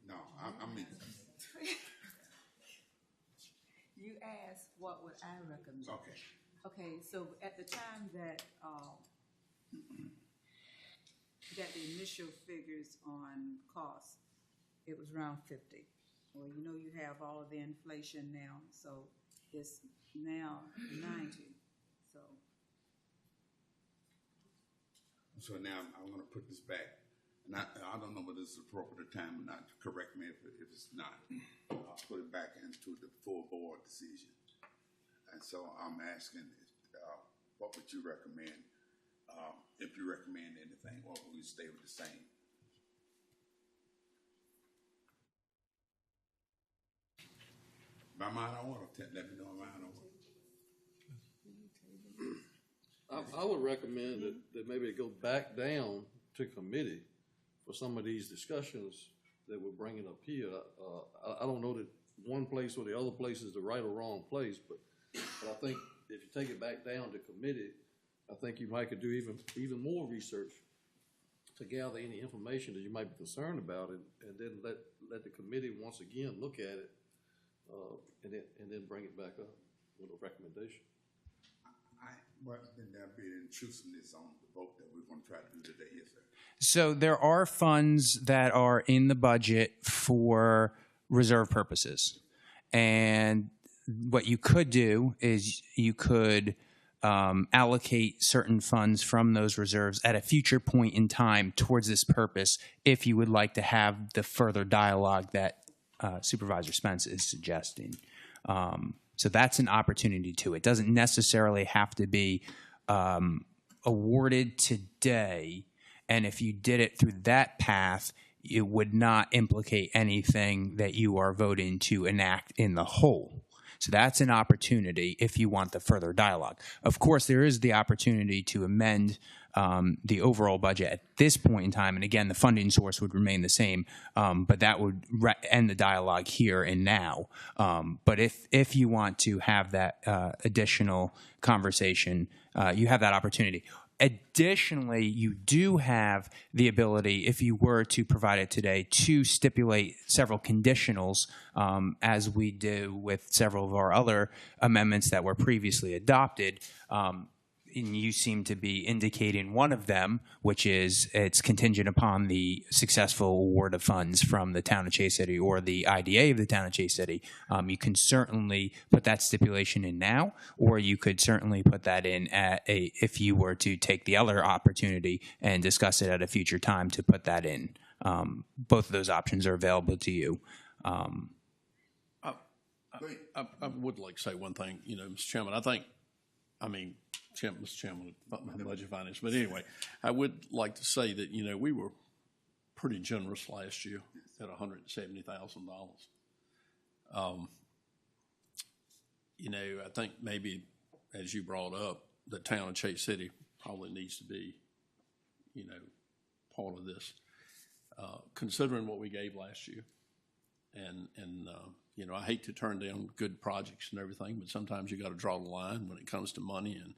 No, I mean. You asked what would I recommend. Okay. Okay, so at the time that that the initial figures on cost, it was around 50. Well, you know, you have all of the inflation now, so it's now 90. So now I'm going to put this back. And I don't know whether this is appropriate time or not. Correct me if it's not. I'll put it back into the full board decision. And so I'm asking, what would you recommend? If you recommend anything, or will you stay with the same? By mine order, let me know mine order. I would recommend that maybe it go back down to committee for some of these discussions that we're bringing up here. I don't know that one place or the other place is the right or wrong place, but I think if you take it back down to committee, I think you might could do even more research to gather any information that you might be concerned about, and then let the committee once again look at it, and then bring it back up with a recommendation. Well, then there'll be an intrusiveness on the vote that we're going to try to do today, yes, sir. So there are funds that are in the budget for reserve purposes. And what you could do is you could allocate certain funds from those reserves at a future point in time towards this purpose if you would like to have the further dialogue that Supervisor Spence is suggesting. So that's an opportunity too. It doesn't necessarily have to be awarded today. And if you did it through that path, it would not implicate anything that you are voting to enact in the whole. So that's an opportunity if you want the further dialogue. Of course, there is the opportunity to amend the overall budget at this point in time. And again, the funding source would remain the same, but that would end the dialogue here and now. But if you want to have that additional conversation, you have that opportunity. Additionally, you do have the ability, if you were to provide it today, to stipulate several conditionals, as we do with several of our other amendments that were previously adopted. And you seem to be indicating one of them, which is it's contingent upon the successful award of funds from the town of Chase City or the IDA of the town of Chase City. You can certainly put that stipulation in now, or you could certainly put that in if you were to take the other opportunity and discuss it at a future time to put that in. Both of those options are available to you. I would like to say one thing, Mr. Chairman. Mr. Chairman, of Budget Finance. But anyway, I would like to say that, we were pretty generous last year at $170,000. I think maybe, as you brought up, the town of Chase City probably needs to be, part of this, considering what we gave last year. And I hate to turn down good projects and everything, but sometimes you got to draw the line when it comes to money and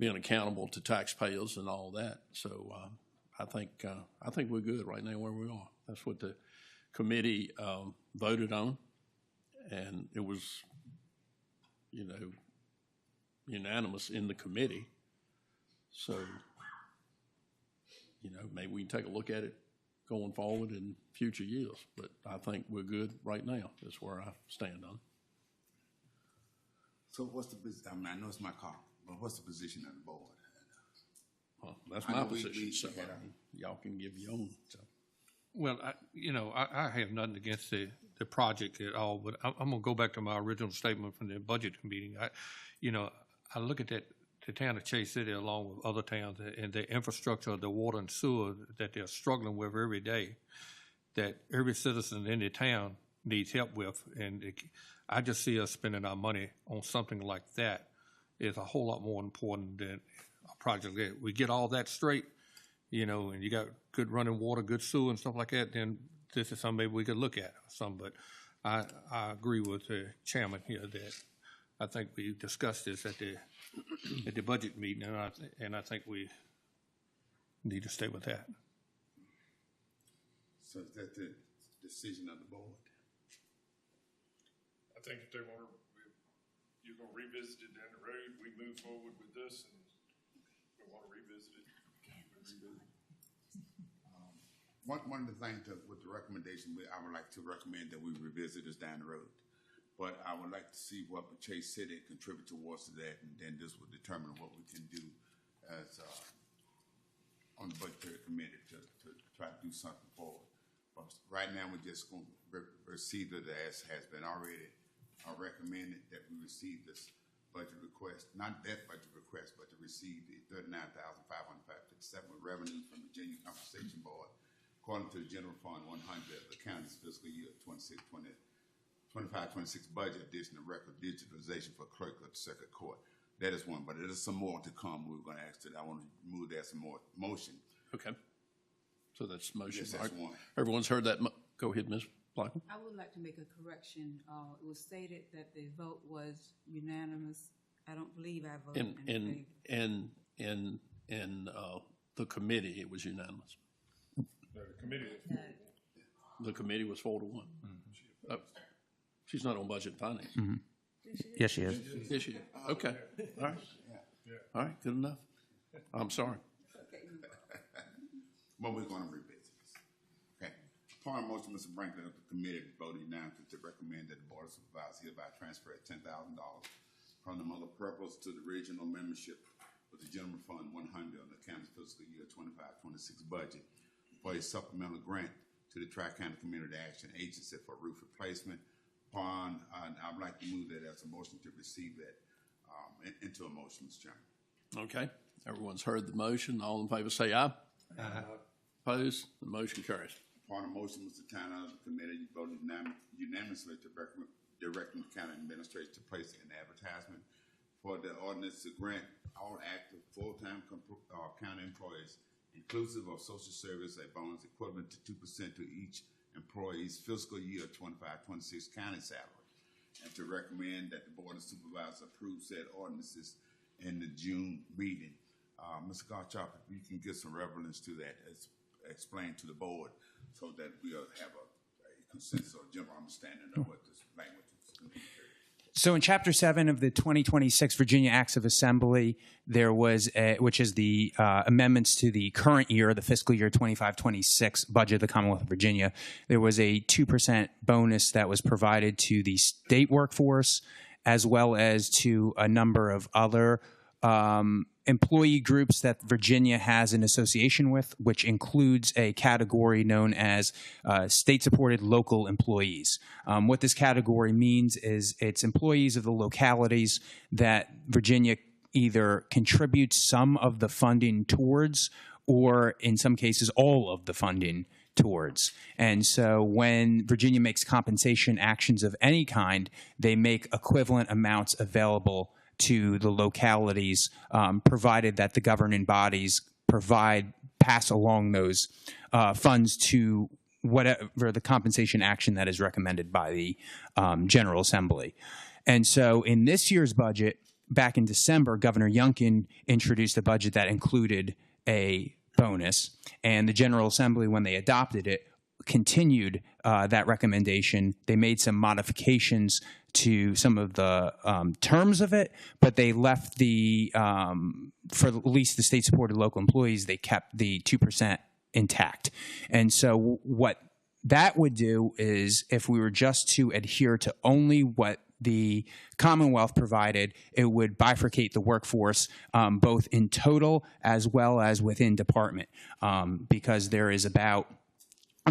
being accountable to taxpayers and all that. So I think we're good right now where we are. That's what the committee voted on, and it was, unanimous in the committee. So, maybe we can take a look at it going forward in future years, but I think we're good right now. That's where I stand on. So what's the position? I know it's my call, but what's the position of the board? Well, that's my position, so y'all can give your own. So. Well, I have nothing against the project at all, but I'm gonna go back to my original statement from the budget meeting. I look at the town of Chase City along with other towns and the infrastructure of the water and sewer that they're struggling with every day, that every citizen in the town needs help with. And I just see us spending our money on something like that is a whole lot more important than a project that we get all that straight, and you got good running water, good sewer and stuff like that, then this is something maybe we could look at but I agree with the chairman here that I think we discussed this at the budget meeting, and I think we need to stay with that. So is that the decision of the board? I think if you're gonna revisit it down the road, we move forward with this, and we wanna revisit it. One of the things with the recommendation, I would like to recommend that we revisit this down the road. But I would like to see what Chase City contribute towards that, and then this will determine what we can do as on the budgetary committee to try to do something forward. But right now, we're just going to receive it as has been already recommended that we receive this budget request, not that budget request, but to receive the $39,557 revenue from the Virginia Compensation Board, according to the General Fund 100 of the county's fiscal year 25-26 budget, additional record digitalization for clerk of the circuit court. That is one, but there's some more to come. We're going to ask that. I want to move that some more motion. Okay. So that's motion. Yes, that's one. Everyone's heard that. Go ahead, Ms. Blackman. I would like to make a correction. It was stated that the vote was unanimous. I don't believe I voted in favor. In the committee, it was unanimous. The committee was 4-1. Oh, she's not on budget and finance. Mm-hmm. Yes, she is. Yes, she is. Okay. All right. All right. Good enough. I'm sorry. But we're going to revisit this. Okay. Upon motion, Mr. Franklin of the committee voted unanimously to recommend that the Board of Supervisors hereby transfer $10,000 from the mother purpose to the regional membership with the General Fund 100 on the county's fiscal year 25-26 budget for a supplemental grant to the Tri-County Community Action Agency for roof replacement. Upon, I would like to move that as a motion to receive that into a motion, Mr. Chairman. Okay. Everyone's heard the motion. All in favor say aye. Aye. Opposed? The motion carries. Upon the motion, Mr. Tanner of the committee, you voted unanimously to direct the county administration to place an advertisement for the ordinance to grant all active full-time county employees, inclusive of social service, a bonus equivalent to 2% to each employee's fiscal year 25-26 county salary, and to recommend that the Board of Supervisors approve said ordinances in the June meeting. Mr. Gottschalk, if you can get some relevance to that, explain to the board so that we'll have a consensus or general understanding of what this language is. So in Chapter 7 of the 2026 Virginia Acts of Assembly, there was, which is the amendments to the current year, the fiscal year 25-26 budget of the Commonwealth of Virginia, there was a 2% bonus that was provided to the state workforce, as well as to a number of other employee groups that Virginia has an association with, which includes a category known as state-supported local employees. What this category means is it's employees of the localities that Virginia either contributes some of the funding towards, or in some cases all of the funding towards. And so when Virginia makes compensation actions of any kind, they make equivalent amounts available to the localities, provided that the governing bodies pass along those funds to whatever the compensation action that is recommended by the General Assembly. And so in this year's budget, back in December, Governor Youngkin introduced a budget that included a bonus, and the General Assembly, when they adopted it, continued that recommendation. They made some modifications to some of the terms of it, but they left the, for at least the state-supported local employees, they kept the 2% intact. And so what that would do is, if we were just to adhere to only what the Commonwealth provided, it would bifurcate the workforce both in total as well as within department, because there is about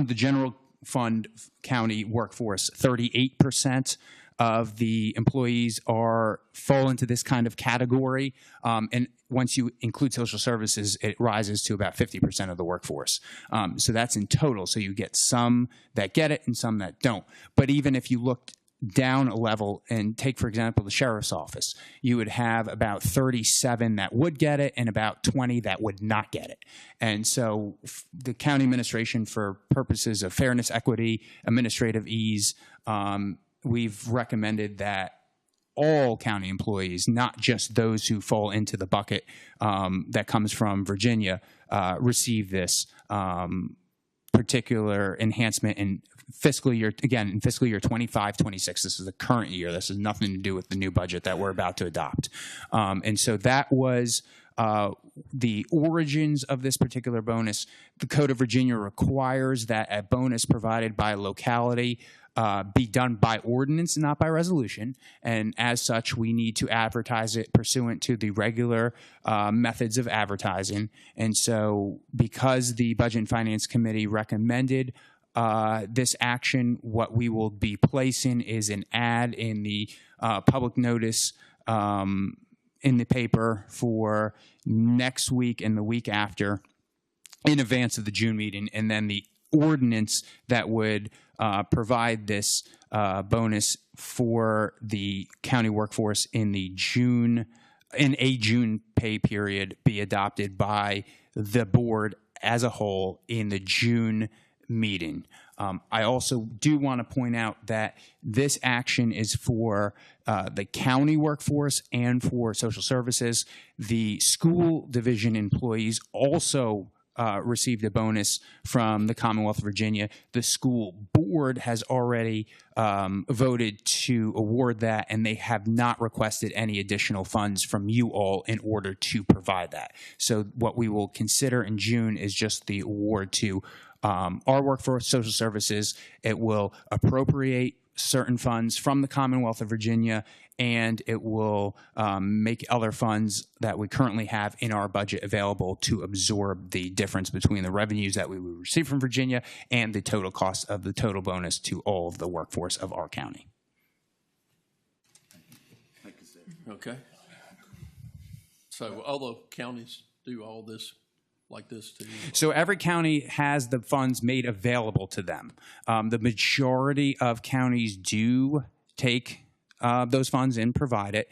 the general fund county workforce, 38% of the employees fall into this kind of category. And once you include social services, it rises to about 50% of the workforce. So that's in total. So you get some that get it and some that don't. But even if you looked down a level and take, for example, the sheriff's office, you would have about 37 that would get it and about 20 that would not get it. And so the county administration, for purposes of fairness, equity, administrative ease, we've recommended that all county employees, not just those who fall into the bucket that comes from Virginia, receive this particular enhancement in fiscal year 25, 26. This is the current year. This has nothing to do with the new budget that we're about to adopt. And so that was the origins of this particular bonus. The Code of Virginia requires that a bonus provided by a locality be done by ordinance and not by resolution. And as such, we need to advertise it pursuant to the regular methods of advertising. And so because the Budget and Finance Committee recommended this action, what we will be placing is an ad in the public notice in the paper for next week and the week after in advance of the June meeting. And then the ordinance that would provide this bonus for the county workforce in a June pay period be adopted by the board as a whole in the June meeting. I also do want to point out that this action is for the county workforce and for social services. The school division employees also received a bonus from the Commonwealth of Virginia. The school board has already voted to award that, and they have not requested any additional funds from you all in order to provide that. So what we will consider in June is just the award to our workforce social services. It will appropriate certain funds from the Commonwealth of Virginia, and it will make other funds that we currently have in our budget available to absorb the difference between the revenues that we would receive from Virginia and the total cost of the total bonus to all of the workforce of our county. Okay. So other counties do all this like this too? So every county has the funds made available to them. The majority of counties do take those funds and provide it.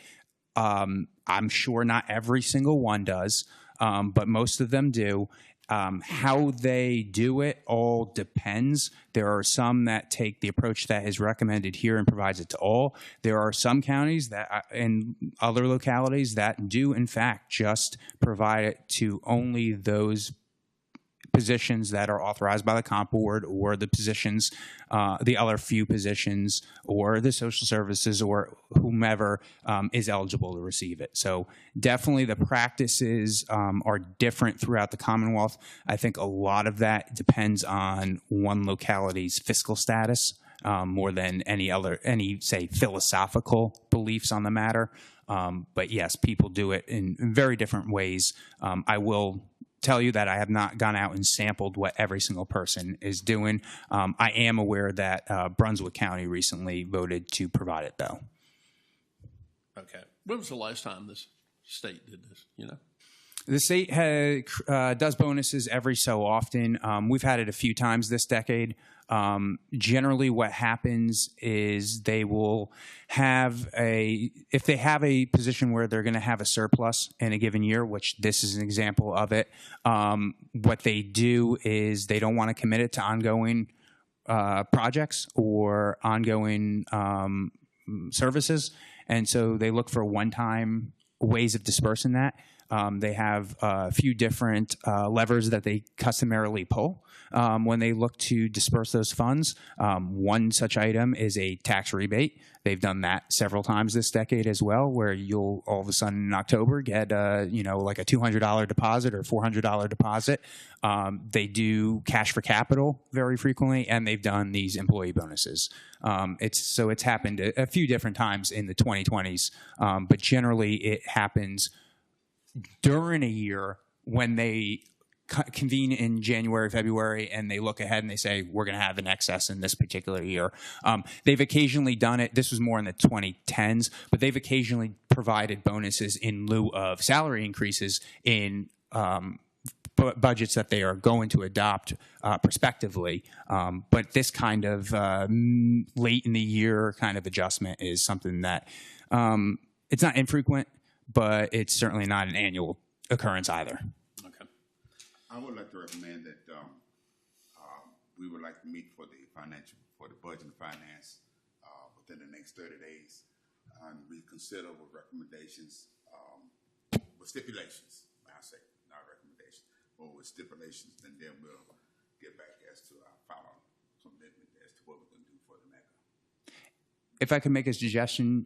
I'm sure not every single one does, but most of them do. How they do it all depends. There are some that take the approach that is recommended here and provides it to all. There are some counties that and other localities that do, in fact, just provide it to only those positions that are authorized by the comp board, or the positions, the other few positions, or the social services, or whomever is eligible to receive it. So definitely the practices are different throughout the Commonwealth. I think a lot of that depends on one locality's fiscal status more than any say philosophical beliefs on the matter. But yes, people do it in very different ways. I will tell you that I have not gone out and sampled what every single person is doing. I am aware that Brunswick County recently voted to provide it, though. Okay. When was the last time this state did this, you know? The state does bonuses every so often. We've had it a few times this decade. Generally what happens is they will have if they have a position where they're going to have a surplus in a given year, which this is an example of it, what they do is they don't want to commit it to ongoing projects or ongoing services. And so they look for one-time ways of dispersing that. They have a few different levers that they customarily pull when they look to disperse those funds. One such item is a tax rebate. They've done that several times this decade as well, where you'll all of a sudden in October get like a $200 deposit or $400 deposit. They do cash for capital very frequently, and they've done these employee bonuses. It's happened a few different times in the 2020s, but generally it happens during a year when they convene in January, February, and they look ahead and they say, we're going to have an excess in this particular year. They've occasionally done it. This was more in the 2010s, but they've occasionally provided bonuses in lieu of salary increases in budgets that they are going to adopt prospectively. But this kind of late in the year kind of adjustment is something that it's not infrequent, but it's certainly not an annual occurrence either. I would like to recommend that we would like to meet for the budget and finance within the next 30 days, and we consider with recommendations, with stipulations. I say not recommendations, but with stipulations, and then we'll get back as to our final commitment as to what we're going to do for the MECA. If I could make a suggestion,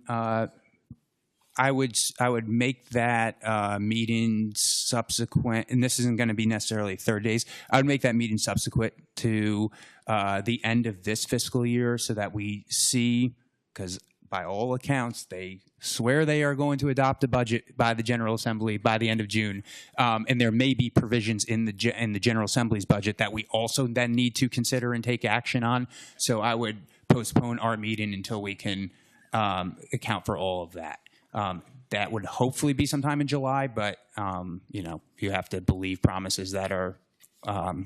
I would make that meeting subsequent, and this isn't going to be necessarily 30 days. I would make that meeting subsequent to the end of this fiscal year, so that we see, because by all accounts they swear they are going to adopt a budget by the General Assembly by the end of June, and there may be provisions in the General Assembly's budget that we also then need to consider and take action on. So I would postpone our meeting until we can account for all of that. That would hopefully be sometime in July, but you have to believe promises that are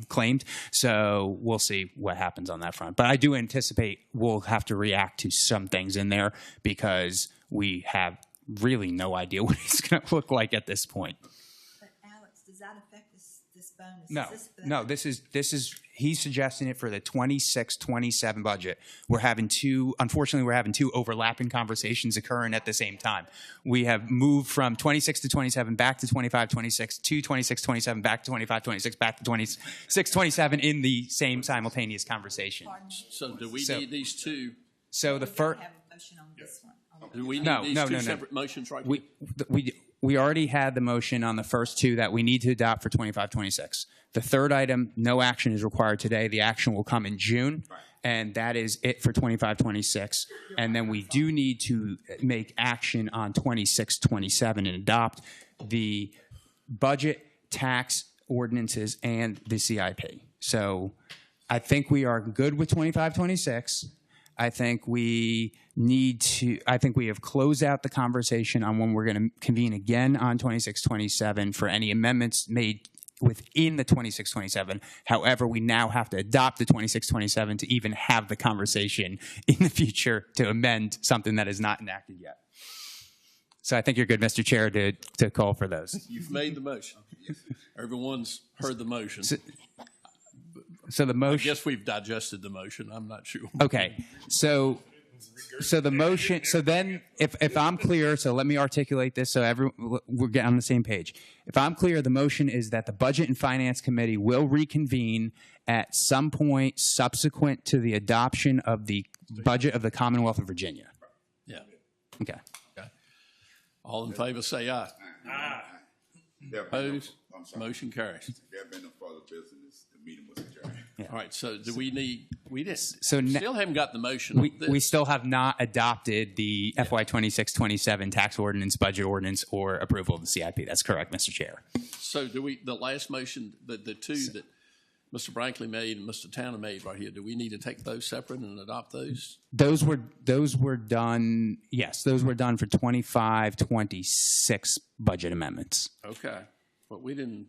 claimed. So we'll see what happens on that front. But I do anticipate we'll have to react to some things in there, because we have really no idea what it's going to look like at this point. But Alex, does that affect this bonus? No, no. This is he's suggesting it for the 26-27 budget. Unfortunately, we're having two overlapping conversations occurring at the same time. We have moved from 26 to 27 back to 25-26 to 26-27 back to 25-26 back to 26-27 in the same simultaneous conversation. So do we need these two? So the first. Do we need these two separate motions right here? We already had the motion on the first two that we need to adopt for 25-26. The third item, no action is required today. The action will come in June, and that is it for 25-26. And then we do need to make action on 26-27 and adopt the budget, tax ordinances, and the CIP. So I think we are good with 25-26. I think we have closed out the conversation on when we're going to convene again on 26-27 for any amendments made within the 26-27. However, we now have to adopt the 26-27 to even have the conversation in the future to amend something that is not enacted yet. So I think you're good, Mr. Chair, to call for those. You've made the motion. Everyone's heard the motion. So the motion. I guess we've digested the motion. I'm not sure. Okay. So the motion. So then, if I'm clear, so let me articulate this so we're getting on the same page. If I'm clear, the motion is that the Budget and Finance Committee will reconvene at some point subsequent to the adoption of the budget of the Commonwealth of Virginia. Yeah. Okay. All in favor, say aye. Aye. Opposed? Motion carries. There have been no further business. The meeting was adjourned. Yeah. All right. So do we need? We just So still haven't got the motion. We still have not adopted the FY 26-27 tax ordinance, budget ordinance, or approval of the CIP. That's correct, Mr. Chair. So do we? The last motion, the two that Mr. Brankley made and Mr. Tanner made right here. Do we need to take those separate and adopt those? Those were done. Yes, those were done for 25-26 budget amendments. Okay, but we didn't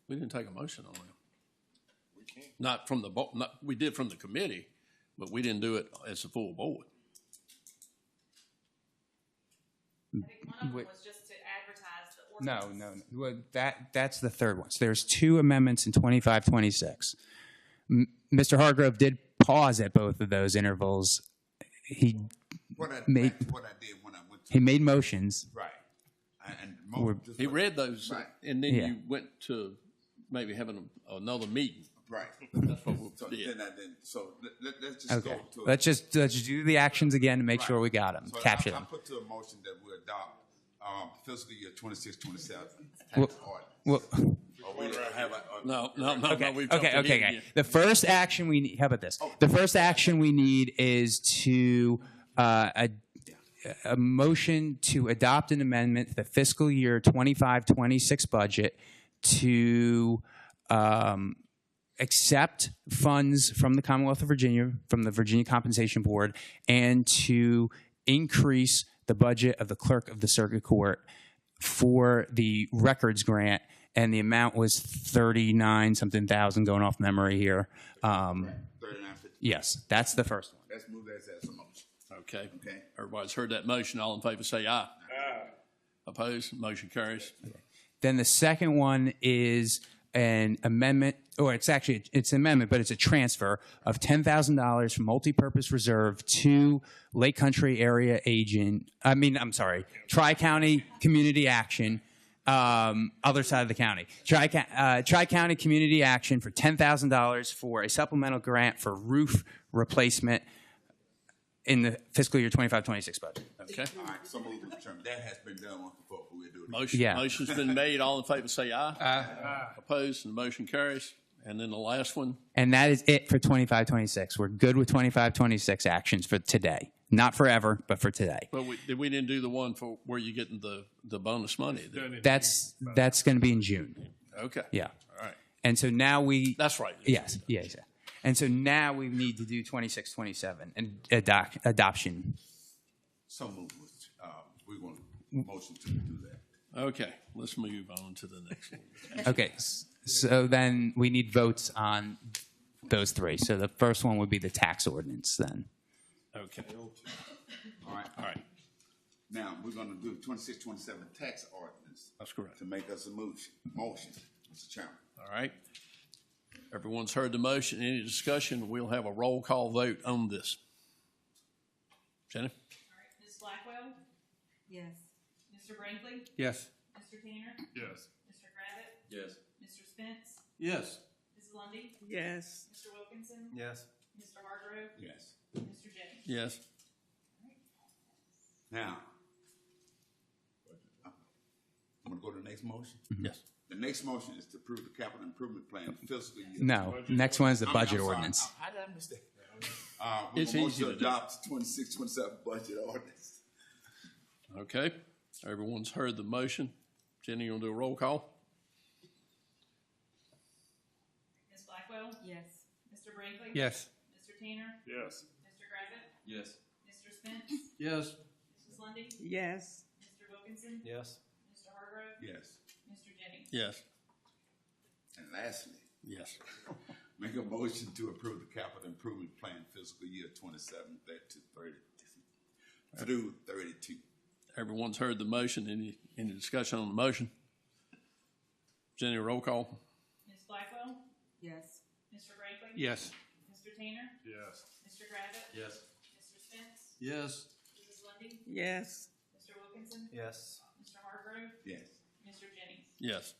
take a motion on them. Not from the board. We did from the committee, but we didn't do it as a full board. I think one of them was just to advertise the ordinance. No. Well, that's the third one. So there's two amendments in 25-26. Mr. Hargrove did pause at both of those intervals. He made motions. Right. He read those, and then you went to maybe having another meeting. Right. That's what we did. So let's just go to Let's just do the actions again to make sure we got them, So capture I them. put to a motion that we adopt fiscal year 26-27 tax Well, No. Okay. The first action we need. How about this? The first action we need is to a motion to adopt an amendment to the fiscal year 25-26 budget to accept funds from the Commonwealth of Virginia, from the Virginia Compensation Board, and to increase the budget of the clerk of the circuit court for the records grant, and the amount was 39-something thousand, going off memory here. 3950. Yes, that's the first one. Let's move that as a motion. Okay. Okay. Everybody's heard that motion. All in favor say aye. Aye. Opposed? Motion carries. Then the second one is an amendment, or it's an amendment, but it's a transfer of $10,000 from multipurpose reserve to Lake Country Area Tri-County Community Action, other side of the county. Tri-County Community Action for $10,000 for a supplemental grant for roof replacement in the fiscal year 25-26 budget. Okay. All right, so moved, Mr. Chairman. That has been done once before, but we'll do it. Motion's been made. All in favor say aye. Aye. Opposed? And the motion carries. And then the last one. And that is it for 25-26. We're good with 25-26 actions for today. Not forever, but for today. But we didn't do the one for where you're getting the bonus money. That's going to be in June. Okay. Yeah. All right. And so now That's right. Yes. Yeah. And so now we need to do 26-27 and adoption. So moved. We're going to motion to do that. Okay. Let's move on to the next one. Okay. So then we need votes on those three. So the first one would be the tax ordinance then. Okay. All right. All right. Now, we're going to do 26-27 tax ordinance. That's correct. To make us a motion, Mr. Chairman. All right. Everyone's heard the motion. Any discussion? We'll have a roll call vote on this. Jenny? All right, Ms. Blackwell? Yes. Mr. Brinkley? Yes. Mr. Tanner? Yes. Mr. Gravitt? Yes. Mr. Spence? Yes. Mrs. Lundy. Yes. Mr. Wilkinson? Yes. Mr. Hargrove? Yes. Mr. Jennings? Yes. Now, I'm going to go to the next motion. Yes. The next motion is to approve the capital improvement plan fiscal year. No, next one is the budget I'm sorry. ordinance. How did I miss that? We're It's going easy to to do. adopt 26-27 budget ordinance. Okay. Everyone's heard the motion. Jenny, you want to do a roll call? Ms. Blackwell? Yes. Mr. Brinkley? Yes. Mr. Tanner? Yes. Mr. Gravitt? Yes. Mr. Spence? Yes. Mrs. Lundy. Yes. Mr. Wilkinson? Yes. Mr. Hargrove? Yes. Mr. Jennings? Yes. And lastly, Yes. make a motion to approve the capital improvement plan fiscal year 27 to 30 through 32. Everyone's heard the motion. Any discussion on the motion? Jenny, roll call? Ms. Blackwell? Yes. Mr. Brinkley? Yes. Mr. Tanner? Yes. Mr. Gravitt? Yes. Mr. Spence? Yes. Mrs. Lundy. Yes. Mr. Wilkinson? Yes. Mr. Hargrove? Yes. Mr. Jennings? Yes.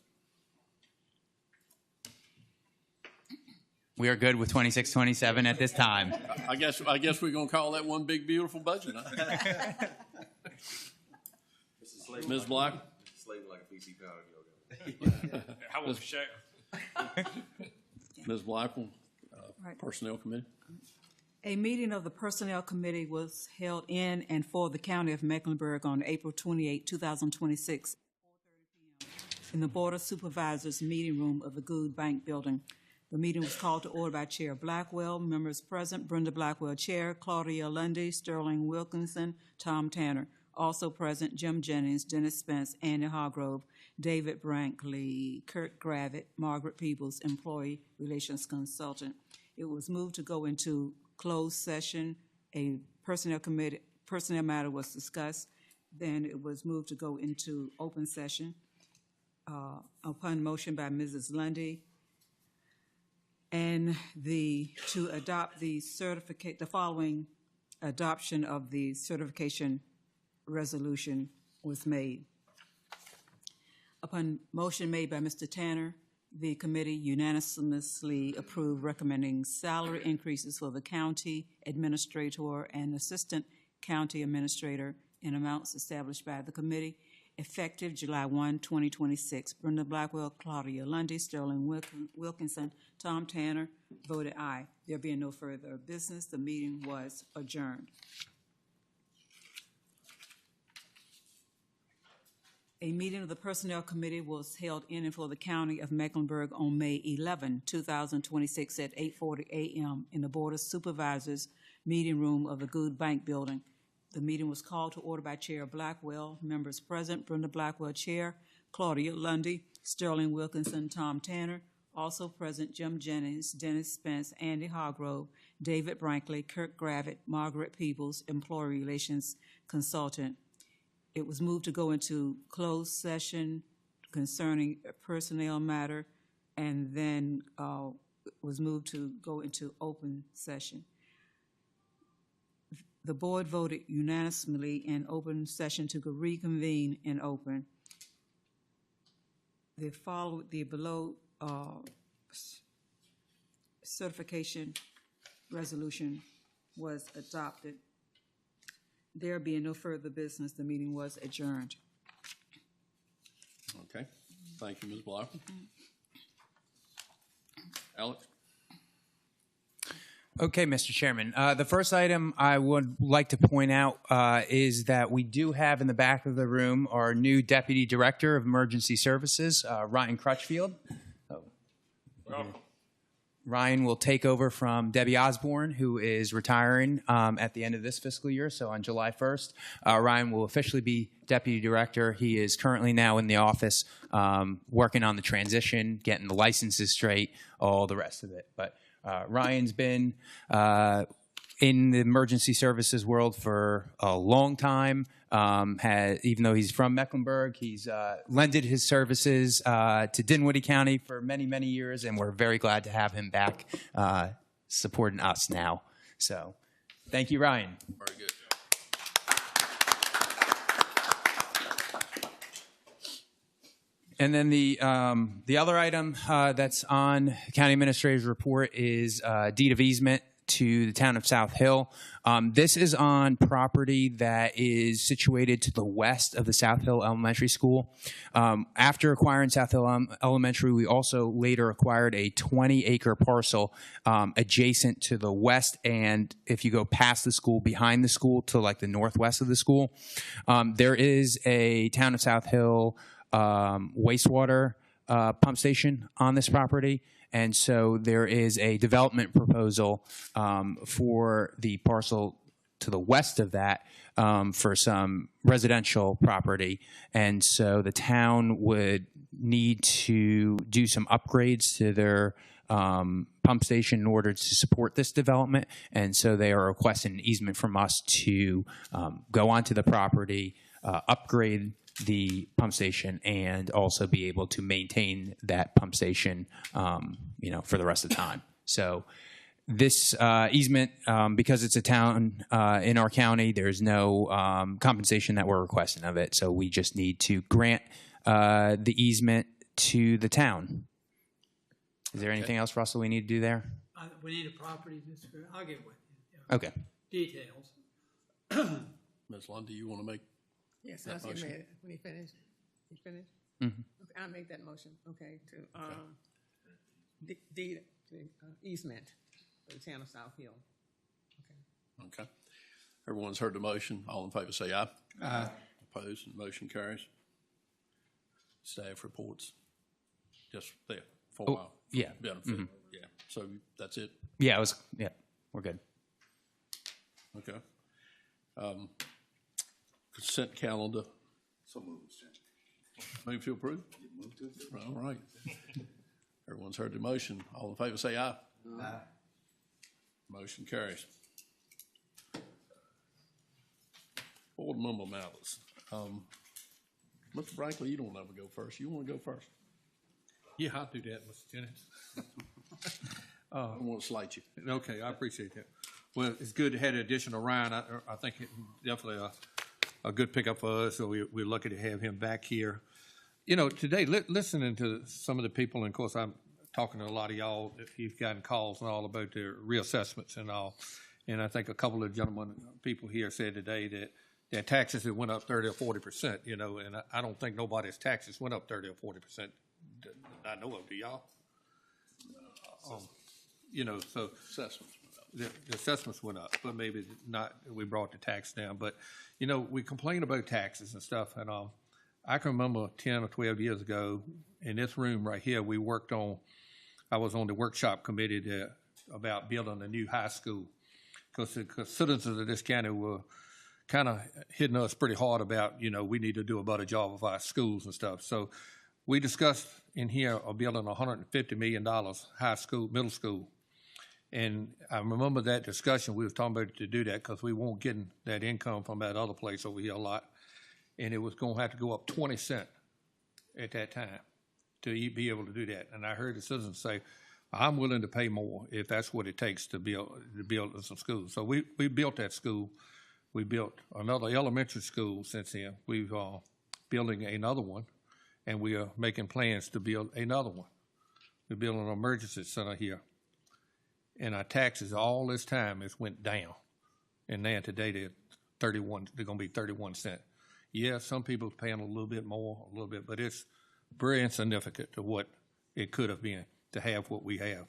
We are good with 26-27 at this time. I guess we're going to call that one big, beautiful budget. Huh? Ms. Black? Slaving like a PC powder. How was Sheriff? Ms. Blackwell, Right. Personnel Committee. A meeting of the Personnel Committee was held in and for the County of Mecklenburg on April 28, 2026, 4:30 p.m. in the Board of Supervisors meeting room of the Good Bank Building. The meeting was called to order by Chair Blackwell, members present, Brenda Blackwell, Chair, Claudia Lundy, Sterling Wilkinson, Tom Tanner. Also present, Jim Jennings, Dennis Spence, Andy Hargrove, David Brankley, Kurt Gravitt, Margaret Peebles, Employee Relations Consultant. It was moved to go into closed session. A personnel matter was discussed. Then it was moved to go into open session. Upon motion by Mrs. Lundy, and to adopt the following adoption of the certification resolution was made. Upon motion made by Mr. Tanner, the committee unanimously approved recommending salary increases for the county administrator and assistant county administrator in amounts established by the committee effective July 1, 2026. Brenda Blackwell, Claudia Lundy, Sterling Wilkinson, Tom Tanner voted aye. There being no further business, the meeting was adjourned. A meeting of the Personnel Committee was held in and for the County of Mecklenburg on May 11, 2026 at 8:40 a.m. in the Board of Supervisors meeting room of the Good Bank Building. The meeting was called to order by Chair Blackwell. Members present: Brenda Blackwell, Chair; Claudia Lundy, Sterling Wilkinson, Tom Tanner. Also present: Jim Jennings, Dennis Spence, Andy Hargrove, David Brankley, Kirk Gravitt, Margaret Peebles, Employee Relations Consultant. It was moved to go into closed session concerning a personnel matter, and then was moved to go into open session. The board voted unanimously in open session to reconvene in open. The below certification resolution was adopted. There being no further business, the meeting was adjourned. Okay. Thank you, Ms. Blocker. Alex? Okay, Mr. Chairman. The first item I would like to point out is that we do have in the back of the room our new Deputy Director of Emergency Services, Ryan Crutchfield. Ryan will take over from Debbie Osborne, who is retiring at the end of this fiscal year, so on July 1st. Ryan will officially be Deputy Director. He is currently now in the office working on the transition, getting the licenses straight, all the rest of it. But Ryan's been in the emergency services world for a long time. Even though he's from Mecklenburg, he's lended his services to Dinwiddie County for many, many years, and we're very glad to have him back supporting us now. So thank you, Ryan. Very good. And then the other item that's on County Administrator's report is deed of easement to the town of South Hill. This is on property that is situated to the west of the South Hill Elementary School. After acquiring South Hill Elementary, we also later acquired a 20-acre parcel adjacent to the west, and if you go past the school, behind the school to like the northwest of the school, there is a town of South Hill wastewater pump station on this property. And so there is a development proposal for the parcel to the west of that for some residential property. And so the town would need to do some upgrades to their pump station in order to support this development. And so they are requesting an easement from us to go onto the property, upgrade the pump station, and also be able to maintain that pump station, for the rest of the time. So this easement, because it's a town in our county, there's no compensation that we're requesting of it. So we just need to grant the easement to the town. Is there anything else, Russell, we need to do there? We need a property description. I'll get with you. Yeah. Okay. Details. Ms. Lundy, you want to make? Yes, I'll get ready. When you finish. You finished? Mm-hmm. Okay, I'll make that motion, okay, to deed easement for the town of South Hill. Okay. Everyone's heard the motion. All in favor say aye. Aye. Opposed? Motion carries. Staff reports. Just there for a while. Yeah. Benefit. Mm-hmm. Yeah. So that's it? Yeah, we're good. Okay. Consent calendar. So moved. Move to approve? Move to approve. All right. Everyone's heard the motion. All in favor say aye. Aye. Motion carries. Board member matters. Mr. Brankley, you don't ever go first. You want to go first? Yeah, I'll do that, Mr. Jennings. I don't want to slight you. Okay, I appreciate that. Well, it's good to have the addition of Ryan. I think it definitely a good pickup for us, so we're lucky to have him back here. Today, listening to some of the people, and of course I'm talking to a lot of y'all, if you've gotten calls and all about their reassessments and all, and I think a couple of people here said today that their taxes have went up 30 or 40%, and I don't think nobody's taxes went up 30 or 40%. I know of, do y'all? So assessments. The assessments went up, but maybe not. We brought the tax down, but we complain about taxes and stuff, and I can remember 10 or 12 years ago in this room right here, I was on the workshop committee there about building a new high school because citizens of this county were kind of hitting us pretty hard about, we need to do a better job of our schools and stuff. So we discussed in here of building $150 million middle school. And I remember that discussion. We was talking about to do that because we weren't getting that income from that other place over here a lot. And it was going to have to go up 20 cents at that time to be able to do that. And I heard the citizens say, I'm willing to pay more if that's what it takes to build some schools. So we built that school. We built another elementary school since then. We've building another one, and we are making plans to build another one. We're building an emergency center here. And our taxes all this time has went down. And now today they're going to be 31 cents. Yeah, some people are paying a little bit more, but it's very insignificant to what it could have been to have what we have.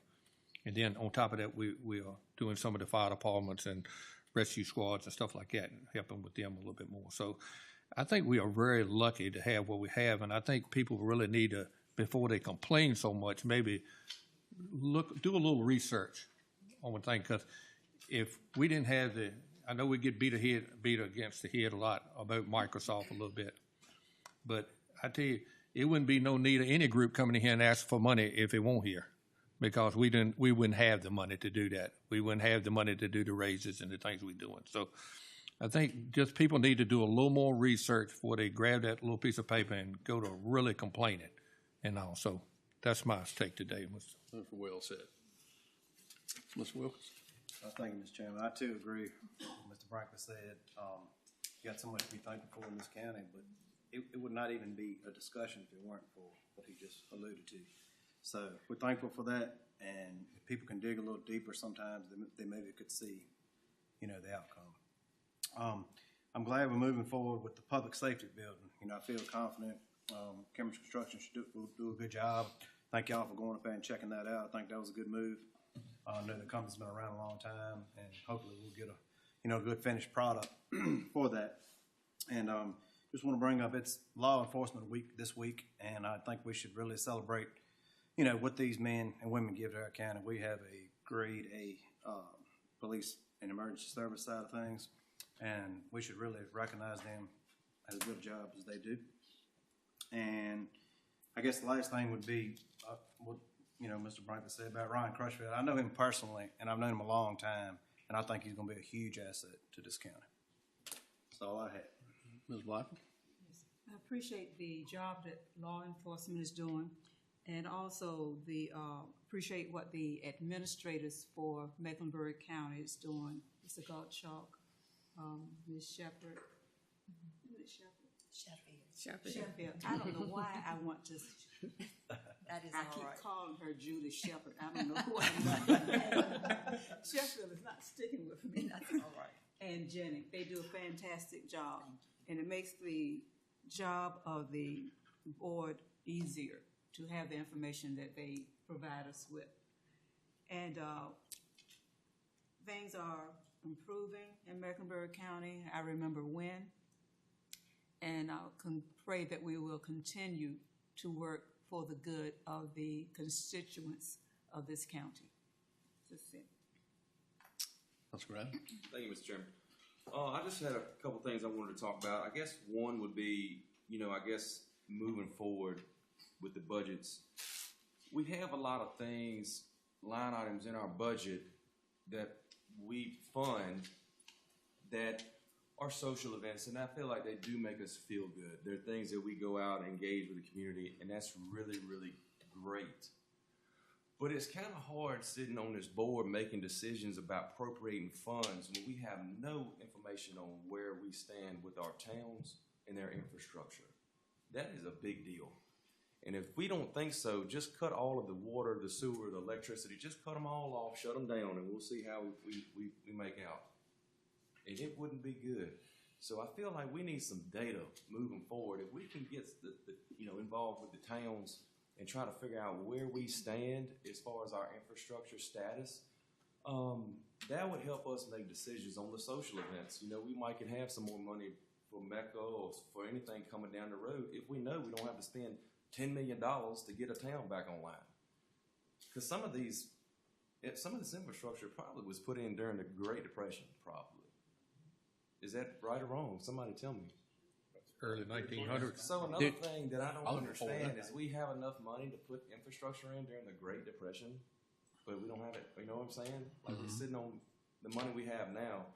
And then on top of that, we are doing some of the fire departments and rescue squads and stuff like that, and helping with them a little bit more. So I think we are very lucky to have what we have, and I think people really need to, before they complain so much, maybe do a little research on one thing, because if we didn't have I know we get beat against the head a lot about Microsoft a little bit, but I tell you, it wouldn't be no need of any group coming in here and asking for money if it won't here, because we wouldn't have the money to do that. We wouldn't have the money to do the raises and the things we're doing. So I think just people need to do a little more research before they grab that little piece of paper and go to really complaining and all. So that's my take today. That's well said. Ms. Wilkins? Thank you, Mr. Chairman. I too agree with what Mr. Brinkley said. You got so much to be thankful for in this county, but it would not even be a discussion if it weren't for what he just alluded to. So we're thankful for that, and if people can dig a little deeper sometimes, they maybe could see, the outcome. I'm glad we're moving forward with the public safety building. I feel confident Cambridge Construction will do a good job. Thank y'all for going up there and checking that out. I think that was a good move. I know the company's been around a long time, and hopefully we'll get a good finished product for that. And just want to bring up, it's Law Enforcement Week this week, and I think we should really celebrate, what these men and women give to our county. We have a grade A police and emergency service side of things, and we should really recognize them as a good job as they do. And I guess the last thing would be what Mr. Brinkley said about Ryan Crutchfield. I know him personally, and I've known him a long time, and I think he's going to be a huge asset to this county. That's all I had. Ms. Blackman? I appreciate the job that law enforcement is doing, and also appreciate what the administrators for Mecklenburg County is doing. Mr. Gottschalk, Ms. Shepard. Sheffield. I don't know why I want to. That is I all keep right. calling her Julie Shepard. I don't know who I'm Sheffield is not sticking with me. That's all right. And Jenny, they do a fantastic job, and it makes the job of the board easier to have the information that they provide us with. And things are improving in Mecklenburg County. I remember when, and I'll pray that we will continue to work for the good of the constituents of this county. That's it. That's great. Thank you, Mr. Chairman. I just had a couple things I wanted to talk about. I guess one would be, moving forward with the budgets, we have a lot of things, line items in our budget that we fund that are social events, and I feel like they do make us feel good. They're things that we go out and engage with the community, and that's really, really great. But it's kind of hard sitting on this board making decisions about appropriating funds when we have no information on where we stand with our towns and their infrastructure. That is a big deal. And if we don't think so, just cut all of the water, the sewer, the electricity, just cut them all off, shut them down, and we'll see how we make out. And it wouldn't be good. So I feel like we need some data moving forward. If we can get involved with the towns and try to figure out where we stand as far as our infrastructure status, that would help us make decisions on the social events. We might could have some more money for Mecca or for anything coming down the road if we know we don't have to spend $10 million to get a town back online. Because some of this infrastructure probably was put in during the Great Depression, probably. Is that right or wrong? Somebody tell me. Early 1900s. So another thing that I don't understand is we have enough money to put infrastructure in during the Great Depression, but we don't have it. You know what I'm saying? Like we're sitting on the money we have now.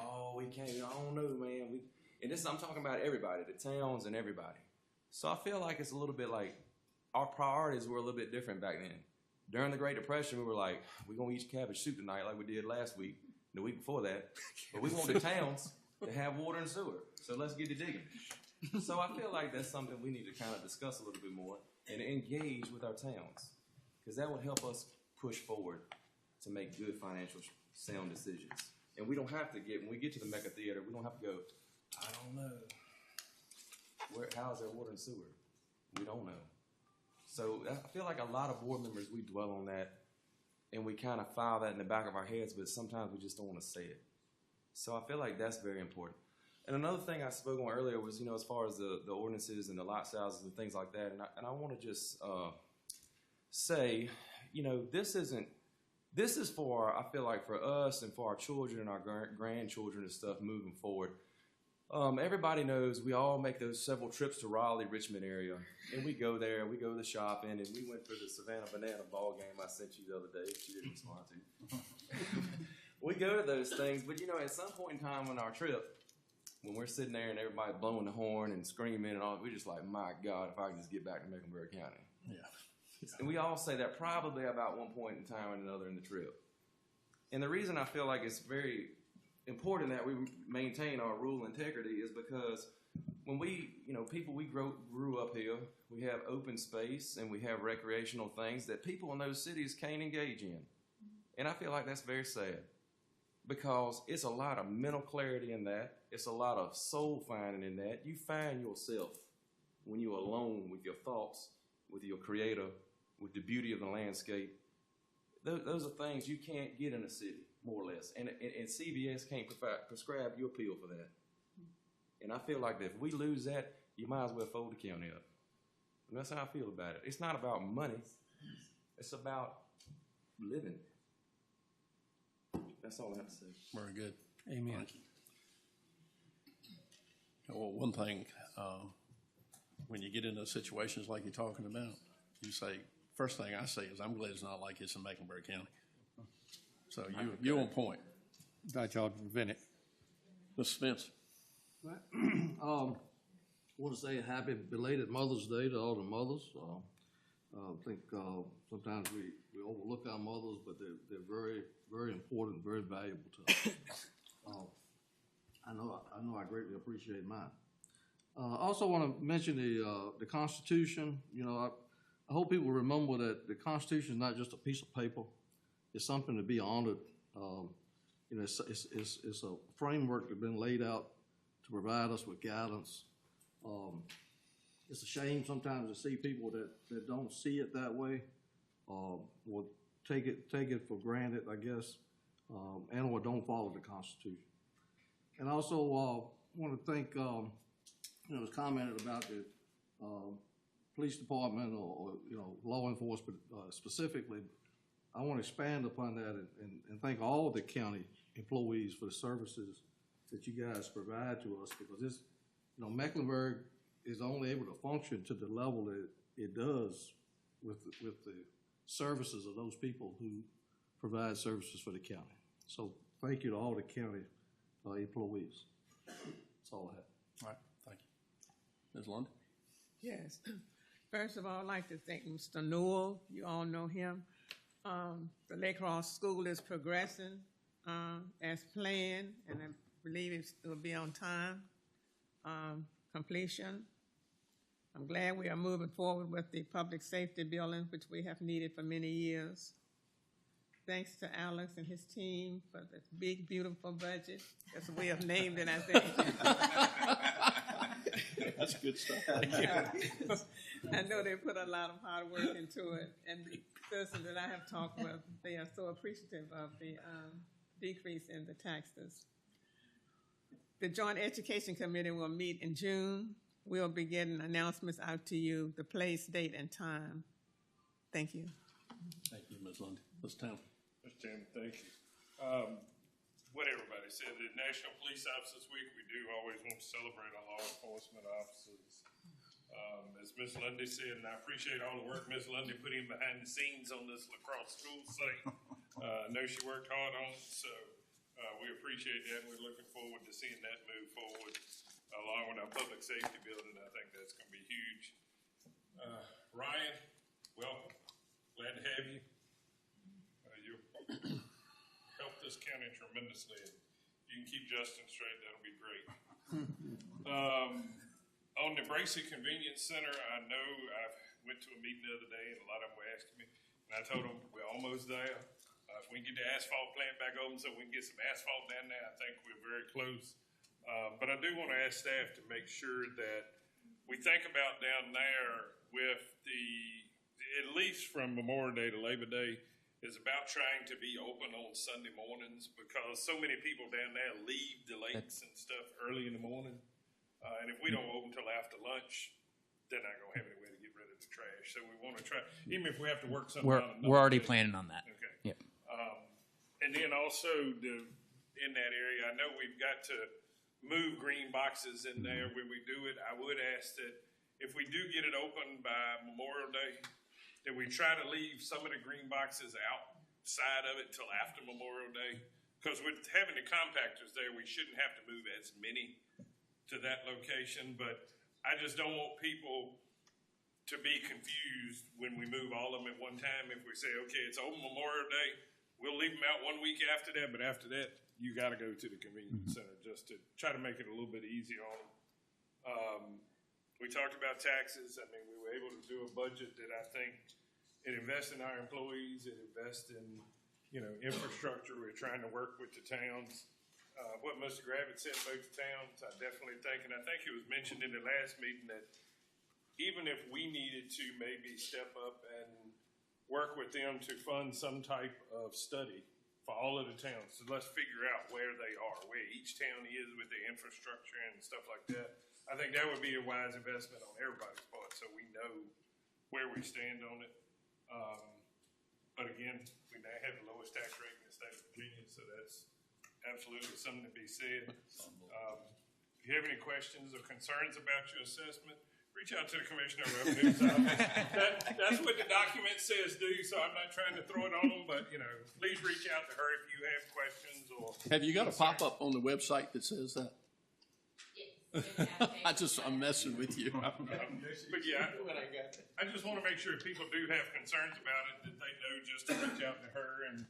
Oh, we can't. I don't know, man. And this I'm talking about everybody, the towns and everybody. So I feel like it's a little bit like our priorities were a little bit different back then. During the Great Depression, we were like, we're gonna eat cabbage soup tonight, like we did last week, the week before that. But we want the towns to have water and sewer. So let's get to digging. So I feel like that's something we need to kind of discuss a little bit more and engage with our towns, because that would help us push forward to make good financial sound decisions. And we don't have to when we get to the Mecca Theater, we don't have to go, I don't know. How's their water and sewer? We don't know. So I feel like a lot of board members, we dwell on that and we kind of file that in the back of our heads, but sometimes we just don't want to say it. So I feel like that's very important. And another thing I spoke on earlier was, as far as the ordinances and the lot sizes and things like that, and I want to just say, this is for, I feel like for us and for our children and our grandchildren and stuff moving forward. Everybody knows we all make those several trips to Raleigh, Richmond area, and we go there, we go to the shopping, and we went for the Savannah Banana ball game I sent you the other day. She didn't respond to. We go to those things, but at some point in time on our trip, when we're sitting there and everybody blowing the horn and screaming and all, we're just like, my God, if I can just get back to Mecklenburg County. Yeah. And we all say that probably about one point in time or another in the trip. And the reason I feel like it's very important that we maintain our rule integrity is because when we, people we grew up here, we have open space and we have recreational things that people in those cities can't engage in. And I feel like that's very sad because it's a lot of mental clarity in that. It's a lot of soul finding in that. You find yourself when you're alone with your thoughts, with your creator, with the beauty of the landscape. Those are things you can't get in a city, more or less. And CBS can't prescribe you a pill for that. And I feel like that if we lose that, you might as well fold the county up. And that's how I feel about it. It's not about money. It's about living. That's all I have to say. Very good. Amen. Thank you. Well, one thing, when you get into situations like you're talking about, you say, first thing I say is, I'm glad it's not like this in Mecklenburg County. So you're on point. That y'all prevent it. Mr. Spence. I want to say happy belated Mother's Day to all the mothers. I think sometimes we overlook our mothers, but they're very, very important, very valuable to us. I know I greatly appreciate mine. I also want to mention the Constitution. I hope people remember that the Constitution is not just a piece of paper. It's something to be honored. It's a framework that's been laid out to provide us with guidance. It's a shame sometimes to see people that don't see it that way, or take it for granted, I guess, and or don't follow the Constitution. And also want to thank, it was commented about the police department or law enforcement specifically. I want to expand upon that and thank all of the county employees for the services that you guys provide to us, because this, Mecklenburg is only able to function to the level that it does with the services of those people who provide services for the county. So thank you to all the county employees. That's all I have. All right, thank you. Ms. London? Yes. First of all, I'd like to thank Mr. Newell. You all know him. The Lake Cross School is progressing as planned, and I believe it will be on time completion. I'm glad we are moving forward with the public safety building, which we have needed for many years. Thanks to Alex and his team for this big, beautiful budget. That's what we have named it, I think. That's good stuff. Thank you. I know they put a lot of hard work into it, and the person that I have talked with, they are so appreciative of the decrease in the taxes. The Joint Education Committee will meet in June. We'll be getting announcements out to you, the place, date, and time. Thank you. Thank you, Ms. Lundy. Ms. Town. Mr. Chairman, thank you. What everybody said, the National Police Officers Week, we do always want to celebrate our law enforcement officers. As Ms. Lundy said, and I appreciate all the work Ms. Lundy put in behind the scenes on this lacrosse school site. I know she worked hard on it, so we appreciate that, and we're looking forward to seeing that move forward along with our public safety building. I think that's going to be huge. Ryan, welcome. Glad to have you. You helped this county tremendously. If you can keep Justin straight, that'll be great. On the Bracey Convenience Center, I know I went to a meeting the other day, and a lot of them were asking me, and I told them we're almost there. If we can get the asphalt plant back open so we can get some asphalt down there, I think we're very close. But I do want to ask staff to make sure that we think about down there with at least from Memorial Day to Labor Day, is about trying to be open on Sunday mornings, because so many people down there leave the lakes and stuff early in the morning. And if we don't open till after lunch, they're not going to have anywhere to get rid of the trash. So we want to try, even if we have to work something out. We're already planning on that. Okay. Yep. And then also in that area, I know we've got to move green boxes in there when we do it. I would ask that if we do get it open by Memorial Day, that we try to leave some of the green boxes outside of it till after Memorial Day. Because with having the compactors there, we shouldn't have to move as many to that location. But I just don't want people to be confused when we move all of them at one time. If we say, okay, it's open Memorial Day, we'll leave them out 1 week after that. But after that, you got to go to the convenience center just to try to make it a little bit easier on them. We talked about taxes. I mean, we were able to do a budget that I think it invests in our employees, it invests in, infrastructure. We're trying to work with the towns. What Mr. Gravett said about the towns, I definitely think, and I think it was mentioned in the last meeting that even if we needed to maybe step up and work with them to fund some type of study for all of the towns. So let's figure out where they are, where each town is with their infrastructure and stuff like that. I think that would be a wise investment on everybody's part, so we know where we stand on it. But again, we now have the lowest tax rate in the state of Virginia, so that's absolutely something to be said. If you have any questions or concerns about your assessment, reach out to the Commissioner of Revenue's office. That's what the document says do, so I'm not trying to throw it on them, but, please reach out to her if you have questions or. Have you got a pop-up on the website that says that? I'm messing with you. But yeah, I just want to make sure if people do have concerns about it, that they know just to reach out to her. And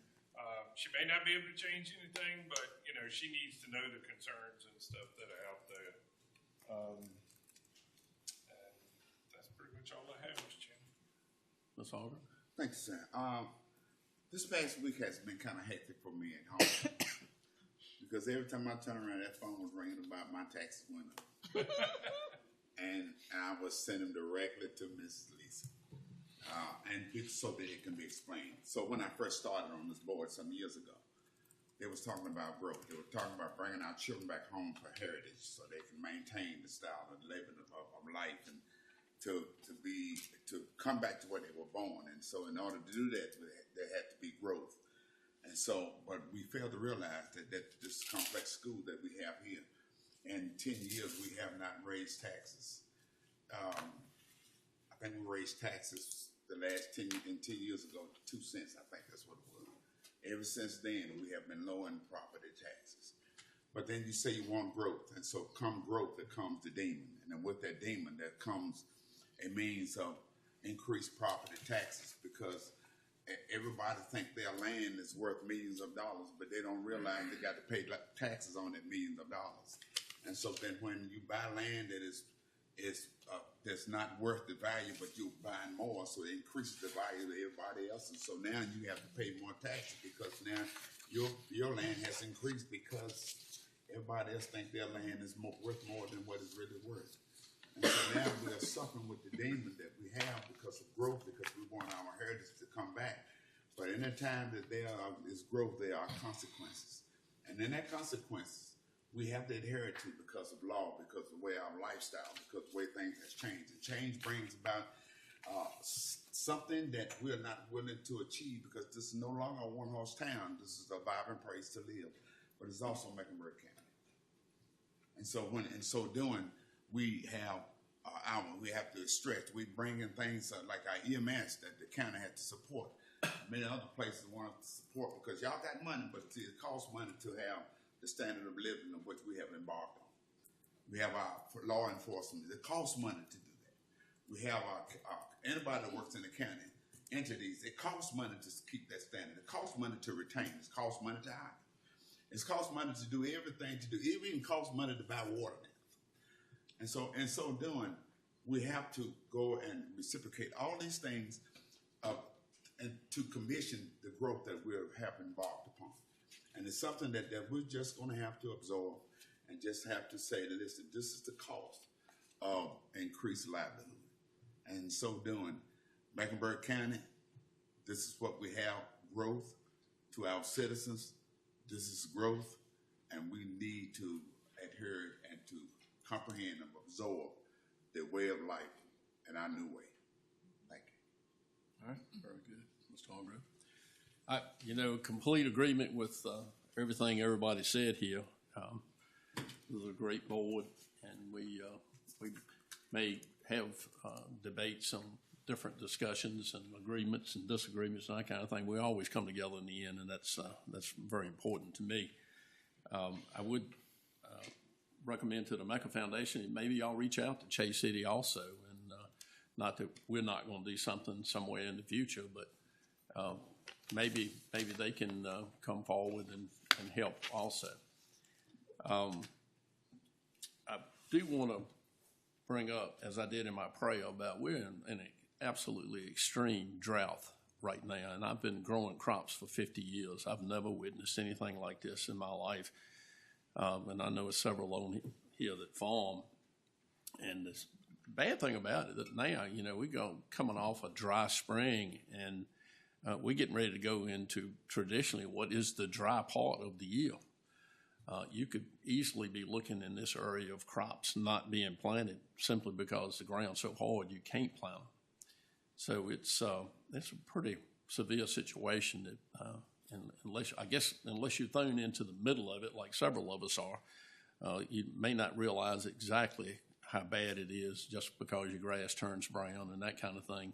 she may not be able to change anything, but she needs to know the concerns and stuff that are out there. That's pretty much all I have, Mr. Chairman. That's all right. Thanks, sir. This past week has been kind of hectic for me at home. Because every time I turn around, that phone was ringing about my taxes went up. and I was sending them directly to Mrs. Lisa. And so that it can be explained. So when I first started on this board some years ago, they was talking about growth. They were talking about bringing our children back home for heritage so they can maintain the style of living of life and to come back to where they were born. And so in order to do that, there had to be growth. And so, but we failed to realize that this complex school that we have here, in 10 years, we have not raised taxes. I think we raised taxes the last 10 years ago, 2 cents, I think that's what it was. Ever since then, we have been lowering property taxes. But then you say you want growth, and so come growth, there comes the demon. And then with that demon, there comes a means of increased property taxes, because everybody think their land is worth millions of dollars, but they don't realize they got to pay taxes on that millions of dollars. And so then when you buy land that is that's not worth the value, but you're buying more, so it increases the value to everybody else. And so now you have to pay more taxes because now your land has increased because everybody else think their land is worth more than what it's really worth. And so now we're suffering with the demon that we have because of growth, because we want our heritage to come back. But in the time that there is growth, there are consequences. And in that consequences, we have to adhere to because of law, because of the way our lifestyle, because of the way things has changed. And change brings about something that we're not willing to achieve because this is no longer a one-horse town. This is a vibrant place to live, but it's also Mecklenburg County. And so in so doing, we have we have to stretch. We bring in things like our EMS that the county had to support. Many other places want to support because y'all got money, but see, it costs money to have the standard of living of which we have embarked on. We have our law enforcement. It costs money to do that. We have our anybody that works in the county entities. It costs money to keep that standard. It costs money to retain. It costs money to hire. It costs money to do everything to do. It even costs money to buy water now. And so in so doing, we have to go and reciprocate all these things and to commission the growth that we have embarked upon. And it's something that we're just going to have to absorb and just have to say, listen, this is the cost of increased livelihood. And so doing, Mecklenburg County, this is what we have, growth to our citizens. This is growth, and we need to adhere and to comprehend and absorb the way of life in our new way. Thank you. All right, very good, Mr. Hargrove. Complete agreement with everything everybody said here. It was a great board, and we may have debates on different discussions and agreements and disagreements and that kind of thing. We always come together in the end, and that's very important to me. I would recommend to the Mecca Foundation, maybe y'all reach out to Chase City also, and not that we're not going to do something somewhere in the future, but maybe they can come forward and help also. I do want to bring up, as I did in my prayer, about we're in an absolutely extreme drought right now, and I've been growing crops for 50 years. I've never witnessed anything like this in my life. And I know several on here that farm. And the bad thing about it that now, we coming off a dry spring, and we're getting ready to go into traditionally what is the dry part of the year. You could easily be looking in this area of crops not being planted simply because the ground's so hard you can't plant them. So it's a pretty severe situation that unless you're thrown into the middle of it, like several of us are, you may not realize exactly how bad it is just because your grass turns brown and that kind of thing.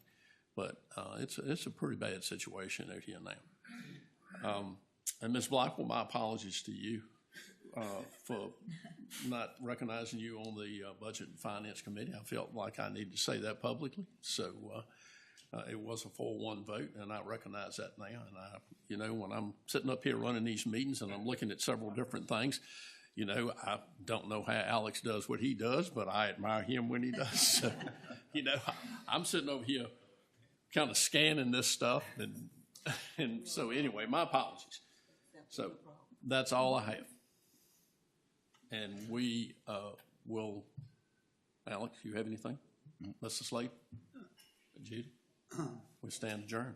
But it's a pretty bad situation out here now. And Ms. Blackwell, my apologies to you for not recognizing you on the Budget and Finance Committee. I felt like I needed to say that publicly. So it was a 4-1 vote, and I recognize that now. And when I'm sitting up here running these meetings and I'm looking at several different things, I don't know how Alex does what he does, but I admire him when he does. So, I'm sitting over here kind of scanning this stuff, and so anyway, my apologies. So that's all I have. And we will, Alex, you have anything? Mr. Slade? Judy? We stand adjourned.